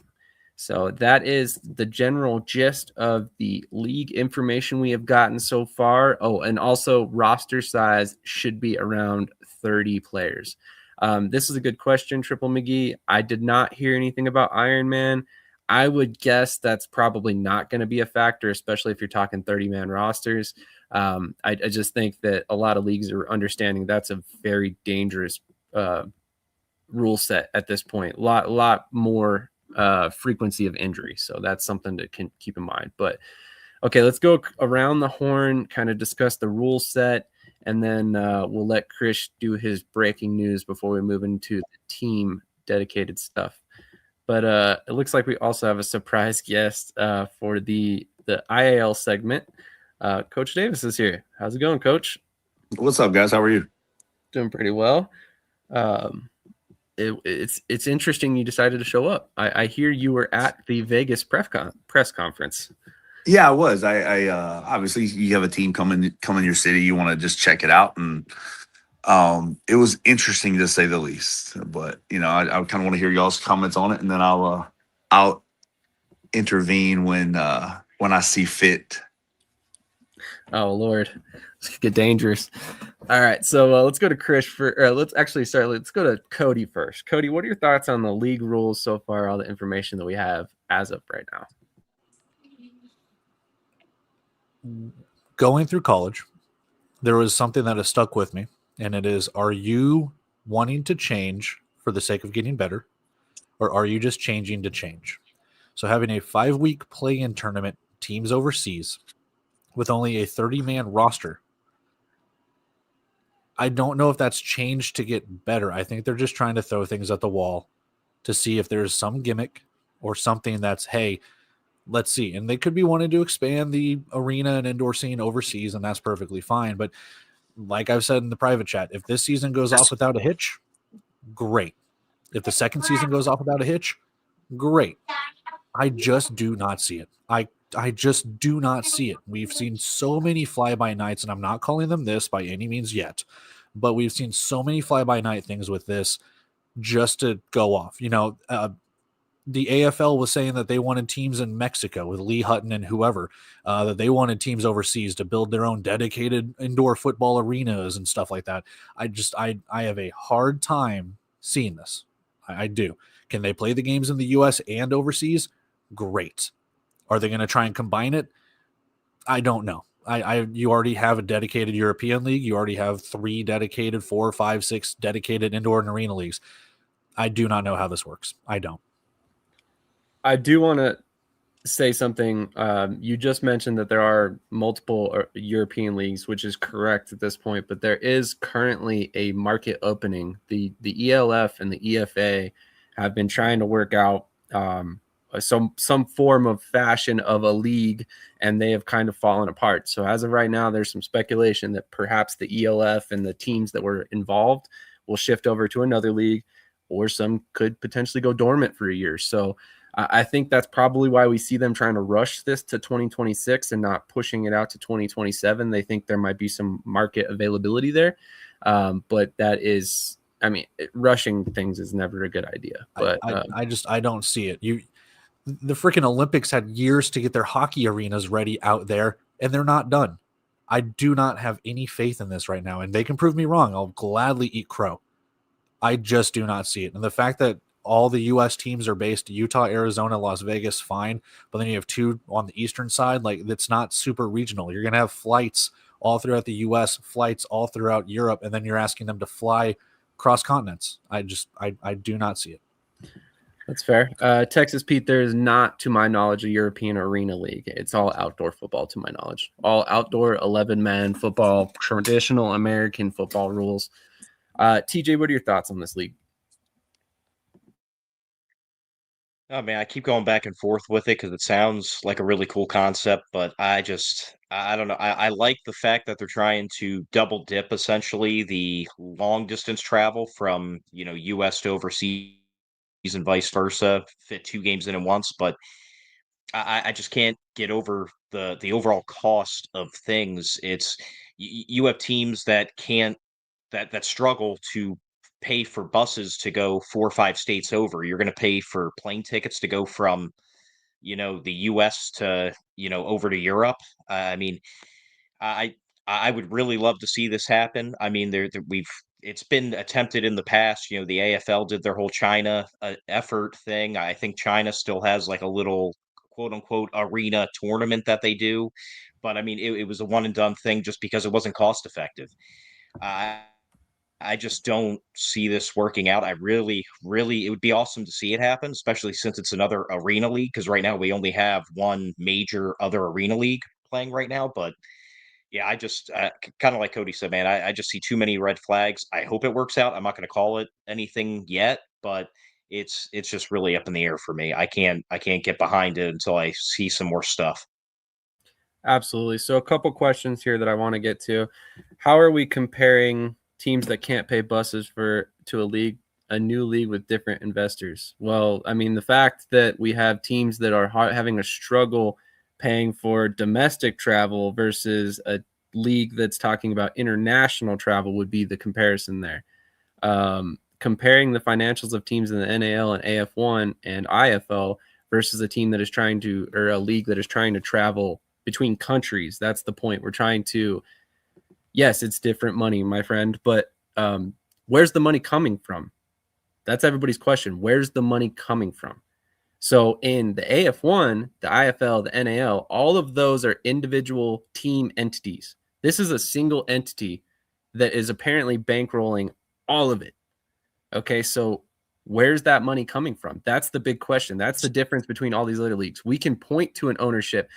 So that is the general gist of the league information we have gotten so far. Oh, and also roster size should be around 30 players. This is a good question, Triple McGee. I did not hear anything about Iron Man. I would guess that's probably not going to be a factor, especially if you're talking 30-man rosters. I just think that a lot of leagues are understanding that's a very dangerous rule set at this point. A lot more frequency of injury. So that's something to keep in mind. But okay, let's go around the horn, kind of discuss the rule set, and then we'll let Krish do his breaking news before we move into the team dedicated stuff. But it looks like we also have a surprise guest for the IAL segment. Coach Davis is here. How's it going, Coach? What's up, guys? How are you? Doing pretty well. It's interesting you decided to show up. I hear you were at the Vegas press conference. Yeah, I was. I obviously you have a team come in your city. You want to just check it out, and it was interesting to say the least. But I kind of want to hear y'all's comments on it, and then I'll intervene when I see fit. Oh Lord, it's get dangerous. All right, so let's go to Krish let's go to Cody first. Cody, what are your thoughts on the league rules so far? All the information that we have as of right now. Going through college, there was something that has stuck with me, and it is: are you wanting to change for the sake of getting better, or are you just changing to change? So having a 5-week play-in tournament, teams overseas, with only a 30-man roster, I don't know if that's changed to get better. I think they're just trying to throw things at the wall to see if there's some gimmick or something that's, hey, let's see. And they could be wanting to expand the arena and indoor scene overseas, and that's perfectly fine. But like I've said in the private chat, if this season goes off without a hitch, great. If the second season goes off without a hitch, great. I just do not see it. I just do not see it. We've seen so many fly-by-nights, and I'm not calling them this by any means yet, but we've seen so many fly-by-night things with this just to go off. The AFL was saying that they wanted teams in Mexico with Lee Hutton and whoever, that they wanted teams overseas to build their own dedicated indoor football arenas and stuff like that. I have a hard time seeing this. I do. Can they play the games in the U.S. and overseas? Great. Are they going to try and combine it? I don't know. You already have a dedicated European league. You already have 3 dedicated, 4, 5, 6 dedicated indoor and arena leagues. I do not know how this works. I don't. I do want to say something. You just mentioned that there are multiple European leagues, which is correct at this point, but there is currently a market opening. The ELF and the EFA have been trying to work out some form of fashion of a league, and they have kind of fallen apart. So as of right now, there's some speculation that perhaps the ELF and the teams that were involved will shift over to another league, or some could potentially go dormant for a year. So I think that's probably why we see them trying to rush this to 2026 and not pushing it out to 2027. They think there might be some market availability there. But that is, I mean, rushing things is never a good idea. But I don't see it. The freaking Olympics had years to get their hockey arenas ready out there, and they're not done. I do not have any faith in this right now, and they can prove me wrong. I'll gladly eat crow. I just do not see it. And the fact that all the U.S. teams are based Utah, Arizona, Las Vegas, fine. But then you have two on the eastern side. Like, it's not super regional. You're going to have flights all throughout the U.S., flights all throughout Europe, and then you're asking them to fly cross continents. I do not see it. That's fair. Texas Pete, there is not, to my knowledge, a European arena league. It's all outdoor football, to my knowledge. All outdoor 11-man football, traditional American football rules. TJ, what are your thoughts on this league? Oh man, I keep going back and forth with it because it sounds like a really cool concept, but I don't know. I like the fact that they're trying to double dip essentially the long distance travel from, US to overseas and vice versa, fit two games in once, but I just can't get over the overall cost of things. It's you have teams that can't that struggle to pay for buses to go 4 or 5 states over. You're going to pay for plane tickets to go from, the US to, over to Europe. I mean, I I would really love to see this happen. I mean, we've it's been attempted in the past. The AFL did their whole China effort thing. I think China still has like a little quote unquote arena tournament that they do, but I mean, it was a one and done thing just because it wasn't cost effective. I I just don't see this working out. I really, really, it would be awesome to see it happen, especially since it's another arena league. Because right now we only have one major other arena league playing right now. But yeah, I just kind of like Cody said, man, I just see too many red flags. I hope it works out. I'm not going to call it anything yet, but it's just really up in the air for me. I can't get behind it until I see some more stuff. Absolutely. So a couple questions here that I want to get to. How are we comparing teams that can't pay buses to a new league with different investors? Well, I mean, the fact that we have teams that are having a struggle paying for domestic travel versus a league that's talking about international travel would be the comparison there. Comparing the financials of teams in the NAL and AF1 and IFL versus a team that is or a league that is trying to travel between countries. That's the point. We're trying to, yes, it's different money, my friend, but where's the money coming from? That's everybody's question. Where's the money coming from? So in the AF1, the IFL, the NAL, all of those are individual team entities. This is a single entity that is apparently bankrolling all of it. Okay, so where's that money coming from? That's the big question. That's the difference between all these other leagues. We can point to an ownership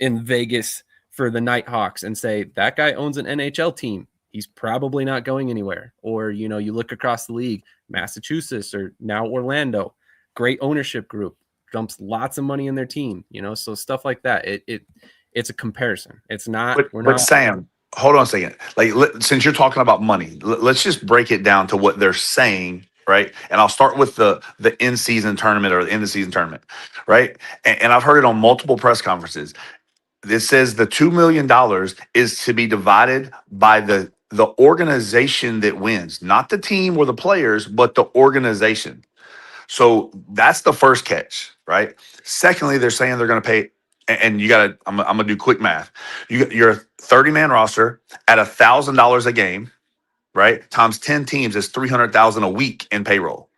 in Vegas for the Nighthawks and say that guy owns an NHL team. He's probably not going anywhere. Or, you look across the league, Massachusetts or now Orlando, great ownership group, dumps lots of money in their team, so stuff like that. It's a comparison. It's not. But Sam, hold on a second. Like, since you're talking about money, let's just break it down to what they're saying, right? And I'll start with the in-season tournament or the end-of-season tournament, right? And I've heard it on multiple press conferences. It says the $2 million is to be divided by the organization that wins, not the team or the players, but the organization. So that's the first catch, right? Secondly, they're saying they're going to pay, and you got to, I'm going to do quick math. You're 30-man roster at $1,000 a game, right? Times 10 teams is $300,000 a week in payroll,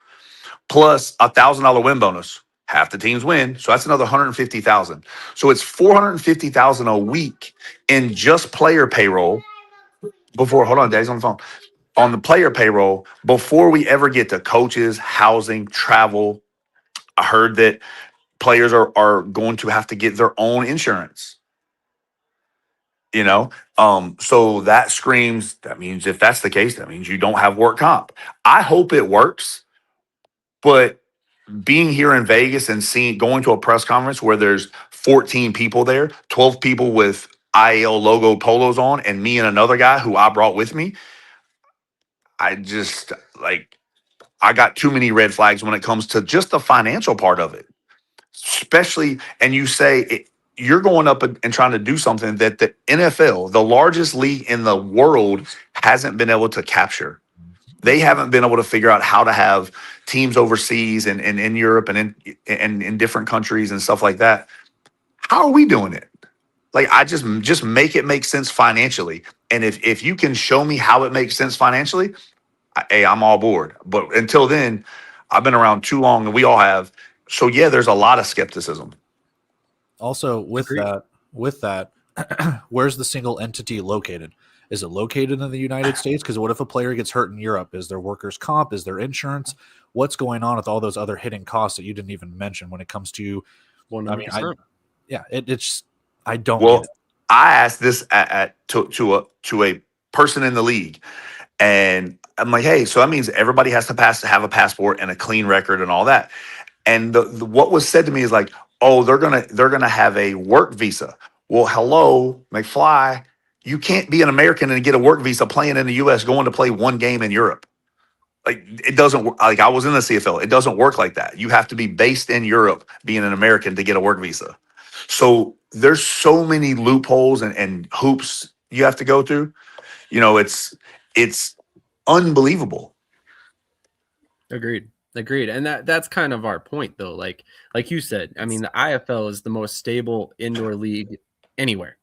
plus $1,000 win bonus. Half the teams win, so that's another $150,000. So it's $450,000 a week in just player payroll. Hold on, Daddy's on the phone. On the player payroll before we ever get to coaches, housing, travel. I heard that players are going to have to get their own insurance. So that means if that's the case, that means you don't have work comp. I hope it works, but being here in Vegas and going to a press conference where there's 14 people there, 12 people with IL logo polos on, and me and another guy who I brought with me, I just I got too many red flags when it comes to just the financial part of it. Especially, and you say you're going up and trying to do something that the NFL, the largest league in the world, hasn't been able to capture. They haven't been able to figure out how to have teams overseas and in Europe and in different countries and stuff like that. How are we doing it? Like, I just make it make sense financially. And if you can show me how it makes sense financially, hey, I'm all board. But until then, I've been around too long, and we all have. So yeah, there's a lot of skepticism. Also, with that, where's the single entity located? Is it located in the United States? Because what if a player gets hurt in Europe? Is there workers' comp? Is there insurance? What's going on with all those other hidden costs that you didn't even mention when it comes to? 100%. It's I don't Well, get it. I asked this to a person in the league, and I'm like, hey, so that means everybody has to have a passport and a clean record and all that. And what was said to me is like, oh, they're gonna have a work visa. Well, hello, McFly, you can't be an American and get a work visa playing in the U.S. going to play one game in Europe. Like, it doesn't work. Like, I was in the CFL. It doesn't work like that. You have to be based in Europe, being an American, to get a work visa. So there's so many loopholes and hoops you have to go through. It's unbelievable. Agreed. And that's kind of our point, though. Like you said, I mean, the IFL is the most stable indoor league anywhere.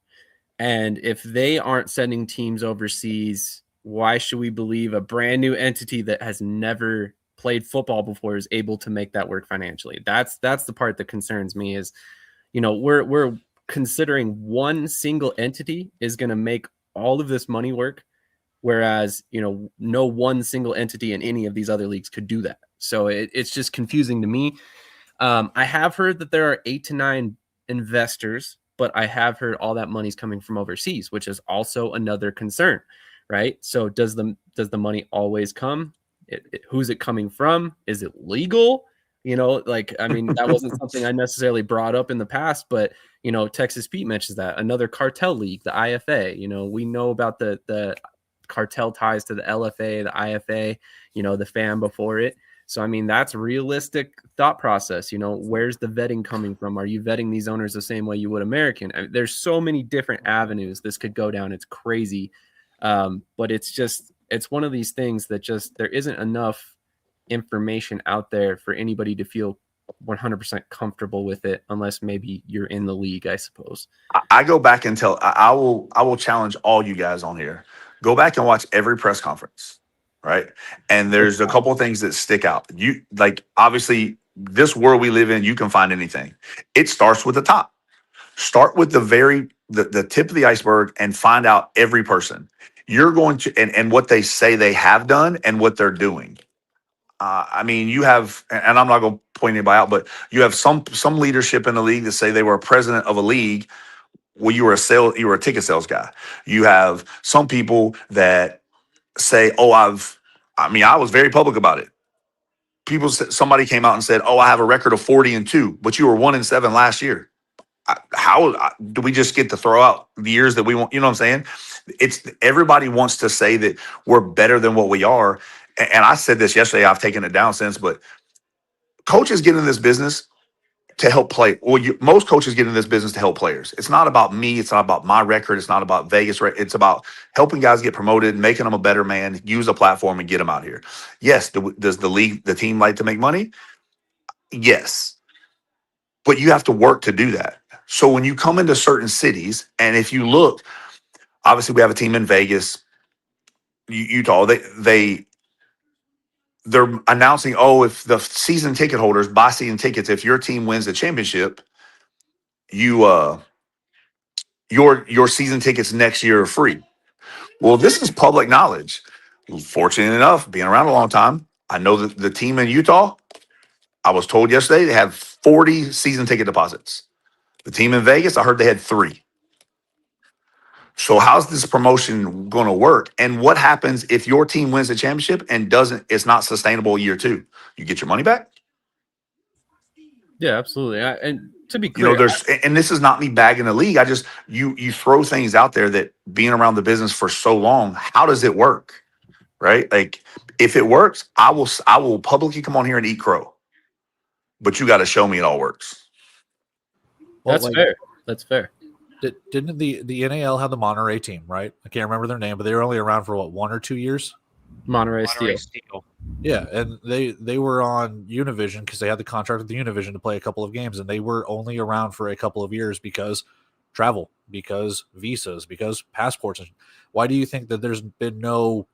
And if they aren't sending teams overseas, why should we believe a brand new entity that has never played football before is able to make that work financially? That's the part that concerns me is, we're considering one single entity is going to make all of this money work. Whereas, no one single entity in any of these other leagues could do that. So it's just confusing to me. I have heard that there are 8 to 9 investors, but I have heard all that money's coming from overseas, which is also another concern, right? So does the money always come? Who's it coming from? Is it legal? That wasn't something I necessarily brought up in the past, but Texas Pete mentions that another cartel league, the IFA. We know about the cartel ties to the LFA, the IFA, the FAM before it. So, that's realistic thought process. Where's the vetting coming from? Are you vetting these owners the same way you would American? There's so many different avenues this could go down. It's crazy. But it's one of these things that there isn't enough information out there for anybody to feel 100% comfortable with it, unless maybe you're in the league, I suppose. I go back and I will challenge all you guys on here. Go back and watch every press conference, right? And there's a couple of things that stick out. Obviously, this world we live in, you can find anything. It starts with the top. Start with the tip of the iceberg and find out every person. You're going to, and what they say they have done and what they're doing. You have, and I'm not going to point anybody out, but you have some leadership in the league that say they were a president of a league. Well, you were a ticket sales guy. You have some people that say, "Oh, I was very public about it." Somebody came out and said, "Oh, I have a record of 40-2, but you were 1-7 last year." How do we just get to throw out the years that we want? You know what I'm saying? It's everybody wants to say that we're better than what we are. And I said this yesterday. I've taken it down since, but coaches get in this business to help play. Well, most coaches get in this business to help players. It's not about me. It's not about my record. It's not about Vegas. It's about helping guys get promoted, making them a better man, use a platform and get them out here. Yes. Does the team like to make money? Yes. But you have to work to do that. So when you come into certain cities, and if you look, obviously we have a team in Vegas, Utah, they're announcing, oh, if the season ticket holders buy season tickets, if your team wins the championship, your season tickets next year are free. Well, this is public knowledge. Fortunate enough, being around a long time, I know that the team in Utah, I was told yesterday, they have 40 season ticket deposits. The team in Vegas, I heard they had 3. So how's this promotion going to work? And what happens if your team wins the championship and it's not sustainable year 2? You get your money back? Yeah, absolutely. And to be You clear, know, and this is not me bagging the league. I just you throw things out there that being around the business for so long, how does it work? Right? Like if it works, I will publicly come on here and eat crow. But you got to show me it all works. Well, that's fair. That's fair. Didn't the NAL have the Monterey team, right? I can't remember their name, but they were only around for 1 or 2 years. Monterey Steel. Yeah, and they were on Univision because they had the contract with the Univision to play a couple of games, and they were only around for a couple of years because travel, because visas, because passports. Why do you think that there's been no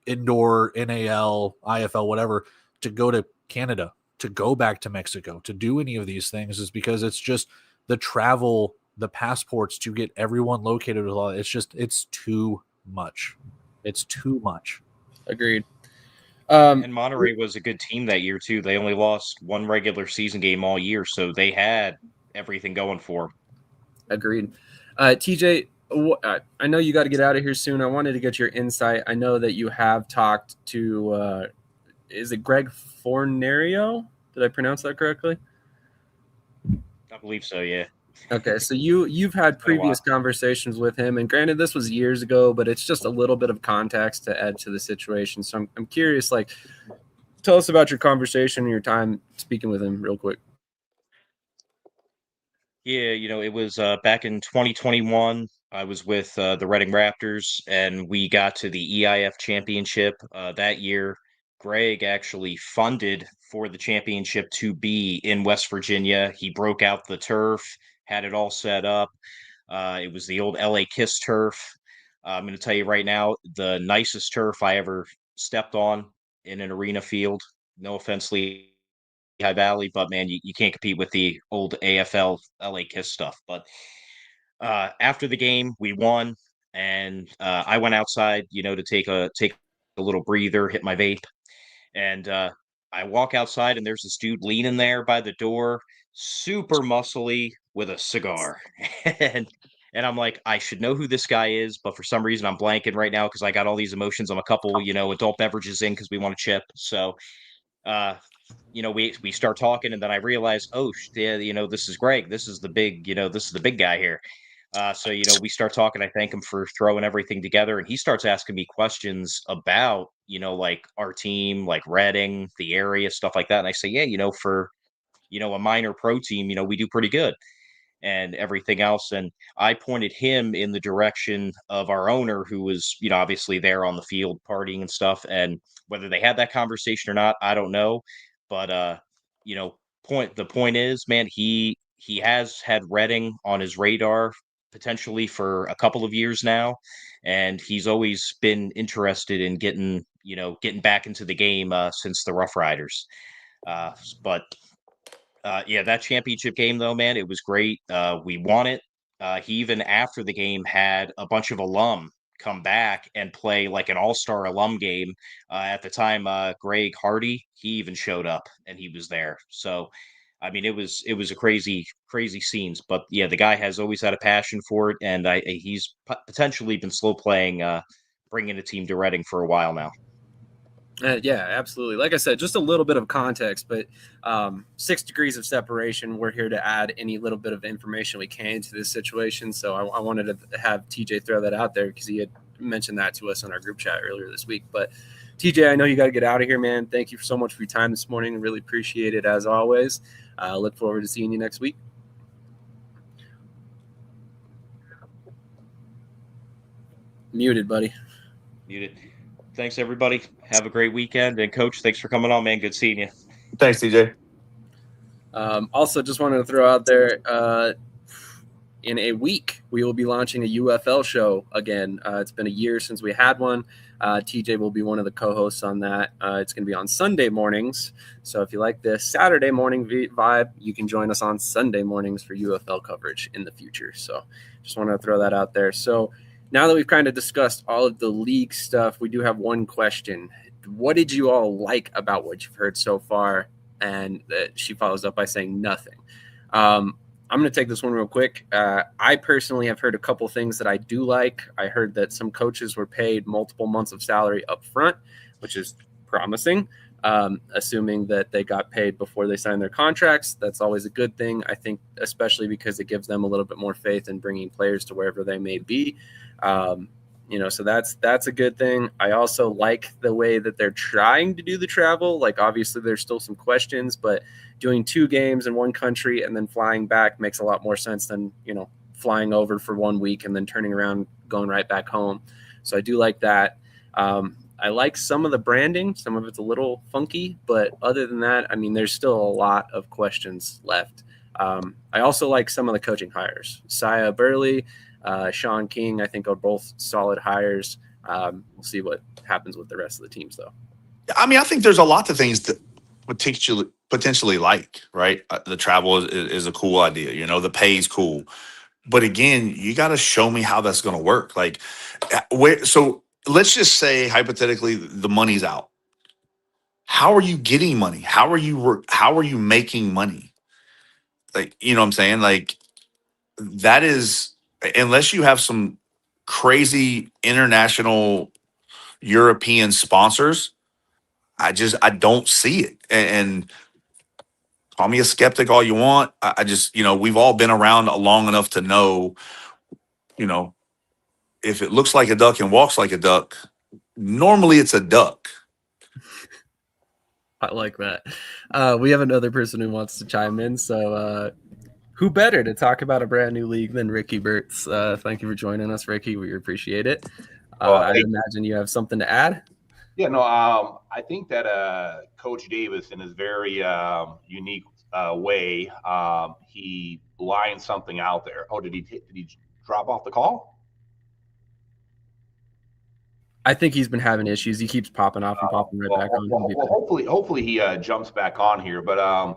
indoor NAL, IFL, whatever, to go to Canada, to go back to Mexico, to do any of these things? Is because it's just the travel, the passports to get everyone located with all. It's too much. It's too much. Agreed. And Monterey was a good team that year too. They only lost one regular season game all year, so they had everything going for them. Agreed. TJ, I know you got to get out of here soon. I wanted to get your insight. I know that you have talked to, is it Greg Fornario? Did I pronounce that correctly? I believe so, yeah. Okay, so you've had previous conversations with him, and granted, this was years ago, but it's just a little bit of context to add to the situation. So I'm curious, like, tell us about your conversation and your time speaking with him real quick. Yeah, it was back in 2021. I was with the Reading Raptors, and we got to the EIF championship that year. Greg actually funded for the championship to be in West Virginia. He broke out the turf, had it all set up. It was the old LA Kiss turf. I'm going to tell you right now, the nicest turf I ever stepped on in an arena field. No offense, Lehigh Valley, but man, you can't compete with the old AFL LA Kiss stuff. But after the game, we won, and I went outside, to take a little breather, hit my vape, and I walk outside, and there's this dude leaning there by the door, super muscly with a cigar, and I'm like, I should know who this guy is, but for some reason I'm blanking right now because I got all these emotions. I'm a couple, adult beverages in because we want to chip, so. We start talking, and then I realize, oh, yeah, this is Greg. This is the big guy here. So we start talking. I thank him for throwing everything together, and he starts asking me questions about, like our team, like Reading, the area, stuff like that. And I say, yeah, for, a minor pro team, we do pretty good and everything else. And I pointed him in the direction of our owner, who was, obviously there on the field partying and stuff. And whether they had that conversation or not, I don't know. But the point is, man, he has had Reading on his radar potentially for a couple of years now, and he's always been interested in getting back into the game since the Rough Riders. But yeah, that championship game though, man, it was great. We won it. He even after the game had a bunch of alum come back and play like an all-star alum game. At the time, Greg Hardy, he even showed up and he was there. So, I mean, it was a crazy scenes. But yeah, the guy has always had a passion for it, and he's potentially been slow playing, bringing a team to Reading for a while now. Yeah, absolutely. Like I said, just a little bit of context, but 6 degrees of separation. We're here to add any little bit of information we can to this situation. So I wanted to have TJ throw that out there because he had mentioned that to us in our group chat earlier this week. But TJ, I know you got to get out of here, man. Thank you so much for your time this morning. Really appreciate it as always. Look forward to seeing you next week. Muted, buddy. Muted. Thanks, everybody. Have a great weekend. And, Coach, thanks for coming on, man. Good seeing you. Thanks, TJ. Also, just wanted to throw out there, in a week, we will be launching a UFL show again. It's been a year since we had one. TJ will be one of the co-hosts on that. It's going to be on Sunday mornings. So if you like this Saturday morning vibe, you can join us on Sunday mornings for UFL coverage in the future. So just wanted to throw that out there. So now that we've kind of discussed all of the league stuff, we do have one question. What did you all like about what you've heard so far? And she follows up by saying nothing. I'm going to take this one real quick. I personally have heard a couple things that I do like. I heard that some coaches were paid multiple months of salary up front, which is promising. assuming that they got paid before they signed their contracts. That's always a good thing, I think, especially because it gives them a little bit more faith in bringing players to wherever they may be. So that's a good thing. I also like the way that they're trying to do the travel. Like, obviously there's still some questions, but doing 2 games in one country and then flying back makes a lot more sense than, flying over for 1 week and then turning around, going right back home. So I do like that. I like some of the branding. Some of it's a little funky, but other than that, I mean, there's still a lot of questions left. I also like some of the coaching hires. Sia Burley, Sean King, I think, are both solid hires. We'll see what happens with the rest of the teams, though. I mean, I think there's a lot of things that potentially like, right? The travel is a cool idea. The pay is cool. But again, you got to show me how that's going to work. Like, so let's just say hypothetically the money's out. How are you getting money? How are you making money? Like, you know what I'm saying? Like, that is, unless you have some crazy international European sponsors, I don't see it. And call me a skeptic all you want. I just, we've all been around long enough to know, if it looks like a duck and walks like a duck, normally it's a duck. I like that. We have another person who wants to chime in. So who better to talk about a brand new league than Ricky Burtz? Thank you for joining us, Ricky. We appreciate it. I imagine you have something to add. Yeah, no, I think that Coach Davis, in his very unique way, he lined something out there. Oh, did he drop off the call? I think he's been having issues. He keeps popping off and popping right back on. Hopefully he jumps back on here. But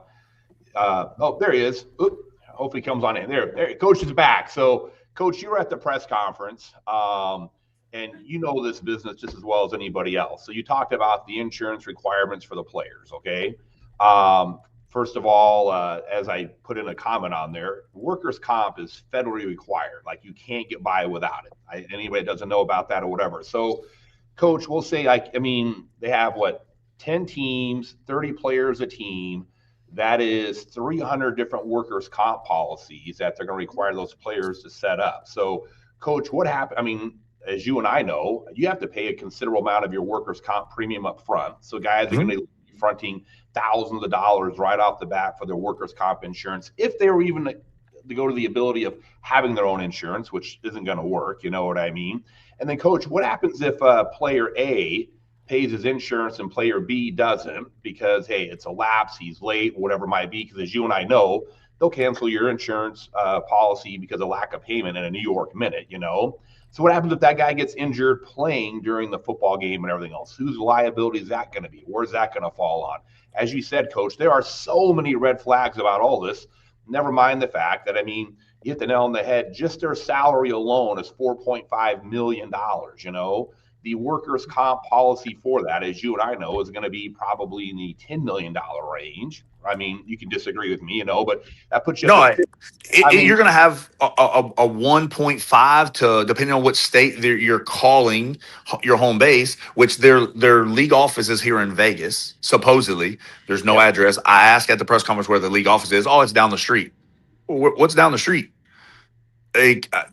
there he is. Oop, hopefully he comes on in. There, Coach is back. So, Coach, you were at the press conference, and you know this business just as well as anybody else. So you talked about the insurance requirements for the players. Okay. First of all, as I put in a comment on there, workers' comp is federally required. Like, you can't get by without it. Anybody that doesn't know about that or whatever. So, Coach, we'll say, they have 10 teams, 30 players a team. That is 300 different workers' comp policies that they're going to require those players to set up. So, Coach, what happened? I mean, as you and I know, you have to pay a considerable amount of your workers' comp premium up front. So guys are going to be fronting thousands of dollars right off the bat for their workers' comp insurance, if they were even to go to the ability of having their own insurance, which isn't going to work. You know what I mean? And then, Coach, what happens if player A pays his insurance and player B doesn't because, hey, it's a lapse, he's late, whatever it might be? Because as you and I know, they'll cancel your insurance policy because of lack of payment in a New York minute, So what happens if that guy gets injured playing during the football game and everything else? Whose liability is that going to be? Where's that going to fall on? As you said, Coach, there are so many red flags about all this. Never mind the fact that, you hit the nail on the head. Just their salary alone is $4.5 million, The workers' comp policy for that, as you and I know, is going to be probably in the $10 million range. You can disagree with me, but that puts you. No, you're going to have a 1.5 to, depending on what state you're calling your home base, which their league office is here in Vegas. Supposedly, there's no address. I asked at the press conference where the league office is. Oh, it's down the street. What's down the street?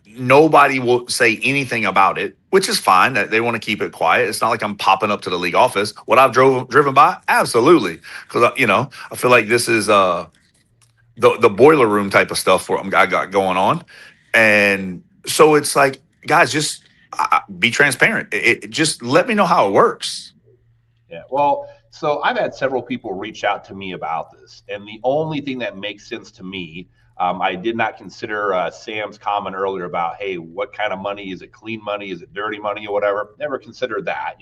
Nobody will say anything about it, which is fine. They want to keep it quiet. It's not like I'm popping up to the league office. What I've driven by, absolutely, because I feel like this is the boiler room type of stuff I got going on, and so it's like, guys, just be transparent. Just let me know how it works. Yeah, well, so I've had several people reach out to me about this, and the only thing that makes sense to me. I did not consider Sam's comment earlier about, hey, what kind of money? Is it clean money? Is it dirty money or whatever? Never considered that,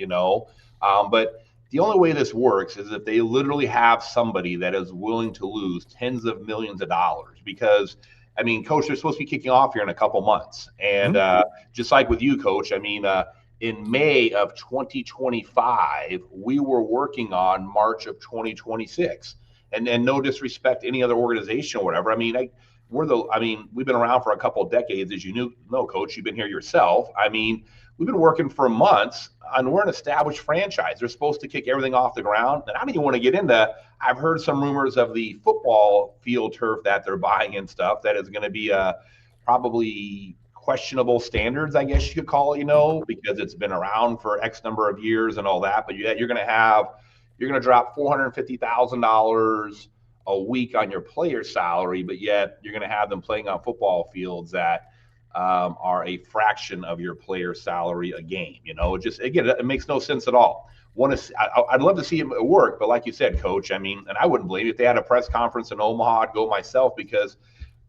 But the only way this works is if they literally have somebody that is willing to lose tens of millions of dollars. Because, Coach, they're supposed to be kicking off here in a couple months. And just like with you, Coach, in May of 2025, we were working on March of 2026. And no disrespect to any other organization or whatever. We've been around for a couple of decades, as you know, Coach. You've been here yourself. we've been working for months, and we're an established franchise. They're supposed to kick everything off the ground. And I don't even want to get into, I've heard some rumors of the football field turf that they're buying and stuff that is going to be probably questionable standards, I guess you could call it, because it's been around for X number of years and all that. But you're going to drop $450,000 a week on your player's salary, but yet you're going to have them playing on football fields that are a fraction of your player's salary a game. It makes no sense at all. I'd love to see it work, but like you said, Coach, and I wouldn't blame you if they had a press conference in Omaha. I'd go myself, because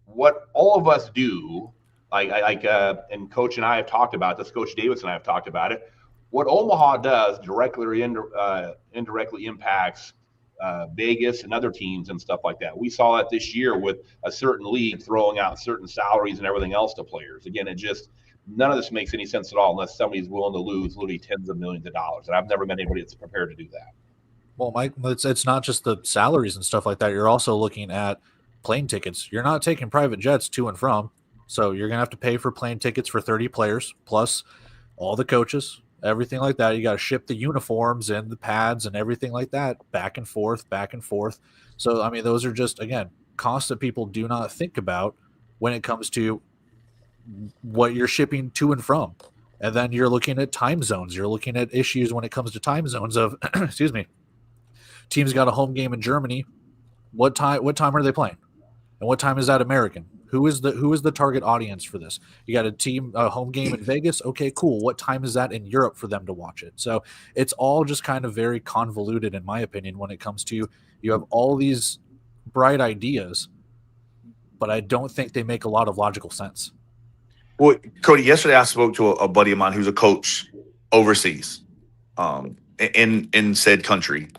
what all of us do, and Coach and I have talked about this, Coach Davis and I have talked about it, what Omaha does directly or indirectly impacts Vegas and other teams and stuff like that. We saw that this year with a certain league throwing out certain salaries and everything else to players. Again, none of this makes any sense at all unless somebody's willing to lose literally tens of millions of dollars. And I've never met anybody that's prepared to do that. Well, Mike, it's not just the salaries and stuff like that. You're also looking at plane tickets. You're not taking private jets to and from. So you're going to have to pay for plane tickets for 30 players, plus all the coaches, everything like that. You got to ship the uniforms and the pads and everything like that back and forth. So, those are just, again, costs that people do not think about when it comes to what you're shipping to and from. And then you're looking at time zones. You're looking at issues when it comes to time zones of, excuse me, teams got a home game in Germany. What time are they playing? And what time is that American? Who is the target audience for this? You got a home game in Vegas. Okay, cool. What time is that in Europe for them to watch it? So it's all just kind of very convoluted, in my opinion, when it comes to, you have all these bright ideas, but I don't think they make a lot of logical sense. Well, Cody, yesterday I spoke to a buddy of mine who's a coach overseas, in said country,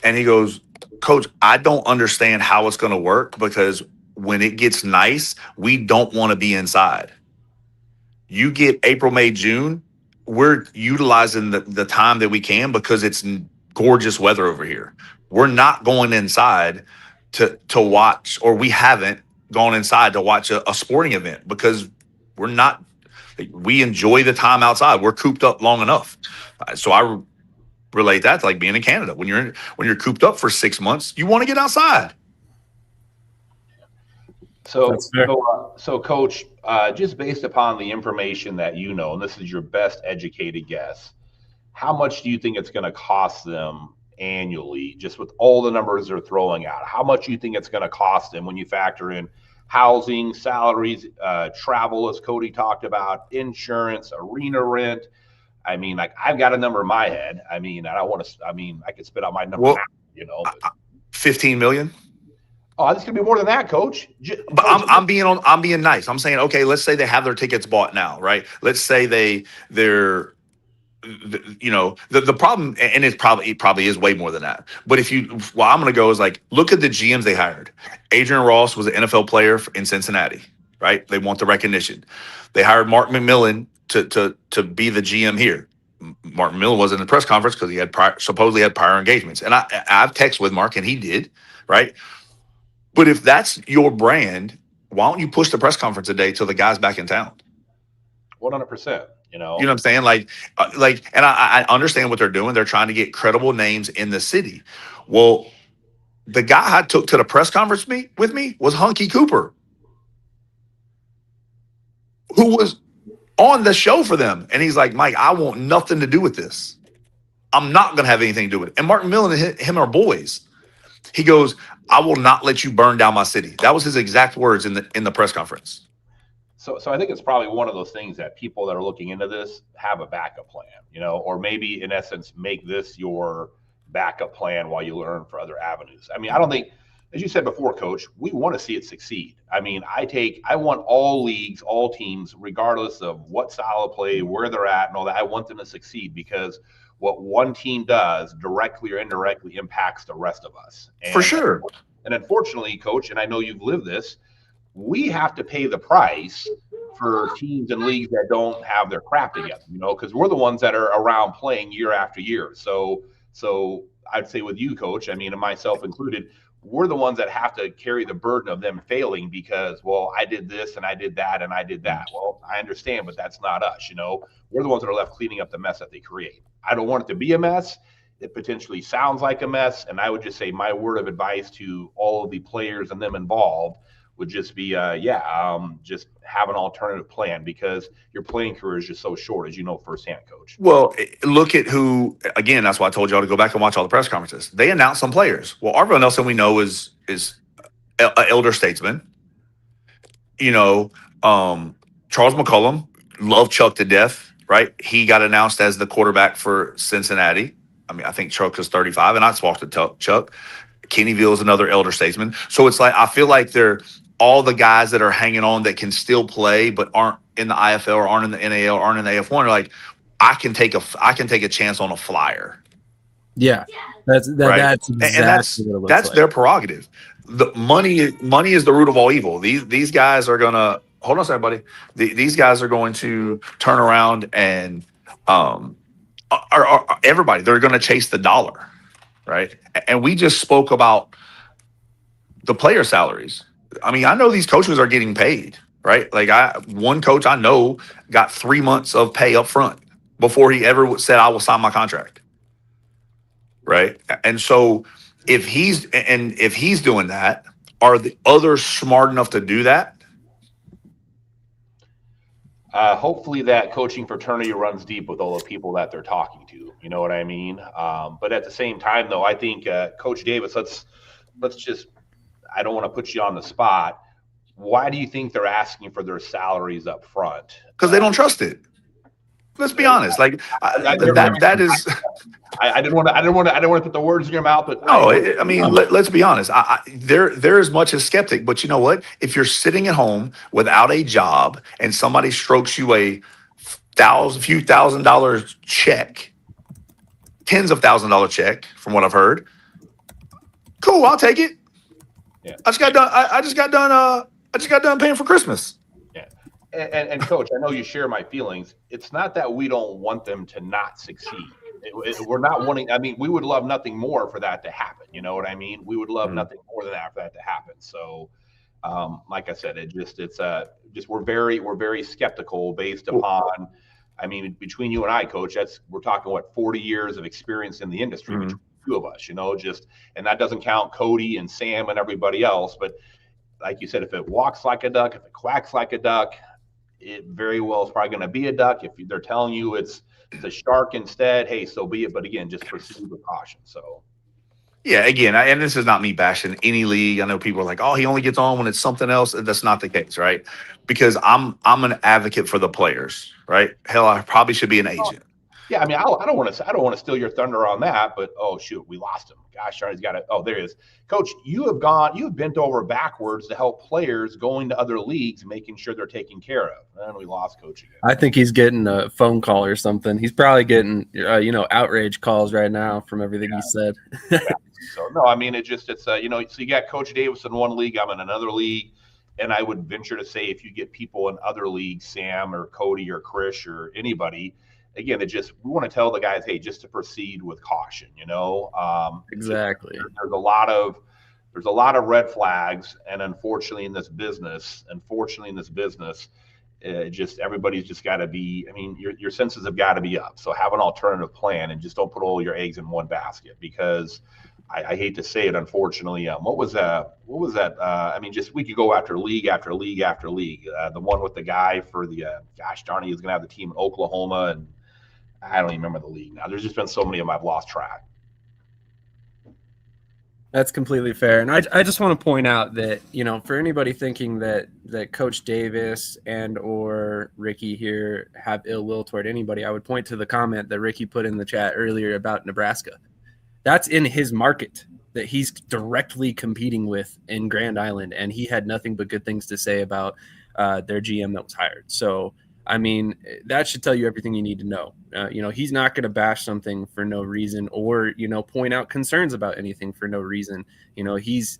and he goes, "Coach, I don't understand how it's going to work, because when it gets nice, we don't want to be inside. You get April, May, June, we're utilizing the time that we can because it's gorgeous weather over here. We're not going inside to watch, or we haven't gone inside to watch a sporting event, because we enjoy the time outside. We're cooped up long enough." So I relate that to like being in Canada. When you're cooped up for 6 months, you want to get outside. So Coach, just based upon the information that and this is your best educated guess, how much do you think it's going to cost them annually, just with all the numbers they're throwing out? How much do you think it's going to cost them when you factor in housing, salaries, travel, as Cody talked about, insurance, arena rent? I've got a number in my head. I don't want to. I could spit out my number now. 15 million. Oh, it's gonna be more than that, Coach. But I'm being nice. I'm saying, okay, let's say they have their tickets bought now, right? Let's say they're the problem, and it probably is way more than that. But I'm gonna go is like, look at the GMs they hired. Adrian Ross was an NFL player in Cincinnati, right? They want the recognition. They hired Mark McMillan to be the GM here. Mark McMillan wasn't in the press conference because he had supposedly had prior engagements, and I've texted with Mark, and he did, right? But if that's your brand, why don't you push the press conference a day till the guy's back in town? 100%. You know what I'm saying? And I understand what they're doing. They're trying to get credible names in the city. Well, the guy I took to the press conference with me was Hunky Cooper, who was on the show for them. And he's like, "Mike, I want nothing to do with this. I'm not going to have anything to do with it." And Mark Millen and him are boys. He goes, "I will not let you burn down my city." That was his exact words in the press conference. So I think it's probably one of those things that people that are looking into this have a backup plan, or maybe in essence make this your backup plan while you learn for other avenues. I don't think, as you said before, Coach, we want to see it succeed. I want all leagues, all teams, regardless of what style of play, where they're at, and all that. I want them to succeed, because what one team does directly or indirectly impacts the rest of us. For sure. And unfortunately, Coach, and I know you've lived this, we have to pay the price for teams and leagues that don't have their crap together, because we're the ones that are around playing year after year. So I'd say with you, Coach, and myself included, we're the ones that have to carry the burden of them failing because, well, I did this and I did that and I did that. Well, I understand, but that's not us. We're the ones that are left cleaning up the mess that they create. I don't want it to be a mess. It potentially sounds like a mess. And I would just say my word of advice to all of the players and them involved would just be, just have an alternative plan because your playing career is just so short, as you know firsthand, Coach. Well, look at who, again, that's why I told y'all to go back and watch all the press conferences. They announced some players. Well, Arvell Nelson, we know, is an elder statesman. Charles McCollum, love Chuck to death, right? He got announced as the quarterback for Cincinnati. I mean, I think Chuck is 35, and I talked to Chuck. Kenny Veal is another elder statesman. So it's like I feel like they're all the guys that are hanging on that can still play but aren't in the IFL or aren't in the NAL or aren't in the AF1 are like, I can take a chance on a flyer. Yeah, that's exactly what it looks that's like. their prerogative. The money is the root of all evil. These guys are gonna hold on a second, buddy. These guys are going to turn around and everybody, they're going to chase the dollar, right? And we just spoke about the player salaries. I mean, I know these coaches are getting paid, right? Like one coach I know got 3 months of pay up front before he ever said, I will sign my contract. Right. And so if he's doing that, are the others smart enough to do that? Hopefully that coaching fraternity runs deep with all the people that they're talking to. You know what I mean? But at the same time, though, I think Coach Davis, let's just, I don't want to put you on the spot. Why do you think they're asking for their salaries up front? Because they don't trust it. Let's be honest. Like that is. I didn't want to put the words in your mouth, but no. I mean, let's be honest. They're as much as skeptic, but you know what? If you're sitting at home without a job and somebody strokes you a few $1,000 check, tens of $1,000 check, from what I've heard, cool, I'll take it. Yeah. I just got done paying for Christmas. And Coach, I know you share my feelings. It's not that we don't want them to not succeed. We're not wanting. I mean, we would love nothing more for that to happen. You know what I mean? We would love nothing more than that for that to happen. So, like I said, we're very skeptical based upon. I mean, between you and I, Coach, we're talking 40 years of experience in the industry between the two of us. And that doesn't count Cody and Sam and everybody else. But like you said, if it walks like a duck, if it quacks like a duck, it very well is probably going to be a duck. If they're telling you it's a shark instead, hey, so be it. But again, just proceed with caution. So, yeah, again, and this is not me bashing any league. I know people are like, "Oh, he only gets on when it's something else." That's not the case, right? Because I'm an advocate for the players, right? Hell, I probably should be an agent. Yeah, I mean, I don't want to steal your thunder on that, but oh shoot, we lost him. Gosh darn, he's got it. Oh, there he is. Coach, you've bent over backwards to help players going to other leagues, making sure they're taken care of. And we lost Coach again. I think he's getting a phone call or something. He's probably getting, outrage calls right now from everything he said. Yeah. So no, I mean, so you got Coach Davis in one league, I'm in another league. And I would venture to say if you get people in other leagues, Sam or Cody or Krish or anybody, again, we want to tell the guys, hey, just to proceed with caution, Exactly. There's a lot of red flags, and unfortunately in this business, everybody's just got to be. I mean, your senses have got to be up. So have an alternative plan, and just don't put all your eggs in one basket. Because I hate to say it, unfortunately, what was that? I mean, we could go after league after league after league. The one with the guy for the gosh darn, he's going to have the team in Oklahoma, and I don't even remember the league now. There's just been so many of them I've lost track. That's completely fair. And I just want to point out that, for anybody thinking that Coach Davis and or Ricky here have ill will toward anybody, I would point to the comment that Ricky put in the chat earlier about Nebraska. That's in his market that he's directly competing with in Grand Island. And he had nothing but good things to say about their GM that was hired. So, I mean, that should tell you everything you need to know. He's not going to bash something for no reason or, point out concerns about anything for no reason. He's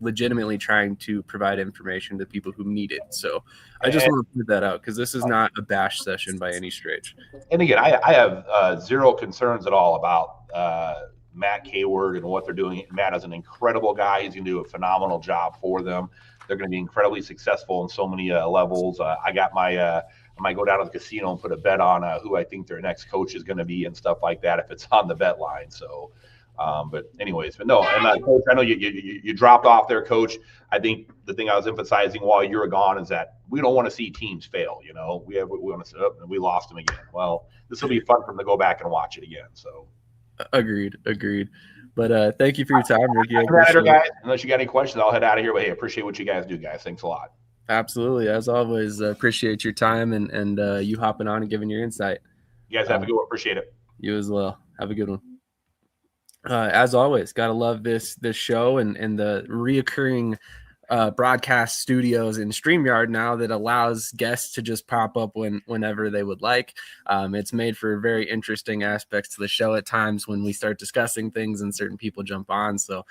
legitimately trying to provide information to people who need it. So I just want to put that out because this is not a bash session by any stretch. And again, I have zero concerns at all about Matt Kayward and what they're doing. Matt is an incredible guy. He's going to do a phenomenal job for them. They're going to be incredibly successful in so many levels. I got I might go down to the casino and put a bet on who I think their next coach is going to be and stuff like that if it's on the bet line. So, but anyways, but no, and Coach, I know you dropped off there, Coach. I think the thing I was emphasizing while you were gone is that we don't want to see teams fail. You know, we want to sit up and we lost them again. Well, this will be fun for them to go back and watch it again. So, agreed. But thank you for your time, Ricky. Guys. Unless you got any questions, I'll head out of here. But hey, appreciate what you guys do, guys. Thanks a lot. Absolutely, as always, appreciate your time and you hopping on and giving your insight. You guys have a good one. Appreciate it. You as well. Have a good one. As always, gotta love this show and the reoccurring broadcast studios in StreamYard now that allows guests to just pop up whenever they would like. It's made for very interesting aspects to the show at times when we start discussing things and certain people jump on. So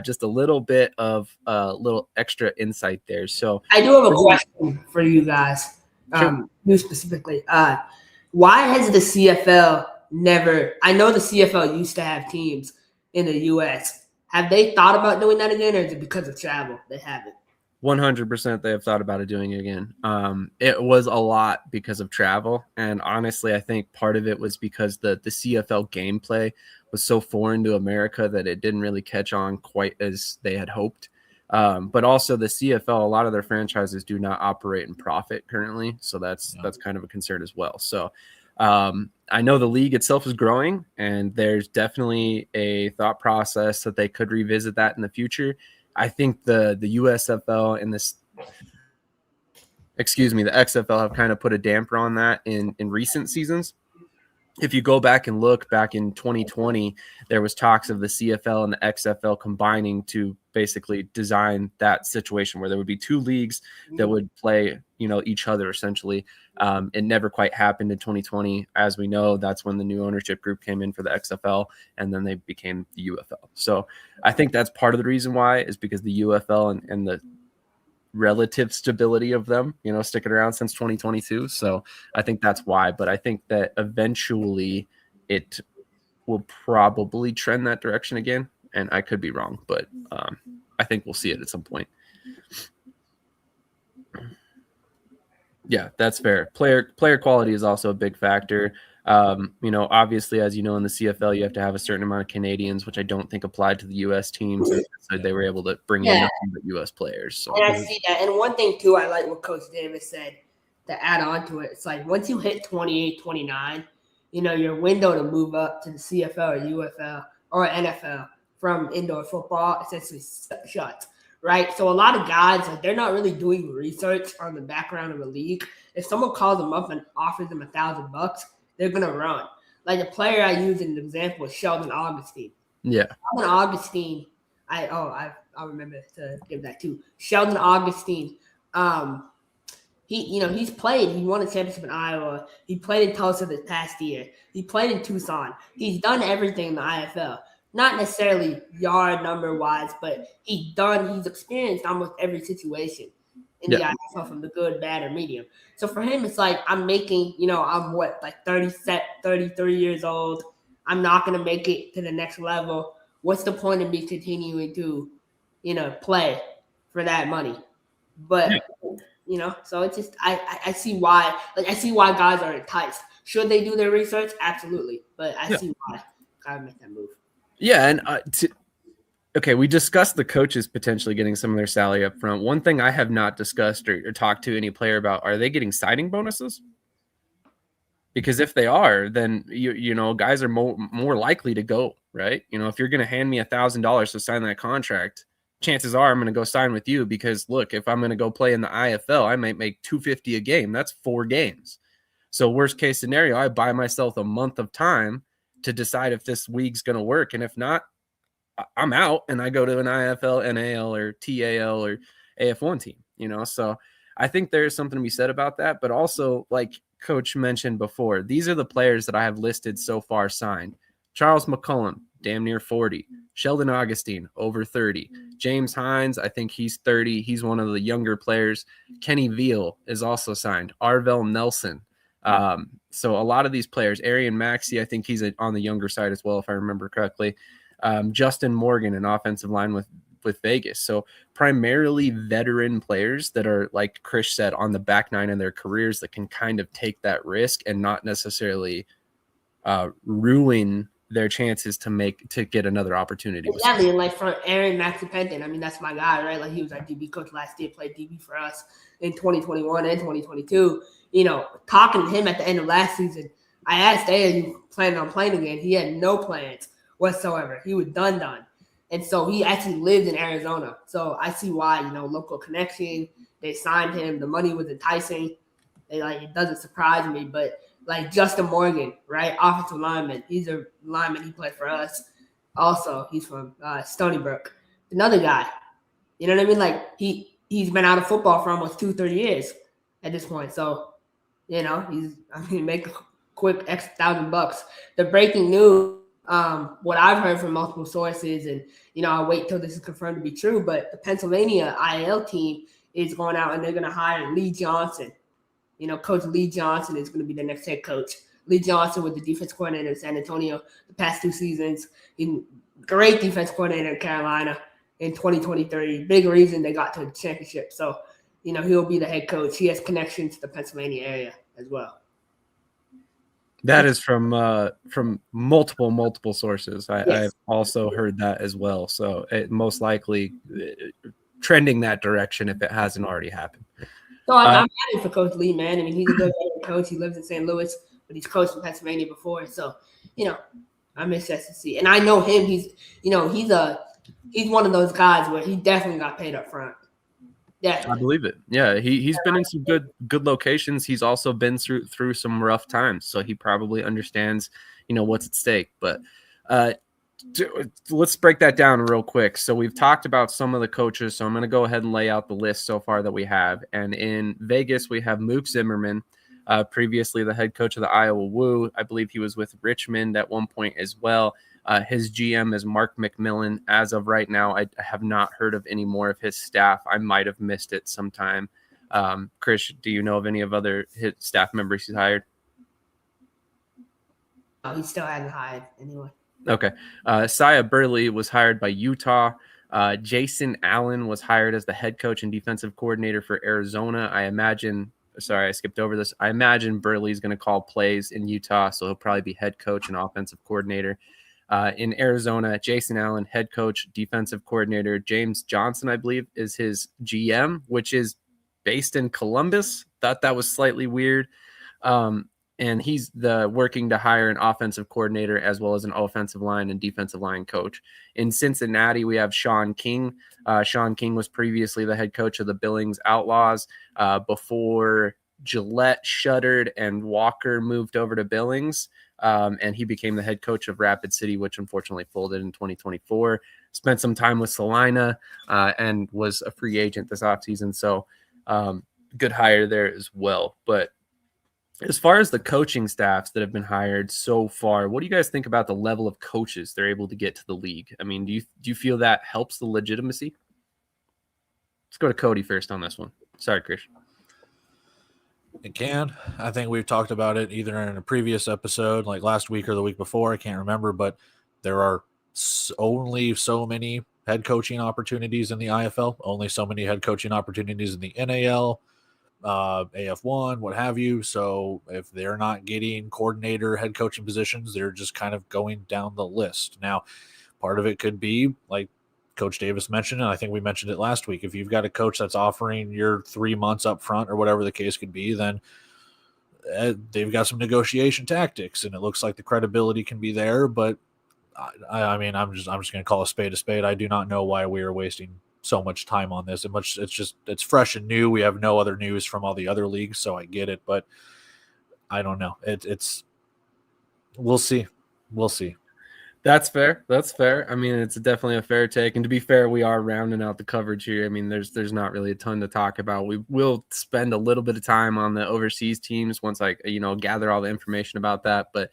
just a little bit of little extra insight there. So I do have a question for you guys, you specifically. Why has the CFL never? I know the CFL used to have teams in the U.S. Have they thought about doing that again, or is it because of travel? They haven't. 100% they have thought about it doing it again. It was a lot because of travel. And honestly, I think part of it was because the CFL gameplay was so foreign to America that it didn't really catch on quite as they had hoped. But also the CFL, a lot of their franchises do not operate in profit currently. So that's kind of a concern as well. So I know the league itself is growing, and there's definitely a thought process that they could revisit that in the future. I think the USFL and the XFL have kind of put a damper on that in recent seasons. If you go back and look back in 2020, there was talks of the CFL and the XFL combining to basically design that situation where there would be two leagues that would play, each other essentially. It never quite happened in 2020. As we know, that's when the new ownership group came in for the XFL, and then they became the UFL. So I think that's part of the reason why, is because the UFL and the relative stability of them, sticking around since 2022. So I think that's why. But I think that eventually it will probably trend that direction again. And I could be wrong, but I think we'll see it at some point. Yeah, that's fair. Player quality is also a big factor. Obviously, as you know, in the CFL, you have to have a certain amount of Canadians, which I don't think applied to the U.S. teams. So they were able to bring in nothing but U.S. players. So. And I see that. And one thing, too, I like what Coach Davis said to add on to it. It's like once you hit 28, 29, your window to move up to the CFL or UFL or NFL from indoor football essentially shuts. Right. So a lot of guys, they're not really doing research on the background of the league. If someone calls them up and offers them $1,000, they're going to run. Like the player I use in an example is Sheldon Augustine. Yeah. Sheldon Augustine. I'll remember to give that too. Sheldon Augustine. He's played. He won a championship in Iowa. He played in Tulsa this past year. He played in Tucson. He's done everything in the IFL. Not necessarily yard number wise, but he's experienced almost every situation in the IFL, from the good, bad, or medium. So for him, it's like I'm making, I'm 33 years old. I'm not going to make it to the next level. What's the point of me continuing to, play for that money? But, so it's just, I see why, I see why guys are enticed. Should they do their research? Absolutely. But I see why gotta make that move. Yeah, and we discussed the coaches potentially getting some of their salary up front. One thing I have not discussed or talked to any player about, are they getting signing bonuses? Because if they are, then guys are more likely to go, right? If you're going to hand me $1,000 to sign that contract, chances are I'm going to go sign with you, because look, if I'm going to go play in the IFL, I might make $250 a game. That's 4 games. So worst case scenario, I buy myself a month of time to decide if this league's going to work. And if not, I'm out and I go to an IFL, NAL, or TAL or AF1 team, So I think there's something to be said about that. But also, like Coach mentioned before, these are the players that I have listed so far signed. Charles McCullum, damn near 40. Sheldon Augustine, over 30. James Hines, I think he's 30. He's one of the younger players. Kenny Veal is also signed. Arvell Nelson. So a lot of these players, Arian Maxey, I think he's on the younger side as well, if I remember correctly. Justin Morgan, an offensive line with Vegas. So primarily veteran players that are, like Krish said, on the back nine in their careers that can kind of take that risk and not necessarily ruin their chances to get another opportunity. Exactly. And like for Aaron Maxey Penton, I mean, that's my guy, right? Like he was our DB coach last year, played DB for us in 2021 and 2022. Talking to him at the end of last season, I asked, "Hey, are you planning on playing again?" He had no plans whatsoever. He was done. And so he actually lived in Arizona. So I see why, local connection, they signed him. The money was enticing. It doesn't surprise me, but like Justin Morgan, right? Offensive lineman. He's a lineman. He played for us. Also, he's from Stony Brook. Another guy. You know what I mean? Like he's been out of football for almost 2-3 years at this point. So, make a quick X $1,000. The breaking news, what I've heard from multiple sources, and I'll wait till this is confirmed to be true, but the Pennsylvania IL team is going out and they're gonna hire Lee Johnson. Coach Lee Johnson is going to be the next head coach. Lee Johnson was the defense coordinator in San Antonio the past 2 seasons. Great defense coordinator in Carolina in 2023. Big reason they got to the championship. So, he'll be the head coach. He has connections to the Pennsylvania area as well. That is from multiple sources. I've also heard that as well. So it most likely trending that direction if it hasn't already happened. So I'm happy for Coach Lee, man. I mean, he's a good coach. He lives in St. Louis, but he's coached in Pennsylvania before. So, I'm interested to see. And I know him. He's one of those guys where he definitely got paid up front. Definitely. I believe it. Yeah, he's been in some good locations. He's also been through some rough times, so he probably understands, what's at stake. But let's break that down real quick. So we've talked about some of the coaches, so I'm going to go ahead and lay out the list so far that we have. And in Vegas, we have Mook Zimmerman, previously the head coach of the Iowa Woo. I believe he was with Richmond at one point as well. His GM is Mark McMillan. As of right now, I have not heard of any more of his staff. I might have missed it sometime. Krish, do you know of any of other his staff members he's hired? No, he still hasn't hired anyone. Okay. Saya Burley was hired by Utah. Jason Allen was hired as the head coach and defensive coordinator for Arizona. I skipped over this. I imagine Burley's going to call plays in Utah, so he'll probably be head coach and offensive coordinator. In Arizona, Jason Allen, head coach, defensive coordinator. James Johnson, I believe, is his GM, which is based in Columbus. Thought that was slightly weird. And he's working to hire an offensive coordinator as well as an offensive line and defensive line coach. In Cincinnati, we have Sean King. Sean King was previously the head coach of the Billings Outlaws before Gillette shuttered and Walker moved over to Billings. And he became the head coach of Rapid City, which unfortunately folded in 2024. Spent some time with Salina and was a free agent this offseason. So good hire there as well. But as far as the coaching staffs that have been hired so far, what do you guys think about the level of coaches they're able to get to the league? I mean, do you feel that helps the legitimacy? Let's go to Cody first on this one. Sorry, Krish. It can. I think we've talked about it either in a previous episode, like last week or the week before. I can't remember, but there are only so many head coaching opportunities in the IFL, only so many head coaching opportunities in the NAL, AF1, what have you. So if they're not getting coordinator head coaching positions, they're just kind of going down the list. Now, part of it could be like Coach Davis mentioned, and I think we mentioned it last week. If you've got a coach that's offering your 3 months up front or whatever the case could be, then they've got some negotiation tactics, and it looks like the credibility can be there. But I mean, I'm just going to call a spade a spade. I do not know why we are wasting so much time on this. It's fresh and new. We have no other news from all the other leagues, so I get it, but I don't know. We'll see. That's fair. I mean, it's definitely a fair take. And to be fair, we are rounding out the coverage here. I mean, there's not really a ton to talk about. We will spend a little bit of time on the overseas teams once I gather all the information about that. But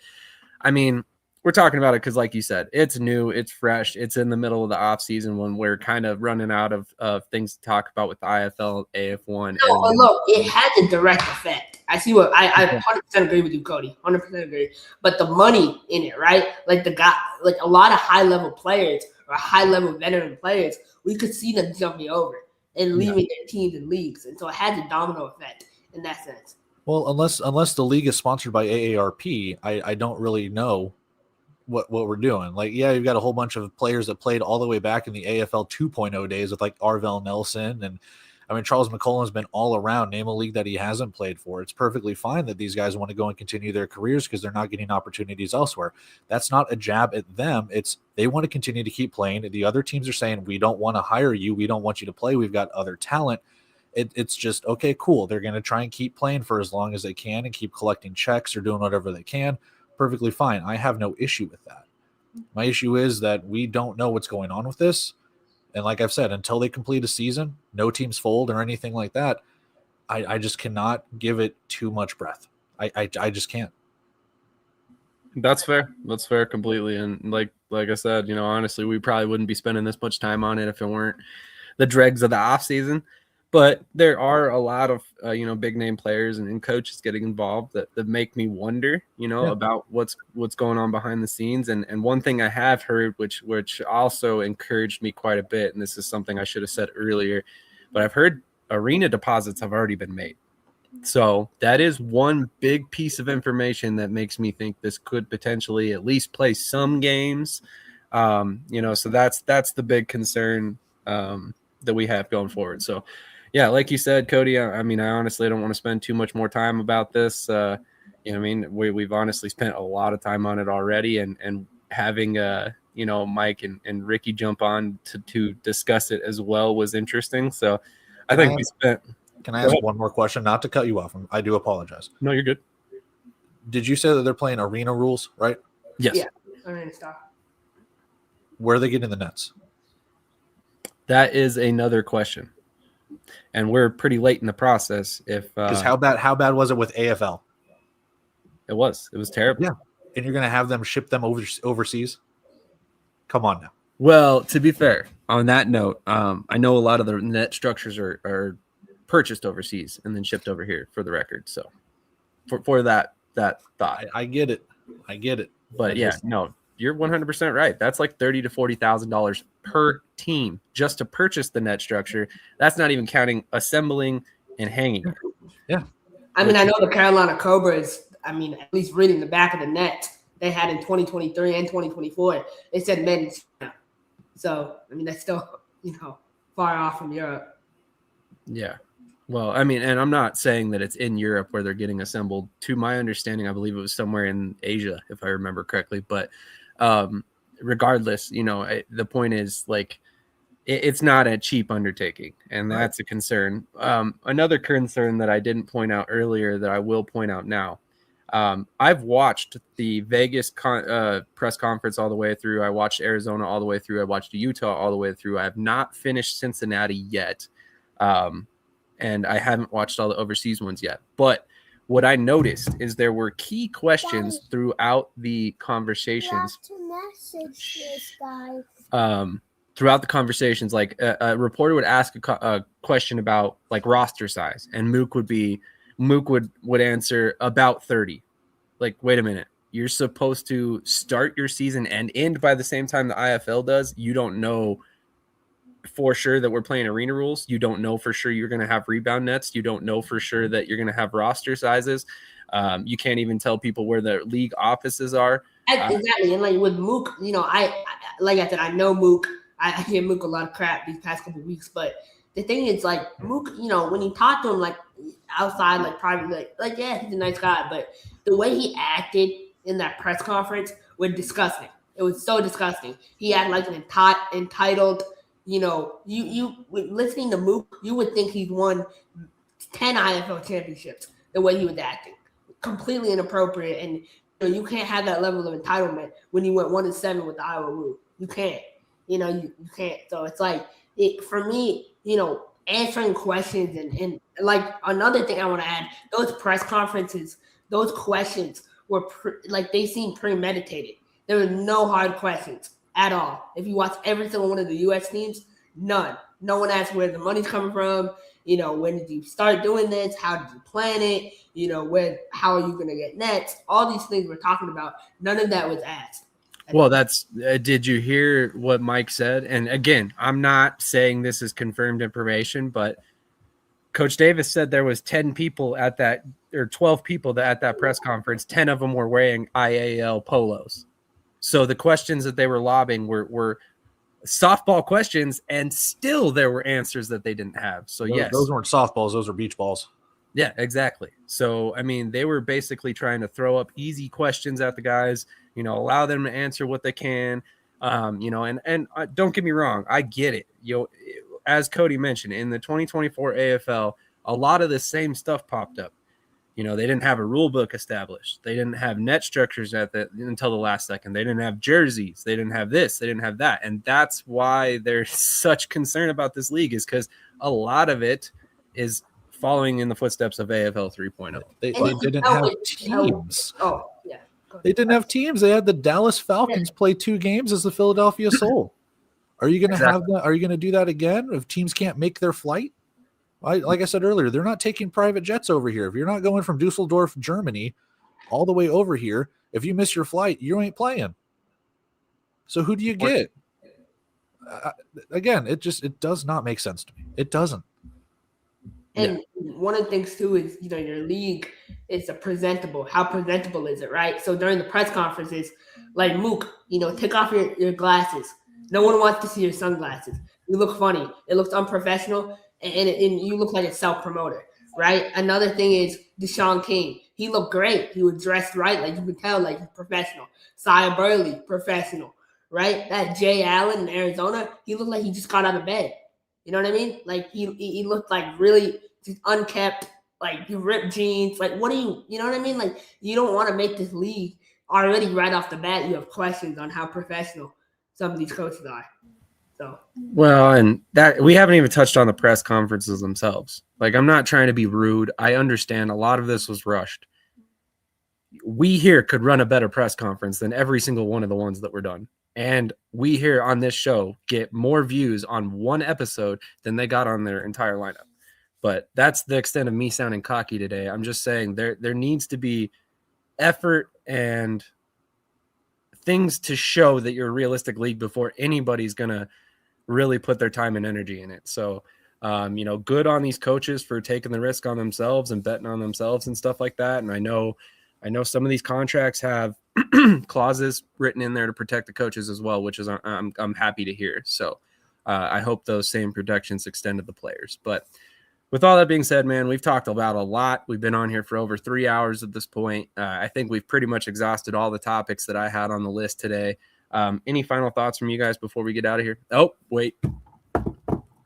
I mean, we're talking about it because, like you said, it's new, it's fresh, it's in the middle of the off season when we're kind of running out of things to talk about with the IFL, AF1. No, but look, it has a direct effect. I see what I 100% agree with you, Cody. 100% agree. But the money in it, right? Like like a lot of high level players or high level veteran players, we could see them jumping over and leaving their teams and leagues, and so it has a domino effect in that sense. Well, unless the league is sponsored by AARP, I don't really know what we're doing. Like, yeah, you've got a whole bunch of players that played all the way back in the AFL 2.0 days with like Arvell Nelson, and I mean Charles McCollum's been all around. Name a league that he hasn't played for. It's perfectly fine that these guys want to go and continue their careers because they're not getting opportunities elsewhere. That's not a jab at them. It's they want to continue to keep playing. The other teams are saying, we don't want to hire you. We don't want you to play. We've got other talent. It's just, okay, cool. They're going to try and keep playing for as long as they can and keep collecting checks or doing whatever they can. Perfectly fine. I have no issue with that. My issue is that we don't know what's going on with this. And like I've said, until they complete a season, no teams fold or anything like that, I just cannot give it too much breath. I just can't. That's fair. That's fair completely. And like I said, honestly, we probably wouldn't be spending this much time on it if it weren't the dregs of the off season. But there are a lot of, big name players and coaches getting involved that make me wonder, about what's going on behind the scenes. And one thing I have heard, which also encouraged me quite a bit, and this is something I should have said earlier, but I've heard arena deposits have already been made. So that is one big piece of information that makes me think this could potentially at least play some games. So that's the big concern that we have going forward. So, yeah, like you said, Cody, I honestly don't want to spend too much more time about this. We've honestly spent a lot of time on it already, and having Mike and Ricky jump on to discuss it as well was interesting. So I think we spent. Can I ask one more question? Not to cut you off. I do apologize. No, you're good. Did you say that they're playing arena rules, right? Yes. Yeah, arena style. Where are they getting the nets? That is another question. And we're pretty late in the process. Because how bad was it with AFL? It was terrible. Yeah, and you're going to have them ship them overseas? Come on now. Well, to be fair, on that note, I know a lot of the net structures are purchased overseas and then shipped over here, for the record. So for that thought, I get it. But no, you're 100% right. That's like $30,000 to $40,000 per team just to purchase the net structure. That's not even counting assembling and hanging it. Yeah. I know the Carolina Cobras, at least reading the back of the net they had in 2023 and 2024, they said men. So, that's still, far off from Europe. Yeah. Well, and I'm not saying that it's in Europe where they're getting assembled. To my understanding, I believe it was somewhere in Asia, if I remember correctly. But regardless, the point is, like, it's not a cheap undertaking, and that's a concern. Another concern that I didn't point out earlier that I will point out now. I've watched the Vegas press conference all the way through. I watched Arizona all the way through. I watched Utah all the way through. I have not finished Cincinnati yet. And I haven't watched all the overseas ones yet. But what I noticed is there were key questions throughout the conversations. Throughout the conversations, like a reporter would ask a question about like roster size, and Mook would answer about 30. Like, wait a minute, you're supposed to start your season and end by the same time the IFL does. You don't know for sure that we're playing arena rules. You don't know for sure you're going to have rebound nets. You don't know for sure that you're going to have roster sizes. You can't even tell people where the league offices are. Exactly. And like with Mook, I know Mook. I hear Mook a lot of crap these past couple of weeks, but the thing is, like, Mook, when you talk to him, like, outside, like, privately, like, yeah, he's a nice guy, but the way he acted in that press conference was disgusting. It was so disgusting. He acted like an entitled. You listening to Mook, you would think he's won 10 IFL championships the way he was acting. Completely inappropriate. And you can't have that level of entitlement when you went 1-7 with the Iowa Woo. You can't. You can't. So it's like, for me, answering questions and like another thing I want to add, those press conferences, those questions were they seemed premeditated. There were no hard questions at all. If you watch every single one of the U.S. teams, none. No one asked where the money's coming from. When did you start doing this? How did you plan it? How are you going to get nets? All these things we're talking about, none of that was asked. Well, did you hear what Mike said? And again, I'm not saying this is confirmed information, but Coach Davis said there was 10 people at that, or 12 people at that press conference. 10 of them were wearing IAL polos. So the questions that they were lobbing were softball questions, and still there were answers that they didn't have. So those weren't softballs; those were beach balls. Yeah, exactly. So I mean, they were basically trying to throw up easy questions at the guys. Allow them to answer what they can. And don't get me wrong, I get it. As Cody mentioned, in the 2024 AFL, a lot of the same stuff popped up. They didn't have a rule book established. They didn't have net structures until the last second. They didn't have jerseys. They didn't have this. They didn't have that. And that's why there's such concern about this league, is because a lot of it is following in the footsteps of AFL 3.0. They didn't have teams. Oh, yeah. They didn't have teams. They had the Dallas Falcons play 2 games as the Philadelphia Soul. Are you going to have that? Are you going to do that again if teams can't make their flight? Like I said earlier, they're not taking private jets over here. If you're not going from Dusseldorf, Germany, all the way over here, if you miss your flight, you ain't playing. So who do you get? Again, it does not make sense to me. It doesn't. And one of the things too is, your league is presentable. How presentable is it, right? So during the press conferences, like Mook, take off your glasses. No one wants to see your sunglasses. You look funny. It looks unprofessional, and you look like a self-promoter, right? Another thing is Deshaun King. He looked great. He was dressed right. Like, you could tell, like, he's professional. Sia Burley, professional, right? That Jay Allen in Arizona, he looked like he just got out of bed. You know what I mean? Like, he looked like really just unkept, like, he ripped jeans. Like, you know what I mean? Like, you don't want to make this league already right off the bat. You have questions on how professional some of these coaches are. So. Well, and that we haven't even touched on the press conferences themselves. Like, I'm not trying to be rude. I understand a lot of this was rushed. We here could run a better press conference than every single one of the ones that were done. And we here on this show get more views on one episode than they got on their entire lineup. But that's the extent of me sounding cocky today. I'm just saying there needs to be effort and things to show that you're a realistic league before anybody's going to really put their time and energy in it. So, good on these coaches for taking the risk on themselves and betting on themselves and stuff like that. And I know some of these contracts have clauses written in there to protect the coaches as well, which is I'm happy to hear. So I hope those same protections extend to the players. But with all that being said, man, we've talked about a lot. We've been on here for over 3 hours at this point. I think we've pretty much exhausted all the topics that I had on the list today. Any final thoughts from you guys before we get out of here? Oh, wait.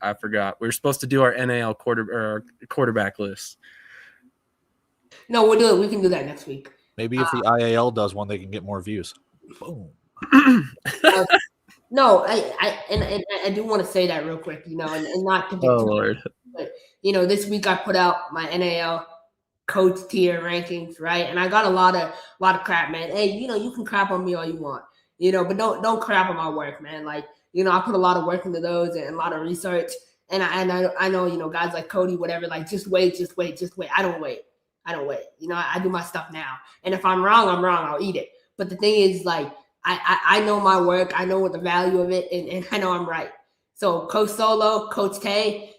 I forgot. We were supposed to do our NAL quarterback list. No, we'll do it. We can do that next week. Maybe if the IAL does one, they can get more views. Boom. No, I do want to say that real quick, and not to be Lord. But this week I put out my NAL coach tier rankings, right? And I got a lot of crap, man. Hey, you can crap on me all you want, but don't crap on my work, man. Like, I put a lot of work into those and a lot of research. And I know, guys like Cody, whatever, like just wait. I don't wait. I do my stuff now. And if I'm wrong, I'll eat it. But the thing is, like, I know my work. I know what the value of it, and I know I'm right. So Coach Solo, Coach Tay,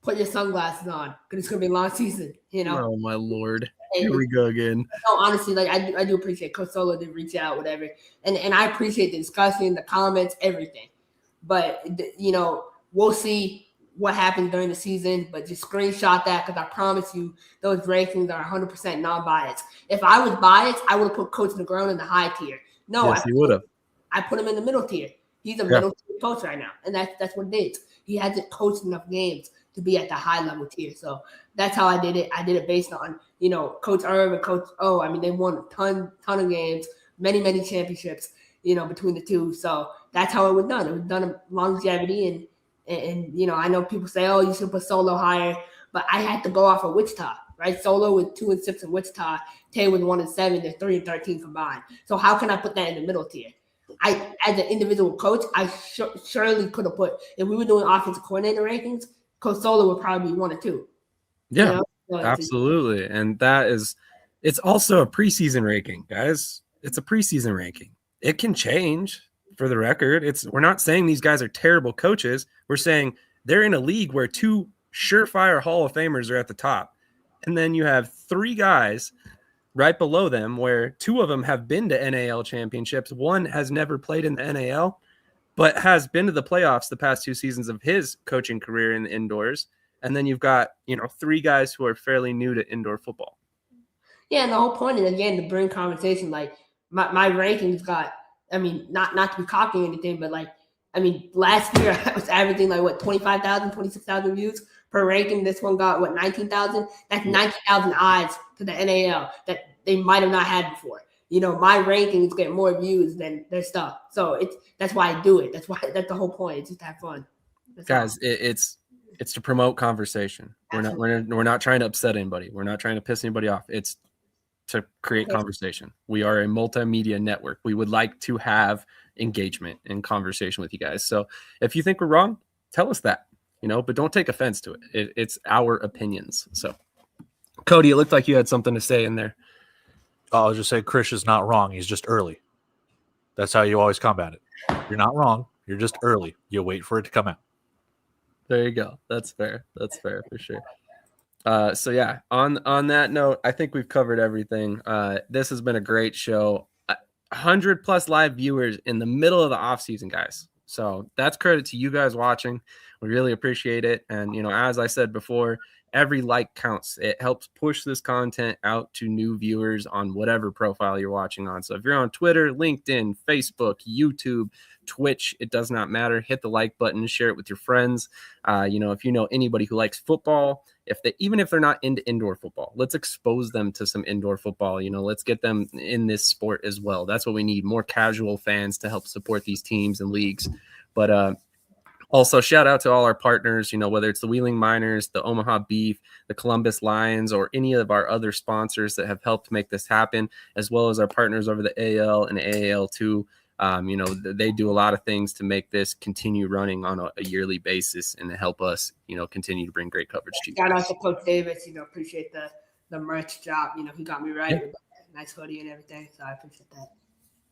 put your sunglasses on because it's going to be a long season, Oh, my Lord. Here we go again. No, honestly, like, I do appreciate Coach Solo did reach out, whatever. And I appreciate the discussion, the comments, everything. But, we'll see what happens during the season, but just screenshot that because I promise you those rankings are 100% non-biased. If I was biased, I would have put Coach Negron in the high tier. No, yes, you would have. I put him in the middle tier. He's a middle tier coach right now, and that's what it is. He hasn't coached enough games to be at the high level tier. So that's how I did it. I did it based on, Coach Irv and Coach O. I mean, they won a ton of games, many championships, between the two. So that's how it was done. It was done in longevity and I know people say, oh, you should put Solo higher, but I had to go off of Wichita, right? Solo with 2-6 in Wichita, Tay was 1-7. They're 3-13 combined. So how can I put that in the middle tier? I, as an individual coach, I surely could have put, if we were doing offensive coordinator rankings, Coach Sola would probably be 1 or 2. Yeah, you know? So absolutely. And it's also a preseason ranking, guys. It's a preseason ranking. It can change, for the record. We're not saying these guys are terrible coaches. We're saying they're in a league where 2 surefire Hall of Famers are at the top. And then you have 3 guys right below them where 2 of them have been to NAL championships. 1 has never played in the NAL, but has been to the playoffs the past 2 seasons of his coaching career in the indoors. And then you've got, 3 guys who are fairly new to indoor football. Yeah, and the whole point is, again, to bring conversation, like my rankings got, not to be cocky or anything, but last year I was averaging 25,000, 26,000 views per ranking. This one got 19,000. That's 19,000 eyes to the NAL that they might have not had before. My rankings get more views than their stuff. So that's why I do it. That's the whole point. It's just to have fun. Guys, it's to promote conversation. We're not trying to upset anybody. We're not trying to piss anybody off. It's to create conversation. We are a multimedia network. We would like to have engagement and conversation with you guys. So if you think we're wrong, tell us that, but don't take offense to it. It's our opinions. So Cody, it looked like you had something to say in there. I'll just say Krish is not wrong. He's just early. That's how you always combat it. You're not wrong. You're just early. You wait for it to come out. There you go. That's fair. That's fair for sure. So yeah, on that note, I think we've covered everything. This has been a great show. 100+ live viewers in the middle of the off season, guys. So that's credit to you guys watching. We really appreciate it. And as I said before, every like counts. It helps push this content out to new viewers on whatever profile you're watching on. So if you're on Twitter, LinkedIn, Facebook, YouTube, Twitch, it does not matter. Hit the like button, share it with your friends. If you know anybody who likes football, even if they're not into indoor football, let's expose them to some indoor football. Let's get them in this sport as well. That's what we need, more casual fans to help support these teams and leagues. But also, shout out to all our partners, whether it's the Wheeling Miners, the Omaha Beef, the Columbus Lions, or any of our other sponsors that have helped make this happen, as well as our partners over the AL and AAL2. They do a lot of things to make this continue running on a yearly basis and to help us, continue to bring great coverage to you. Shout out to Coach Davis, appreciate the merch job. He got me right with a nice hoodie and everything. So I appreciate that.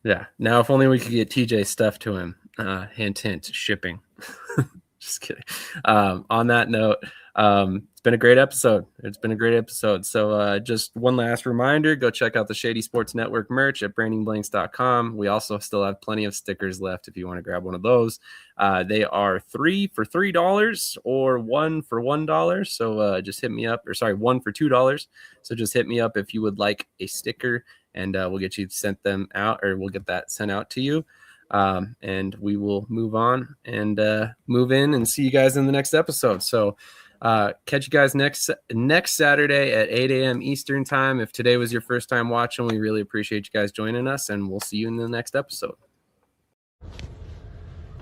Yeah. Now, if only we could get TJ stuff to him. Hint, hint, shipping. Just kidding. On that note, it's been a great episode. So just one last reminder, go check out the Shady Sports Network merch at brandingblanks.com. We also still have plenty of stickers left if you want to grab one of those. They are 3 for $3 or 1 for $1. So just hit me up, 1 for $2. So just hit me up if you would like a sticker, and we'll get you sent them out, or we'll get that sent out to you. And we will move on and move in and see you guys in the next episode. So catch you guys next Saturday at 8 a.m. Eastern time. If today was your first time watching, we really appreciate you guys joining us, and we'll see you in the next episode.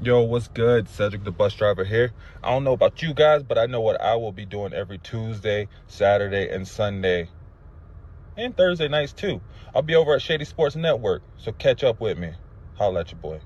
Yo, what's good? Cedric the bus driver here. I don't know about you guys, but I know what I will be doing every Tuesday, Saturday, and Sunday, and Thursday nights too. I'll be over at Shady Sports Network, so catch up with me. Holla at your boy.